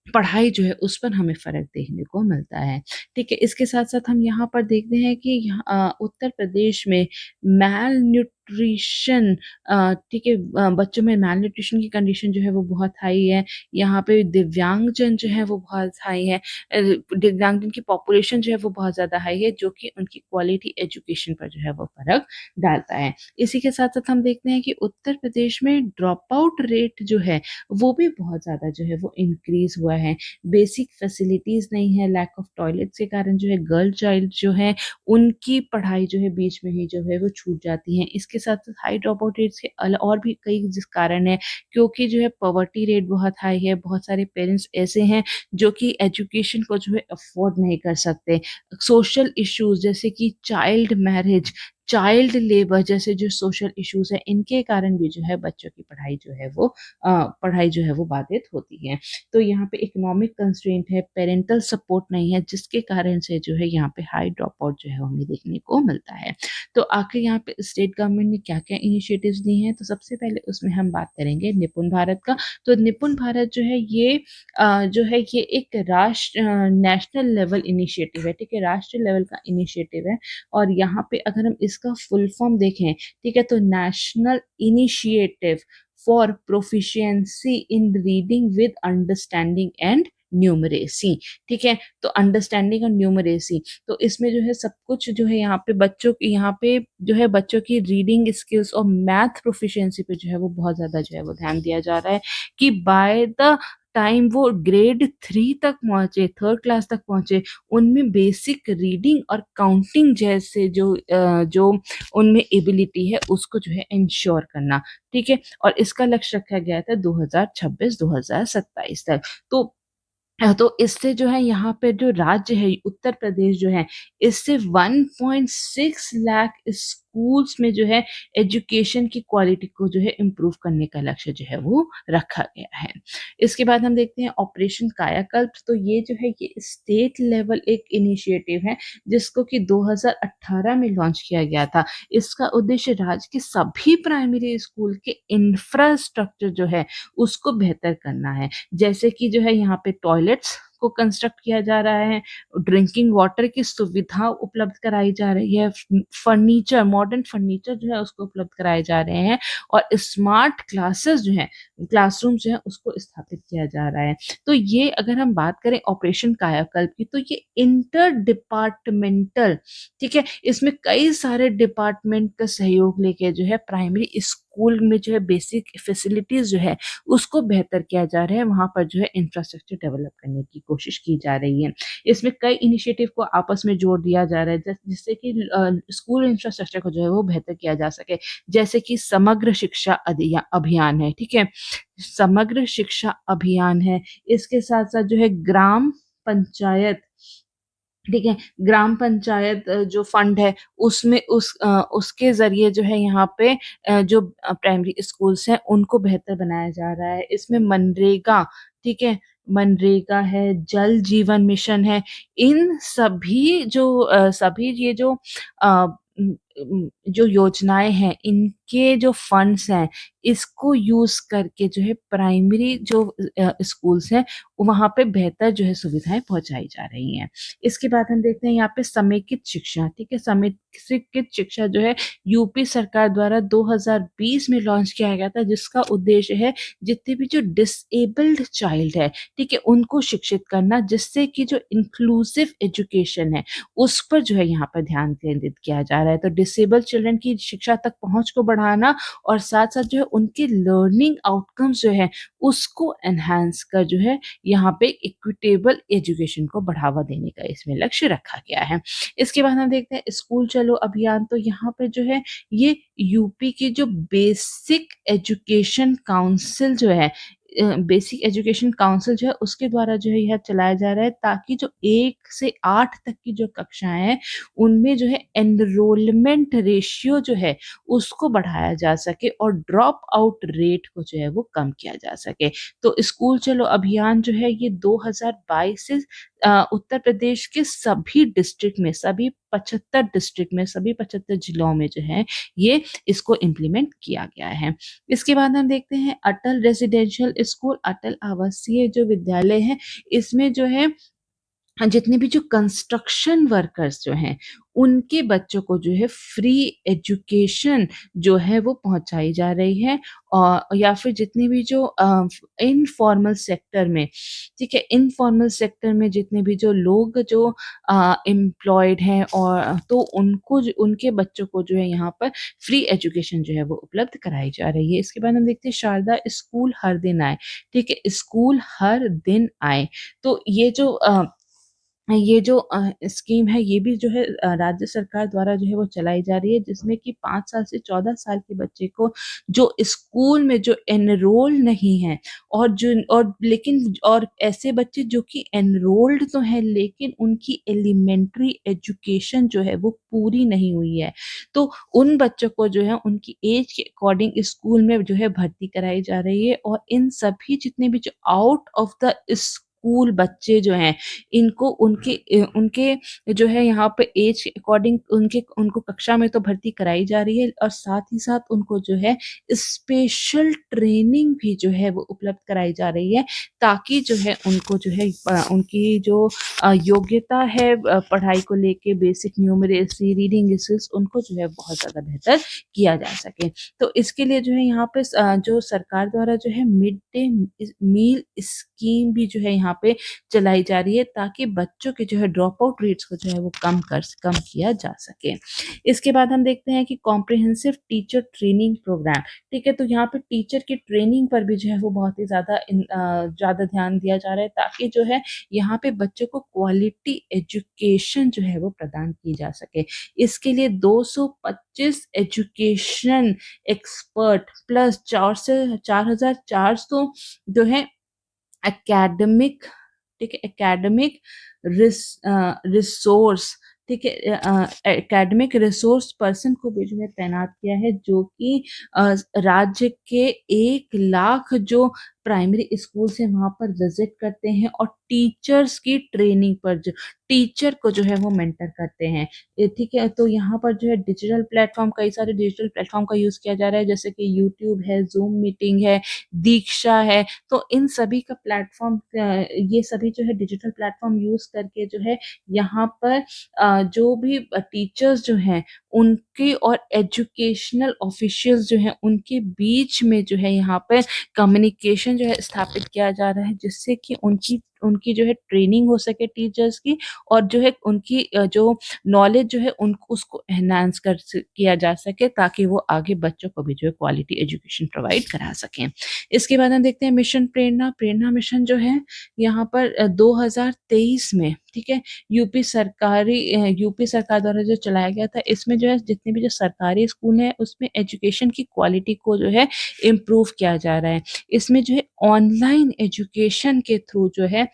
पढ़ाई जो है उस पर हमें फ़र्क देखने को मिलता है, ठीक है? इसके साथ-साथ हम यहाँ पर देखते हैं कि उत्तर प्रदेश में मैलन्यूट्रिशन, ठीक है, बच्चों में मैलन्यूट्रिशन की कंडीशन जो है वो बहुत हाई है। यहाँ पे दिव्यांगजन जो है वो बहुत हाई है। दिव्यांगजन की पॉपुलेशन जो है वो बहुत ज़्यादा हाई है, जो कि उनकी क्वालिटी एजुकेशन पर जो है वो फ़र्क डालता है। इसी के साथ-साथ हम देखते हैं कि उत्तर प्रदेश में ड्रॉप आउट रेट जो है वो भी बहुत ज़्यादा जो है वो इंक्रीज़ हुआ है। बेसिक फैसिलिटीज़ नहीं है, लैक ऑफ टॉयलेट्स के कारण जो है गर्ल चाइल्ड जो है उनकी पढ़ाई जो है बीच में ही जो है वो छूट जाती है। इसके साथ-साथ हाई ड्रॉप आउट रेट्स के और भी कई कारण हैं, क्योंकि जो है पॉवर्टी रेट बहुत हाई है। बहुत सारे पेरेंट्स ऐसे हैं जो कि एजुकेशन को जो है अफ़ोर्ड नहीं कर सकते। सोशल इश्यूज़ जैसे कि चाइल्ड मैरिज, चाइल्ड लेबर जैसे जो सोशल इश्यूज़ हैं, इनके कारण भी जो है बच्चों की पढ़ाई जो है वो बाधित होती है। तो यहाँ पे इकोनॉमिक कंस्ट्रेंट है, पैरेंटल सपोर्ट नहीं है, जिसके कारण से जो है यहाँ पे हाई ड्रॉप आउट जो है हमें देखने को मिलता है। तो आखिर यहाँ पे स्टेट गवर्नमेंट ने क्या-क्या इनिशिएटिव्स ली हैं, तो सबसे पहले उसमें हम बात करेंगे निपुण भारत का। तो निपुण भारत जो है जो है ये एक नेशनल लेवल इनिशिएटिव है, ठीक है? राष्ट्रीय लेवल का इनिशिएटिव है और यहाँ पे अगर हम इसका फुल फॉर्म देखें, ठीक है? तो national initiative for proficiency in reading with understanding and numeracy, ठीक है? तो अंडरस्टैंडिंग और न्यूमरेसी, तो इसमें जो है सब कुछ जो है यहाँ पे जो है बच्चों की रीडिंग स्किल्स और मैथ प्रोफिशिएंसी पे जो है वो बहुत ज़्यादा जो है वो ध्यान दिया जा रहा है कि बाय द टाइम वो ग्रेड 3 तक पहुँचे, 3rd क्लास तक पहुँचे, उनमें बेसिक रीडिंग और काउंटिंग जैसे जो उनमें एबिलिटी है उसको जो है इंश्योर करना, ठीक है? और इसका लक्ष्य रखा गया था 2026-2027 तक। तो इससे जो है यहाँ पे जो राज्य है उत्तर प्रदेश जो है, इससे 1.6 लाख स्कूल्स में जो है एजुकेशन की क्वालिटी को जो है इम्प्रूव करने का लक्ष्य जो है वो रखा गया है। इसके बाद हम देखते हैं ऑपरेशन कायाकल्प, तो ये जो है ये स्टेट लेवल एक इनिशिएटिव है जिसको कि 2018 में लॉन्च किया गया था। इसका उद्देश्य राज्य के सभी प्राइमरी स्कूल के इंफ्रास्ट्रक्चर जो है उसको बेहतर करना है। जैसे कि जो है यहाँ पे टॉयलेट्स को कंस्ट्रक्ट किया जा रहा है, ड्रिंकिंग वाटर की सुविधा उपलब्ध कराई जा रही है, फर्नीचर मॉडर्न फर्नीचर जो है उसको उपलब्ध कराए जा रहे हैं और स्मार्ट क्लासेस जो हैं क्लासरूम जो है उसको स्थापित किया जा रहा है। तो ये अगर हम बात करें ऑपरेशन कायाकल्प की तो ये इंटर डिपार्टमेंटल, ठीक है? इसमें कई सारे डिपार्टमेंट का सहयोग लेके जो है प्राइमरी स्कूल में जो है बेसिक फैसिलिटीज़ जो है उसको बेहतर किया जा रहा है, वहाँ पर जो है इंफ्रास्ट्रक्चर डेवलप करने की कोशिश की जा रही है। इसमें कई इनिशिएटिव को आपस में जोड़ दिया जा रहा है जिससे कि स्कूल इंफ्रास्ट्रक्चर को जो है वो बेहतर किया जा सके। जैसे कि समग्र शिक्षा अभियान है, ठीक है? समग्र शिक्षा अभियान है, इसके साथ-साथ जो है ग्राम पंचायत, ठीक है? ग्राम पंचायत जो फंड है उसके ज़रिए जो है यहाँ पे जो प्राइमरी स्कूल्स हैं उनको बेहतर बनाया जा रहा है। इसमें मनरेगा, ठीक है? मनरेगा है, जल जीवन मिशन है, इन सभी सभी ये अ, जो योजनाएँ हैं, इनके जो फंड्स हैं, इसको यूज़ करके जो है प्राइमरी स्कूल्स हैं, वहाँ पे बेहतर जो है सुविधाएँ पहुँचाई जा रही हैं। इसके बाद हम देखते हैं यहाँ पे समेकित शिक्षा, ठीक है? समेकित शिक्षा जो है यूपी सरकार द्वारा 2020 में लॉन्च किया गया था जिसका उद्देश्य है जितने भी जो डिसेबल्ड चाइल्ड है, ठीक है? उनको शिक्षित करना जिससे कि जो इंक्लूसिव एजुकेशन है, उस पर जो है यहाँ पर ध्यान केंद्रित किया जा रहा है। तो डिसेबल्ड चिल्ड्रन की शिक्षा तक पहुँच को बढ़ाना और साथ-साथ जो है उनके लर्निंग आउटकम्स जो है उसको एनहांस कर जो है यहाँ पे इक्विटेबल एजुकेशन को बढ़ावा देने का इसमें लक्ष्य रखा गया है। इसके बाद हम देखते हैं स्कूल चलो अभियान, तो यहाँ पे जो है ये यूपी की जो बेसिक एजुकेशन काउंसिल जो है बेसिक एजुकेशन काउंसिल जो है उसके द्वारा जो है यह चलाया जा रहा है ताकि जो 1 से 8 तक की जो कक्षाएँ हैं, उनमें जो है एनरोलमेंट रेशियो जो है उसको बढ़ाया जा सके और ड्रॉप आउट रेट को जो है वो कम किया जा सके। तो स्कूल चलो अभियान जो है ये 2022 से उत्तर प्रदेश के सभी डिस्ट्रिक्ट में, सभी 75 डिस्ट्रिक्ट में, सभी 75 जिलों में जो है ये इसको इम्प्लीमेंट किया गया है। इसके बाद हम देखते हैं अटल रेजिडेंशियल स्कूल, अटल आवासीय जो विद्यालय है, इसमें जो है हाँ, जितने भी जो कंस्ट्रक्शन वर्कर्स जो हैं, उनके बच्चों को जो है फ्री एजुकेशन जो है वो पहुँचाई जा रही है या फिर जितने भी जो इनफॉर्मल सेक्टर में, ठीक है? इनफॉर्मल सेक्टर में जितने भी जो लोग जो एम्प्लॉयड हैं और तो उनको जो उनके बच्चों को जो है यहाँ पर फ्री एजुकेशन जो है वो उपलब्ध कराई जा रही है। इसके बाद हम देखते हैं शारदा स्कूल हर दिन आए, ठीक है? स्कूल हर दिन आए, तो ये जो ये जो स्कीम है ये भी जो है राज्य सरकार द्वारा जो है वो चलाई जा रही है, जिसमें कि 5 साल से 14 साल के बच्चे को जो स्कूल में जो एनरोल नहीं है और जो और लेकिन और ऐसे बच्चे जो कि एनरोल्ड तो हैं लेकिन उनकी एलिमेंट्री एजुकेशन जो है वो पूरी नहीं हुई है। तो उन बच्चों को जो है उनकी एज के अकॉर्डिंग स्कूल में जो है भर्ती कराई जा रही है और इन सभी जितने भी जो आउट ऑफ द स्कूल बच्चे जो हैं इनको उनके जो है यहाँ पे एज के अकॉर्डिंग उनको कक्षा में तो भर्ती कराई जा रही है और साथ ही साथ उनको जो है स्पेशल ट्रेनिंग भी जो है वो उपलब्ध कराई जा रही है ताकि जो है उनको जो है उनकी जो योग्यता है पढ़ाई को लेके बेसिक न्यूमरेसी रीडिंग स्किल्स उनको जो है बहुत ज़्यादा बेहतर किया जा सके। तो इसके लिए जो है यहाँ पे जो सरकार द्वारा जो है मिड डे मील स्कीम भी जो है यहाँ पे चलाई जा रही है ताकि बच्चों के जो है ड्रॉप आउट रेट्स को जो है वो कम किया जा सके। इसके बाद हम देखते हैं कि कॉम्प्रिहेंसिव टीचर ट्रेनिंग प्रोग्राम, ठीक है? तो यहाँ पे टीचर की ट्रेनिंग पर भी जो है वो बहुत ही ज़्यादा ध्यान दिया जा रहा है ताकि जो है यहाँ पे बच्चों को क्वालिटी एजुकेशन जो है वो प्रदान की जा सके। इसके लिए 225 एजुकेशन एक्सपर्ट प्लस 4 से 4,400 जो है एकेडमिक, ठीक है, एकेडमिक रिसोर्स, ठीक है, एकेडमिक रिसोर्स पर्सन को भी जो है तैनात किया है जो कि राज्य के 1 लाख जो प्राइमरी स्कूल से वहाँ पर विजिट करते हैं और टीचर्स की ट्रेनिंग पर जो टीचर को जो है वो मेंटर करते हैं। ठीक है, तो यहाँ पर जो है डिजिटल प्लेटफॉर्म कई सारे डिजिटल प्लेटफॉर्म का यूज़ किया जा रहा है जैसे कि यूट्यूब है, जूम मीटिंग है, दीक्षा है। तो इन सभी का प्लेटफ़ॉर्म ये सभी जो है डिजिटल प्लेटफ़ॉर्म यूज़ करके जो है यहाँ पर जो भी टीचर्स जो हैं उनके और एजुकेशनल ऑफिशियल्स जो हैं उनके बीच में जो है यहाँ पर कम्युनिकेशन जो है स्थापित किया जा रहा है जिससे कि उनकी उनकी जो है ट्रेनिंग हो सके टीचर्स की और जो है उनकी जो नॉलेज जो है उनको उसको एनहांस किया जा सके ताकि वो आगे बच्चों को भी जो है क्वालिटी एजुकेशन प्रोवाइड करा सकें। इसके बाद हम देखते हैं मिशन प्रेरणा। प्रेरणा मिशन जो है यहाँ पर 2023 में, ठीक है, यूपी सरकार द्वारा जो चलाया गया था इसमें जो है जितने भी जो सरकारी स्कूल हैं उसमें एजुकेशन की क्वालिटी को जो है इम्प्रूव किया जा रहा है। इसमें जो है ऑनलाइन एजुकेशन के थ्रू जो है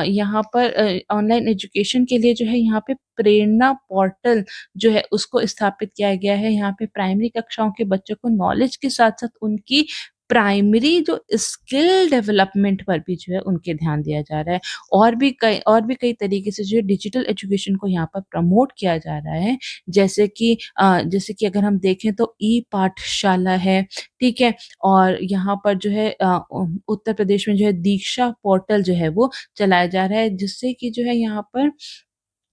यहाँ पर ऑनलाइन एजुकेशन के लिए जो है यहाँ पे प्रेरणा पोर्टल जो है उसको स्थापित किया गया है। यहाँ पे प्राइमरी कक्षाओं के बच्चों को नॉलेज के साथ-साथ उनकी प्राइमरी जो स्किल डेवलपमेंट पर भी जो है उनके ध्यान दिया जा रहा है। और भी कई तरीके से जो है डिजिटल एजुकेशन को यहाँ पर प्रमोट किया जा रहा है। जैसे कि अगर हम देखें तो ई-पाठशाला है, ठीक है? और यहाँ पर जो है उत्तर प्रदेश में जो है दीक्षा पोर्टल जो है वो चलाया जा रहा है जिससे कि जो है यहाँ पर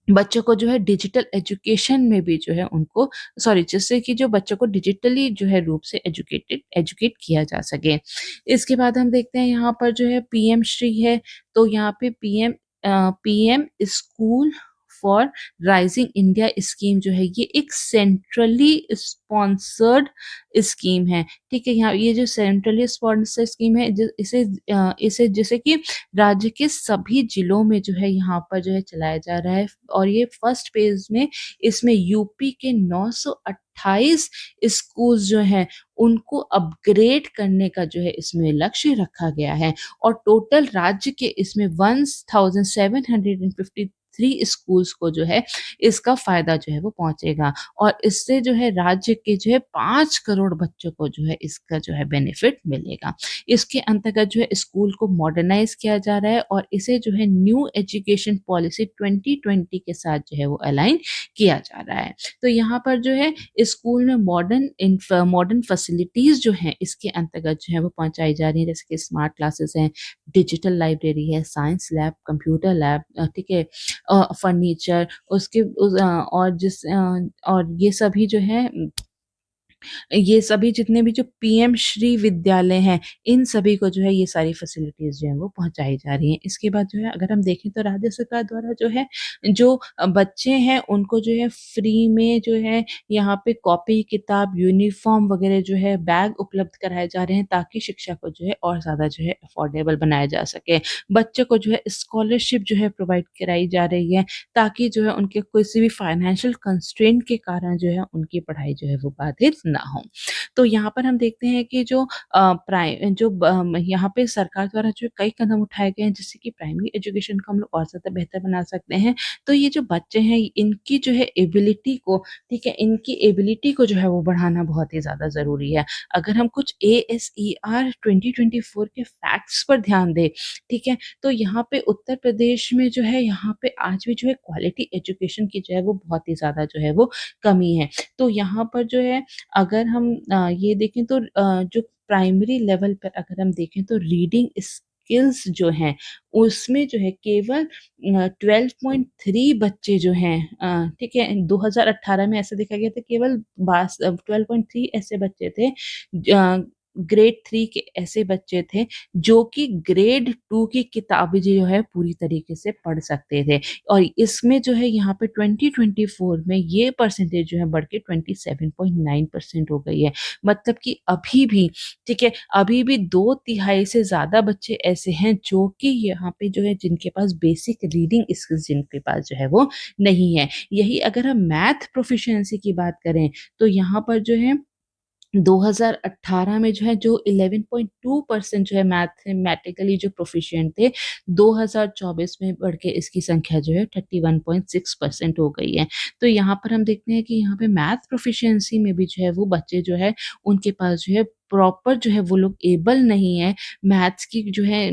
बच्चों को जो है डिजिटल एजुकेशन में भी जो है उनको जिससे कि जो बच्चों को डिजिटली जो है रूप से एजुकेट किया जा सके। इसके बाद हम देखते हैं यहाँ पर जो है पीएम श्री है, तो यहाँ पे PM school for rising India scheme जो है ये एक सेंट्रली स्पॉन्सर्ड स्कीम है, ठीक है? यहाँ ये जो सेंट्रली स्पॉन्सर्ड स्कीम है इसे जैसे कि राज्य के सभी जिलों में जो है यहाँ पर जो है चलाया जा रहा है और ये फर्स्ट फेज़ में इसमें यूपी के 928 स्कूल्स जो हैं उनको अपग्रेड करने का जो है इसमें लक्ष्य रखा गया है और टोटल राज्य के इसमें 1753 स्कूल्स को जो है इसका फ़ायदा जो है वो पहुँचेगा और इससे जो है राज्य के जो है 5 करोड़ बच्चों को जो है इसका जो है बेनिफिट मिलेगा। इसके अंतर्गत जो है स्कूल को मॉडर्नाइज़ किया जा रहा है और इसे जो है न्यू एजुकेशन पॉलिसी 2020 के साथ जो है वो अलाइन किया जा रहा है। तो यहाँ पर जो है स्कूल में मॉडर्न फैसिलिटीज़ जो हैं इसके अंतर्गत जो है वो पहुँचाई जा रही हैं जैसे कि स्मार्ट क्लासेस हैं, डिजिटल लाइब्रेरी है, साइंस लैब, कंप्यूटर लैब, ठीक है, फर्नीचर और ये सभी जो है ये सभी जितने भी जो पीएम श्री विद्यालय हैं, इन सभी को जो है ये सारी फैसिलिटीज़ जो हैं वो पहुँचाई जा रही हैं। इसके बाद जो है अगर हम देखें तो राज्य सरकार द्वारा जो है जो बच्चे हैं उनको जो है फ्री में जो है यहाँ पे कॉपी, किताब, यूनिफ़ॉर्म वग़ैरह जो है बैग उपलब्ध कराए जा रहे हैं ताकि शिक्षा को जो है और ज़्यादा जो है अफ़ोर्डेबल बनाया जा सके। बच्चों को जो है स्कॉलरशिप जो है प्रोवाइड कराई जा रही है ताकि जो है उनके किसी भी फाइनेंशियल कंस्ट्रेंट के कारण जो है उनकी पढ़ाई जो है वो बाधित ना हो। तो यहाँ पर हम देखते हैं कि जो यहाँ पे सरकार द्वारा जो कई कदम उठाए गए हैं जिससे कि प्राइमरी एजुकेशन को हम लोग और ज़्यादा बेहतर बना सकते हैं। तो ये जो बच्चे हैं इनकी जो है एबिलिटी को ठीक है, इनकी एबिलिटी को जो है वो बढ़ाना बहुत ही ज़्यादा ज़रूरी है। अगर हम कुछ ASER 2024 के फैक्ट्स पर ध्यान दें, ठीक है? तो यहाँ पे उत्तर प्रदेश में जो है यहाँ पे आज भी जो है क्वालिटी एजुकेशन की जो है वो बहुत ही ज़्यादा जो है वो कमी है। तो यहाँ पर जो है अगर हम ये देखें तो जो प्राइमरी लेवल पर अगर हम देखें तो रीडिंग स्किल्स जो हैं उसमें जो है केवल 12.3 बच्चे जो हैं ठीक है 2018 में ऐसा देखा गया था केवल 12.3 ऐसे बच्चे थे ग्रेड 3 के ऐसे बच्चे थे जो कि ग्रेड 2 की किताबें जो है पूरी तरीके से पढ़ सकते थे और इसमें जो है यहाँ पे 2024 में ये परसेंटेज जो है बढ़ के 27.9% हो गई है। मतलब कि अभी भी ठीक है, अभी भी 2 तिहाई से ज़्यादा बच्चे ऐसे हैं जो कि यहाँ पे जो है जिनके पास बेसिक रीडिंग स्किल्स जिनके पास जो है वो नहीं है। यही अगर हम मैथ प्रोफिशिएंसी की बात करें तो यहाँ पर जो है 2018 में जो है जो 11.2% जो है मैथमेटिकली जो प्रोफिशिएंट थे, 2024 में बढ़ के इसकी संख्या जो है 31.6% हो गई है। तो यहाँ पर हम देखते हैं कि यहाँ पे मैथ प्रोफिशिएंसी में भी जो है वो बच्चे जो है उनके पास जो है प्रॉपर जो है वो लोग एबल नहीं है मैथ्स की जो है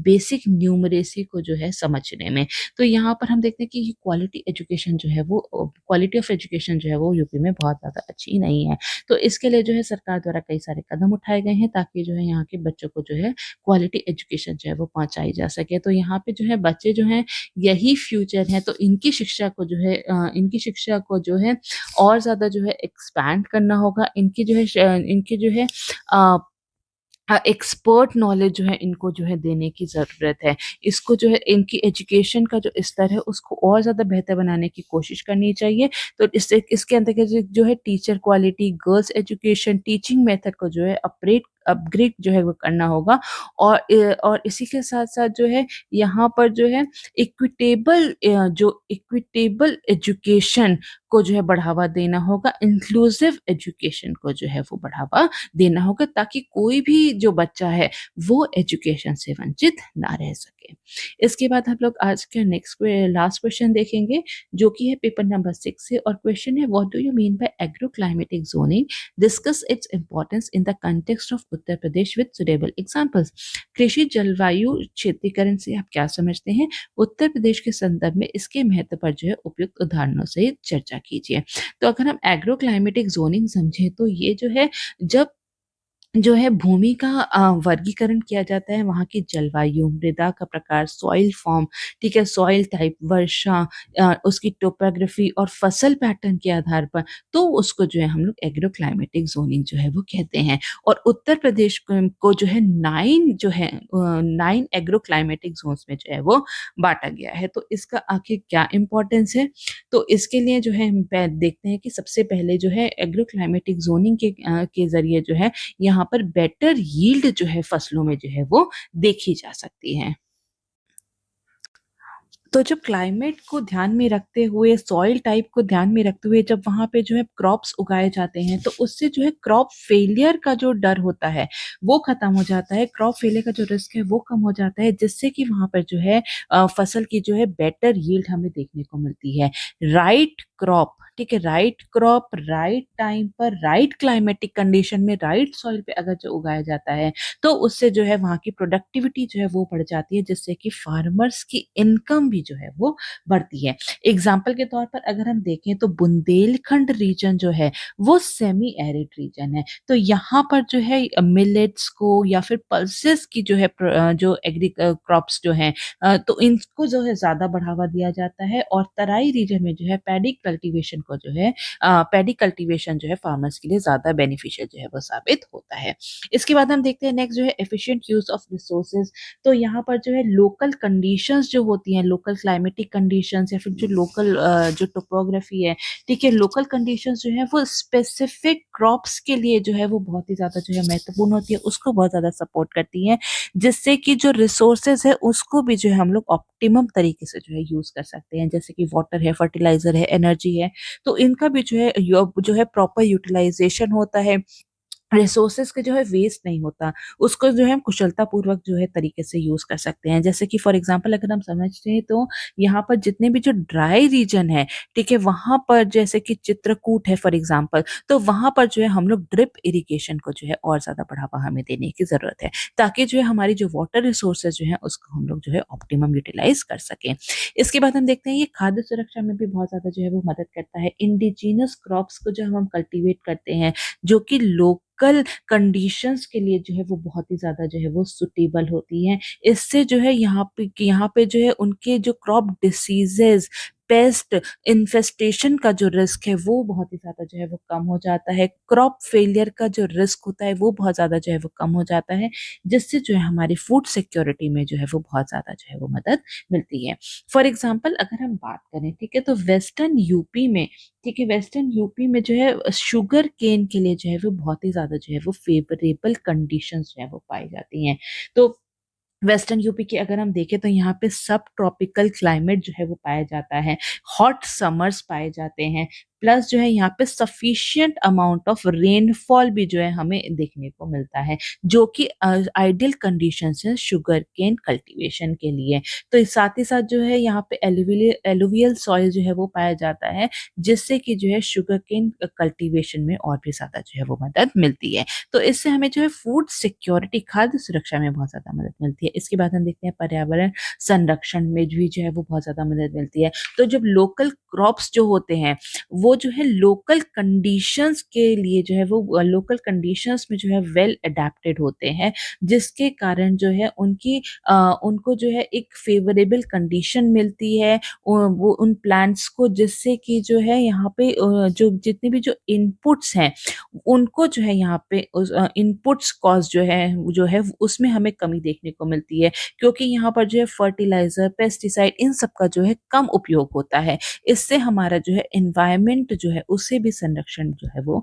बेसिक न्यूमरेसी को जो है समझने में। तो यहाँ पर हम देखते हैं कि क्वालिटी एजुकेशन जो है वो क्वालिटी ऑफ एजुकेशन जो है वो यूपी में बहुत ज़्यादा अच्छी नहीं है। तो इसके लिए जो है सरकार द्वारा कई सारे कदम उठाए गए हैं ताकि जो है यहाँ के बच्चों को जो है क्वालिटी एजुकेशन जो है वो पहुँचाई जा सके। तो यहाँ पे जो है बच्चे जो हैं यही फ्यूचर है तो इनकी शिक्षा को जो है इनकी शिक्षा को जो है और ज़्यादा जो है एक्सपैंड करना होगा। इनकी जो है अ एक्सपर्ट नॉलेज जो है इनको जो है देने की ज़रूरत है। इसको जो है इनकी एजुकेशन का जो स्तर है उसको और ज़्यादा बेहतर बनाने की कोशिश करनी चाहिए। तो इससे इसके अंतर्गत जो है teacher quality, girls education, teaching method को जो है अपग्रेड जो है वो करना होगा और इसी के साथ-साथ जो है यहाँ पर जो है इक्विटेबल एजुकेशन को जो है बढ़ावा देना होगा, इंक्लूसिव एजुकेशन को जो है वो बढ़ावा देना होगा ताकि कोई भी जो बच्चा है वो एजुकेशन से वंचित ना रह सके। इसके बाद हम लोग आज का लास्ट क्वेश्चन देखेंगे जो कि है पेपर नंबर 6 से और क्वेश्चन है what do you mean by agro climatic zoning? Discuss its importance in the context of Uttar Pradesh with suitable examples. कृषि जलवायु क्षेत्रीकरण से आप क्या समझते हैं? उत्तर प्रदेश के संदर्भ में इसके महत्व पर जो है उपयुक्त उदाहरणों से चर्चा कीजिए। तो अगर हम एग्रो क्लाइमेटिक जोनिंग समझें तो ये जो है जब जो है भूमि का वर्गीकरण किया जाता है वहाँ की जलवायु, मृदा का प्रकार, सॉइल फॉर्म, ठीक है? सॉइल टाइप, वर्षा उसकी टोपोग्राफी और फसल पैटर्न के आधार पर, तो उसको जो है हम लोग एग्रो क्लाइमेटिक ज़ोनिंग जो है वो कहते हैं। और उत्तर प्रदेश को जो है 9 एग्रो क्लाइमेटिक ज़ोन्स में जो है वो बाँटा गया है। तो इसका आखिर क्या इम्पोर्टेंस है? तो इसके लिए जो है हम देखते हैं कि सबसे पहले जो है एग्रो क्लाइमेटिक ज़ोनिंग के ज़रिए जो है यहाँ पर बेटर यील्ड जो है फसलों में जो है वो देखी जा सकती है। तो जब क्लाइमेट को ध्यान में रखते हुए, सॉइल टाइप को ध्यान में रखते हुए जब वहाँ पे जो है क्रॉप्स उगाए जाते हैं, तो उससे जो है क्रॉप फेलियर का जो डर होता है, वो खत्म हो जाता है। क्रॉप फेलियर का जो रिस्क है वो कम हो जाता है, जिससे कि वहाँ पर जो है फसल की जो है बेटर यील्ड हमें देखने को मिलती है। राइट क्रॉप, ठीक है? राइट क्रॉप, राइट टाइम पर, राइट क्लाइमेटिक कंडीशन में, राइट सॉइल पे अगर जो उगाया जाता है, तो उससे जो है वहाँ की प्रोडक्टिविटी जो है वो बढ़ जाती है, जिससे कि फार्मर्स की इनकम भी जो है वो बढ़ती है। एग्ज़ाम्पल के तौर पर अगर हम देखें तो बुंदेलखंड रीजन जो है वो सेमी एरिड रीजन है। तो यहाँ पर जो है मिलेट्स को या फिर पल्सेस की जो है जो क्रॉप्स जो हैं तो इनको जो है ज़्यादा बढ़ावा दिया जाता है और तराई रीजन में जो है पैडी कल्टीवेशन को जो है पैडी कल्टीवेशन जो है फार्मर्स के लिए ज़्यादा बेनिफिशियल जो है वो साबित होता है। इसके बाद हम देखते हैं नेक्स्ट जो है एफिशिएंट यूज़ ऑफ रिसोर्सेज़। तो यहाँ पर जो है लोकल कंडीशंस जो होती हैं, लोकल क्लाइमेटिक कंडीशंस या फिर जो लोकल जो टोपोग्राफी है, ठीक है, लोकल कंडीशंस जो है वो स्पेसिफिक क्रॉप्स के लिए जो है वो बहुत ही ज़्यादा जो है महत्वपूर्ण होती है, उसको बहुत ज़्यादा सपोर्ट करती हैं, जिससे कि जो रिसोर्सेज है उसको भी जो है हम लोग ऑप्टिमम तरीके से जो है यूज़ कर सकते हैं। जैसे कि वाटर है, फर्टिलाइज़र है, एनर्जी है, तो इनका भी जो है प्रॉपर यूटिलाइज़ेशन होता है, रिसोर्सेज के जो है वेस्ट नहीं होता, उसको जो है हम कुशलतापूर्वक जो है तरीके से यूज़ कर सकते हैं। जैसे कि फॉर एग्ज़ाम्पल अगर हम समझते हैं तो यहाँ पर जितने भी जो ड्राई रीजन है, ठीक है? वहाँ पर जैसे कि चित्रकूट है फॉर एग्ज़ाम्पल, तो वहाँ पर जो है हम लोग ड्रिप इरिगेशन को जो है और ज़्यादा बढ़ावा हमें देने की ज़रूरत है, ताकि जो है हमारी जो वाटर रिसोर्सेज जो हैं उसको हम लोग जो है ऑप्टिमम यूटिलाइज़ कर सकें। इसके बाद हम देखते हैं ये खाद्य सुरक्षा में भी बहुत ज़्यादा जो है वो मदद करता है। इंडिजिनस क्रॉप्स को जो हम कल्टीवेट करते हैं, जो कि लोकल कंडीशंस के लिए जो है वो बहुत ही ज़्यादा जो है वो सूटेबल होती हैं। इससे जो है यहाँ पे जो है उनके जो क्रॉप डिसीज़ेज़, पेस्ट, इन्फेस्टेशन का जो रिस्क है वो बहुत ही ज़्यादा जो है वो कम हो जाता है। क्रॉप फेलियर का जो रिस्क होता है वो बहुत ज़्यादा जो है वो कम हो जाता है, जिससे जो है हमारी फूड सिक्योरिटी में जो है वो बहुत ज़्यादा जो है वो मदद मिलती है। फॉर एग्ज़ाम्पल अगर हम बात करें, ठीक है, तो वेस्टर्न यूपी में, ठीक है, वेस्टर्न यूपी में जो है शुगर केन के लिए जो है वो बहुत ही ज़्यादा जो है वो फेवरेबल कंडीशंस जो है वो पाई जाती हैं। तो वेस्टर्न यूपी की अगर हम देखें तो यहाँ पे सब ट्रॉपिकल क्लाइमेट जो है वो पाया जाता है, हॉट समर्स पाए जाते हैं, प्लस जो है यहाँ पे सफिशिएंट अमाउंट ऑफ रेनफॉल भी जो है हमें देखने को मिलता है, जो कि आइडियल कंडीशंस हैं शुगर केन कल्टीवेशन के लिए। तो इस साथ ही साथ जो है यहाँ पे एलुवियल सॉइल जो है वो पाया जाता है, जिससे कि जो है शुगर केन कल्टीवेशन में और भी ज़्यादा जो है वो मदद मिलती है। तो इससे हमें जो है फूड सिक्योरिटी, खाद्य सुरक्षा में बहुत ज़्यादा मदद मिलती है। इसके बाद हम देखते हैं पर्यावरण संरक्षण में भी जो है वो बहुत ज़्यादा मदद मिलती है। तो जब लोकल क्रॉप्स जो होते हैं, वो जो है लोकल कंडीशंस के लिए जो है वो लोकल कंडीशंस में जो है वेल एडेप्टेड होते हैं, जिसके कारण जो है उनको जो है एक फेवरेबल कंडीशन मिलती है वो उन प्लांट्स को, जिससे कि जो है यहाँ पे जो जितने भी जो इनपुट्स हैं उनको जो है यहाँ पे उस इनपुट्स कॉस्ट जो है उसमें हमें कमी देखने को मिलती है, क्योंकि यहाँ पर जो है फर्टिलाइज़र, पेस्टिसाइड इन सब का जो है कम उपयोग होता है। इससे हमारा जो है एनवायरनमेंट जो है उससे भी संरक्षण जो है वो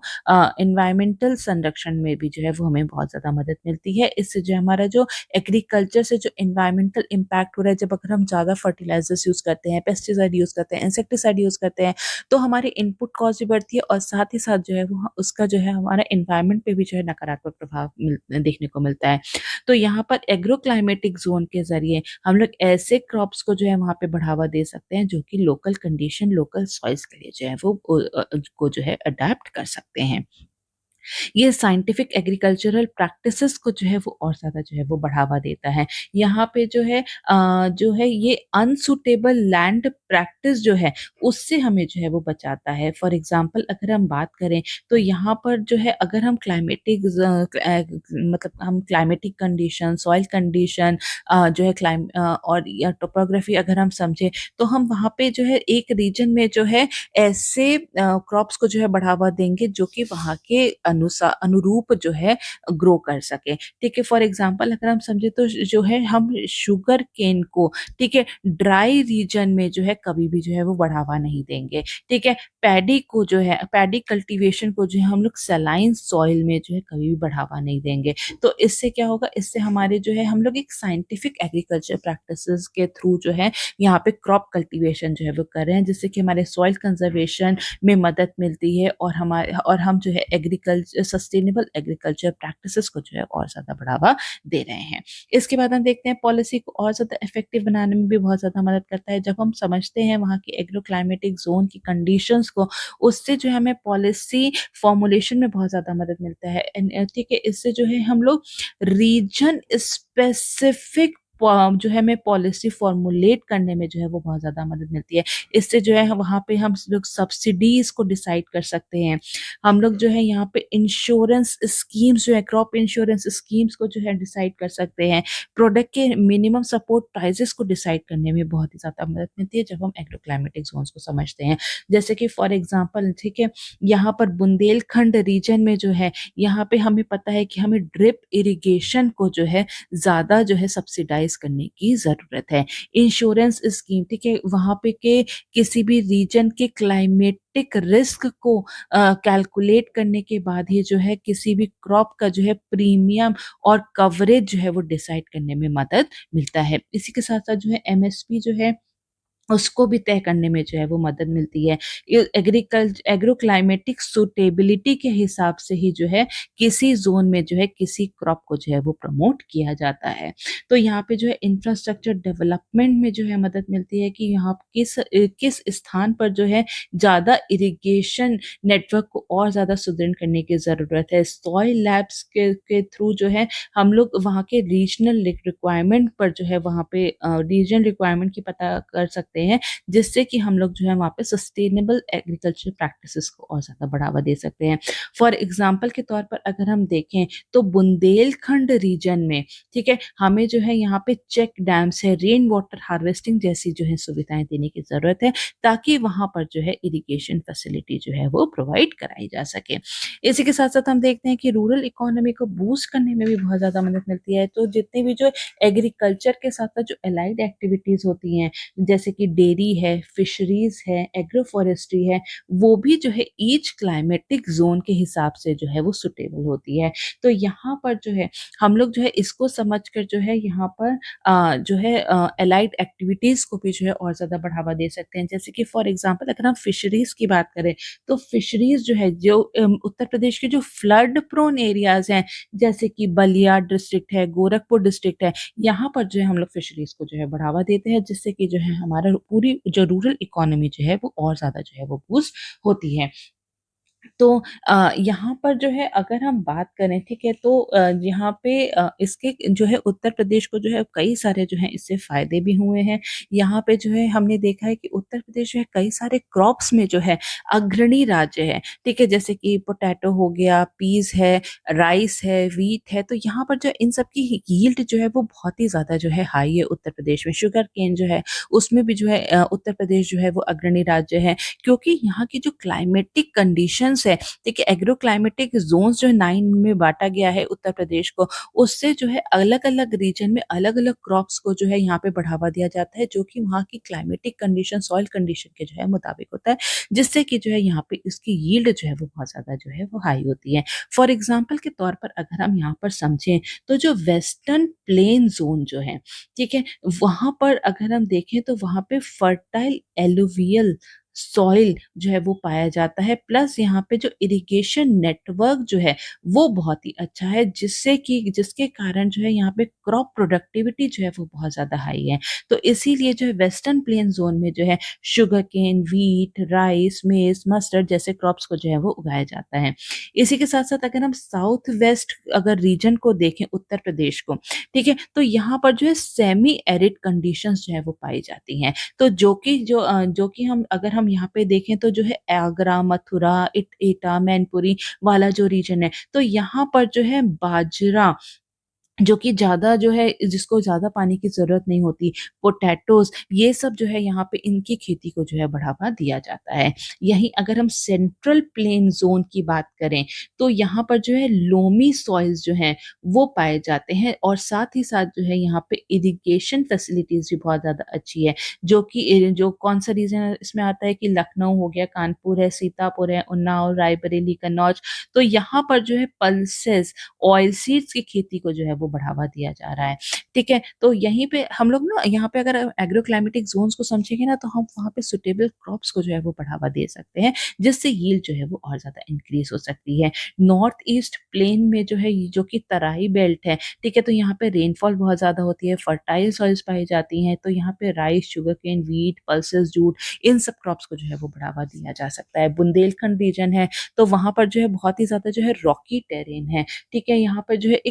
एनवायरमेंटल संरक्षण में भी जो है वो हमें बहुत ज़्यादा मदद मिलती है। इससे जो हमारा जो एग्रीकल्चर से जो एनवायरमेंटल इम्पैक्ट हो रहा है, जब अगर हम ज़्यादा फर्टिलाइज़र्स यूज़ करते हैं, पेस्टिसाइड यूज़ करते हैं, इंसेक्टिसाइड यूज़ करते हैं, तो हमारी इनपुट कॉस्ट भी बढ़ती है और साथ ही साथ जो है वो उसका जो है हमारा एनवायरनमेंट पे भी जो है नकारात्मक प्रभाव देखने को मिलता है। तो यहाँ पर एग्रो क्लाइमेटिक ज़ोन के ज़रिए हम लोग ऐसे क्रॉप्स को जो है वहाँ पे बढ़ावा दे सकते हैं, जो कि लोकल कंडीशन, लोकल सॉइल्स के लिए जो है वो को जो है अडैप्ट कर सकते हैं। ये साइंटिफिक एग्रीकल्चरल प्रैक्टिसेस को जो है वो और ज़्यादा जो है वो बढ़ावा देता है। यहाँ पे जो है ये अनसुटेबल लैंड प्रैक्टिस जो है उससे हमें जो है वो बचाता है। फॉर एग्ज़ाम्पल अगर हम बात करें तो यहाँ पर जो है अगर हम मतलब हम क्लाइमेटिक कंडीशन, सॉइल कंडीशन जो है और या टोपोग्राफी अगर हम समझें, तो हम वहाँ पे जो है एक रीजन में जो है ऐसे क्रॉप्स को जो है बढ़ावा देंगे, जो कि वहाँ के अनुरूप जो है ग्रो कर सके। ठीक है, फॉर एग्जांपल अगर हम समझे तो जो है हम शुगर केन को, ठीक है, ड्राई रीजन में जो है कभी भी जो है वो बढ़ावा नहीं देंगे। ठीक है, पैडी कल्टीवेशन को जो है हम लोग सलाइन सॉइल में जो है कभी भी बढ़ावा नहीं देंगे। तो इससे क्या होगा, इससे हमारे जो है हम लोग एक साइंटिफिक एग्रीकल्चर प्रैक्टिसेस के थ्रू जो है यहाँ पे क्रॉप कल्टीवेशन जो है वो कर रहे हैं, जिससे कि हमारे सॉइल कंजर्वेशन में मदद मिलती है और हम जो है सस्टेनेबल एग्रीकल्चर प्रैक्टिसेस को जो है और ज़्यादा बढ़ावा दे रहे हैं। इसके बाद हम देखते हैं पॉलिसी को और ज़्यादा इफेक्टिव बनाने में भी बहुत ज़्यादा मदद करता है। जब हम समझते हैं वहाँ की एग्रो क्लाइमेटिक ज़ोन की कंडीशंस को, उससे जो है हमें पॉलिसी फॉर्मुलेशन में बहुत ज़्यादा मदद मिलता है। ठीक है, इससे जो है हम लोग रीजन स्पेसिफिक जो है हमें पॉलिसी फॉर्मुलेट करने में जो है वो बहुत ज़्यादा मदद मिलती है। इससे जो है वहाँ पे हम लोग सब्सिडीज़ को डिसाइड कर सकते हैं। हम लोग जो है यहाँ पे इंश्योरेंस स्कीम्स जो है क्रॉप इंश्योरेंस स्कीम्स को जो है डिसाइड कर सकते हैं। प्रोडक्ट के मिनिमम सपोर्ट प्राइसेस को डिसाइड करने में बहुत ही ज़्यादा मदद मिलती है जब हम एग्रो क्लाइमेटिक ज़ोन्स को समझते हैं। जैसे कि फॉर एग्ज़ाम्पल ठीक है, यहाँ पर बुंदेलखंड रीजन में जो है, यहाँ पे हमें पता है कि हमें ड्रिप इरिगेशन को जो है ज़्यादा जो है सब्सिडाइज़ करने की ज़रूरत है। इंश्योरेंस स्कीम ठीक है, वहाँ पे के किसी भी रीजन के क्लाइमेटिक रिस्क को कैलकुलेट करने के बाद ही जो है किसी भी क्रॉप का जो है प्रीमियम और कवरेज जो है वो डिसाइड करने में मदद मिलता है। इसी के साथ-साथ जो है एमएसपी जो है उसको भी तय करने में जो है वो मदद मिलती है। ये एग्रो क्लाइमेटिक सूटेबिलिटी के हिसाब से ही जो है किसी ज़ोन में जो है किसी क्रॉप को जो है वो प्रमोट किया जाता है। तो यहाँ पे जो है इंफ्रास्ट्रक्चर डेवलपमेंट में जो है मदद मिलती है कि यहाँ किस स्थान पर जो है ज़्यादा इरिगेशन नेटवर्क को और ज़्यादा सुदृढ़ करने की ज़रूरत है। सॉइल लैब्स के थ्रू जो है हम लोग वहाँ के रीजनल रिक्वायरमेंट पर जो है वहाँ पे रीजनल रिक्वायरमेंट की पता कर सकते हैं, जिससे कि हम लोग जो है वहाँ पे सस्टेनेबल एग्रीकल्चर प्रैक्टिसेस को और ज़्यादा बढ़ावा दे सकते हैं। फॉर एग्ज़ाम्पल के तौर पर अगर हम देखें तो बुंदेलखंड रीजन में ठीक है, हमें जो है यहाँ पे चेक डैम्स है, रेन वाटर हार्वेस्टिंग जैसी जो है सुविधाएँ देने की ज़रूरत है, ताकि वहाँ पर जो है इरिगेशन फैसिलिटी जो है वो प्रोवाइड कराई जा सके। इसी के साथ-साथ हम देखते हैं कि रूरल इकोनॉमी को बूस्ट करने में भी बहुत ज़्यादा मदद मिलती है। तो जितने भी जो एग्रीकल्चर के साथ-साथ जो एलाइड एक्टिविटीज़ होती हैं, जैसे कि डेयरी है, फिशरीज़ है, एग्रो फॉरेस्ट्री है, वो भी जो है ईच क्लाइमेटिक ज़ोन के हिसाब से जो है वो सूटेबल होती है। तो यहाँ पर जो है हम लोग जो है इसको समझकर जो है यहाँ पर जो है एलाइड एक्टिविटीज़ को भी जो है और ज़्यादा बढ़ावा दे सकते हैं। जैसे कि फॉर एग्ज़ाम्पल अगर हम फिशरीज़ की बात करें, तो फिशरीज़ जो है जो उत्तर प्रदेश के जो फ्लड प्रोन एरियाज़ हैं, जैसे कि बलिया डिस्ट्रिक्ट है, गोरखपुर डिस्ट्रिक्ट है, यहाँ पर जो है हम लोग फिशरीज़ को जो है बढ़ावा देते हैं, जिससे कि जो है हमारा पूरी जो रूरल इकोनॉमी जो है वो और ज़्यादा जो है वो बूस्ट होती है। तो यहाँ पर जो है अगर हम बात करें ठीक है, तो यहाँ पे इसके जो है उत्तर प्रदेश को जो है कई सारे जो है इससे फ़ायदे भी हुए हैं। यहाँ पे जो है हमने देखा है कि उत्तर प्रदेश जो है कई सारे क्रॉप्स में जो है अग्रणी राज्य है, ठीक है? जैसे कि पोटैटो हो गया, पीज़ है, राइस है, व्हीट है, तो यहाँ पर जो इन सब की यील्ड जो है वो बहुत ही ज़्यादा जो है हाई है उत्तर प्रदेश में। शुगर केन जो है उसमें भी जो है उत्तर प्रदेश जो है वो अग्रणी राज्य है। क्योंकि यहाँ की जो क्लाइमेटिक कंडीशंस है, देखिए एग्रो क्लाइमेटिक ज़ोन्स जो है 9 में बाँटा गया है उत्तर प्रदेश को, उससे जो है अलग-अलग रीजन में अलग-अलग क्रॉप्स को जो है यहाँ पे बढ़ावा दिया जाता है, जो कि वहाँ की क्लाइमेटिक कंडीशन, सॉइल कंडीशन के जो है मुताबिक होता है, जिससे कि जो है यहाँ पे इसकी यील्ड जो है वो बहुत ज़्यादा जो है वो हाई होती है। फॉर एग्ज़ाम्पल के तौर पर अगर हम यहाँ पर समझें, तो जो वेस्टर्न प्लेन ज़ोन जो है, ठीक है? वहाँ पर अगर हम देखें तो वहाँ पे फर्टाइल एलुवियल सॉइल जो है वो पाया जाता है, प्लस यहाँ पे जो इरिगेशन नेटवर्क जो है वो बहुत ही अच्छा है, जिसके कारण जो है यहाँ पे क्रॉप प्रोडक्टिविटी जो है वो बहुत ज़्यादा हाई है। तो इसीलिए जो है वेस्टर्न प्लेन ज़ोन में जो है शुगरकेन, व्हीट, राइस, मेज़, मस्टर्ड जैसे क्रॉप्स को जो है वो उगाया जाता है। इसी के साथ-साथ अगर हम साउथ वेस्ट अगर रीजन को देखें उत्तर प्रदेश को, ठीक है? तो यहाँ पर जो है सेमी एरिड कंडीशंस जो है वो पाई जाती हैं। तो जो कि हम अगर हम यहाँ पे देखें तो जो है आगरा, मथुरा, एटा, मैनपुरी वाला जो रीजन है, तो यहाँ पर जो है बाजरा जो कि ज़्यादा जो है जिसको ज़्यादा पानी की ज़रूरत नहीं होती, पोटैटोज़ ये सब जो है यहाँ पे इनकी खेती को जो है बढ़ावा दिया जाता है। यहीं अगर हम सेंट्रल प्लेन ज़ोन की बात करें, तो यहाँ पर जो है लोमी सॉइल्स जो हैं वो पाए जाते हैं और साथ ही साथ जो है यहाँ पे इरिगेशन फैसिलिटीज़ भी बहुत ज़्यादा अच्छी है, जो कौन-सा रीजन है इसमें आता है कि लखनऊ हो गया, कानपुर है, सीतापुर है, उन्नाव, रायबरेली, कन्नौज, तो यहाँ पर जो है पल्सेस ऑयल सीड्स की खेती को जो है वो बढ़ावा दिया जा रहा है, ठीक है? तो यहीं पे हम लोग ना यहाँ पे अगर एग्रो क्लाइमेटिक ज़ोन्स को समझेंगे ना, तो हम वहाँ पे सूटेबल क्रॉप्स को जो है वो बढ़ावा दे सकते हैं, जिससे यील्ड जो है वो और ज़्यादा इंक्रीज़ हो सकती है। नॉर्थ ईस्ट प्लेन में जो है ये जो कि तराई बेल्ट है, ठीक है? तो यहाँ पे रेनफॉल बहुत ज़्यादा होती है, फर्टाइल सॉइल्स पाई जाती हैं, तो यहाँ पे rice, sugarcane, wheat, pulses, jute इन सब क्रॉप्स को जो है वो बढ़ावा दिया जा सकता है। बुंदेलखंड रीजन है, तो वहाँ पर जो है बहुत ही ज़्यादा जो है रॉकी टेरेन है, ठीक है? यहाँ पर जो है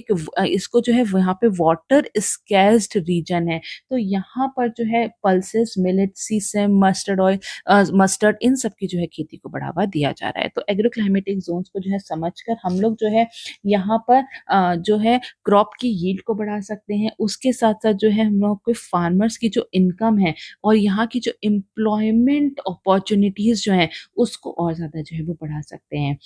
इसको जो है यहाँ पे वाटर स्कैर्स्ड रीजन है, तो यहाँ पर जो है पल्सेस, मिलेट, सीसम, मस्टर्ड ऑयल, मस्टर्ड, इन सब की जो है खेती को बढ़ावा दिया जा रहा है। तो एग्रो क्लाइमेटिक जोन्स को जो है समझकर हम लोग जो है यहाँ पर जो है क्रॉप की यील्ड को बढ़ा सकते हैं। उसके साथ-साथ जो है हम लोग को फार्मर्स की जो इनकम है और यहाँ की जो एम्प्लॉयमेंट अपॉर्च्युनिटीज़ जो हैं, उसको और ज़्यादा जो है वो बढ़ा सकते हैं।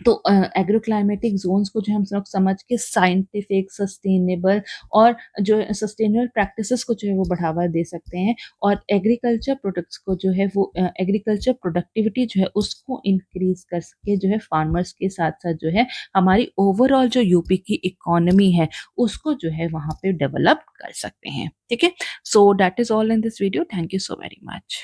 तो एग्रो क्लाइमेटिक ज़ोन्स को जो है हम लोग समझ के साइंटिफिक, सस्टेनेबल और जो सस्टेनेबल प्रैक्टिसेस को जो है वो बढ़ावा दे सकते हैं और एग्रीकल्चर प्रोडक्ट्स को जो है वो एग्रीकल्चर प्रोडक्टिविटी जो है उसको इंक्रीज़ कर सके, जो है फार्मर्स के साथ-साथ जो है हमारी ओवरऑल जो यूपी की इकोनॉमी है, उसको जो है वहाँ पे डेवलप कर सकते हैं। ठीक है? So that is all in this video. Thank you so very much.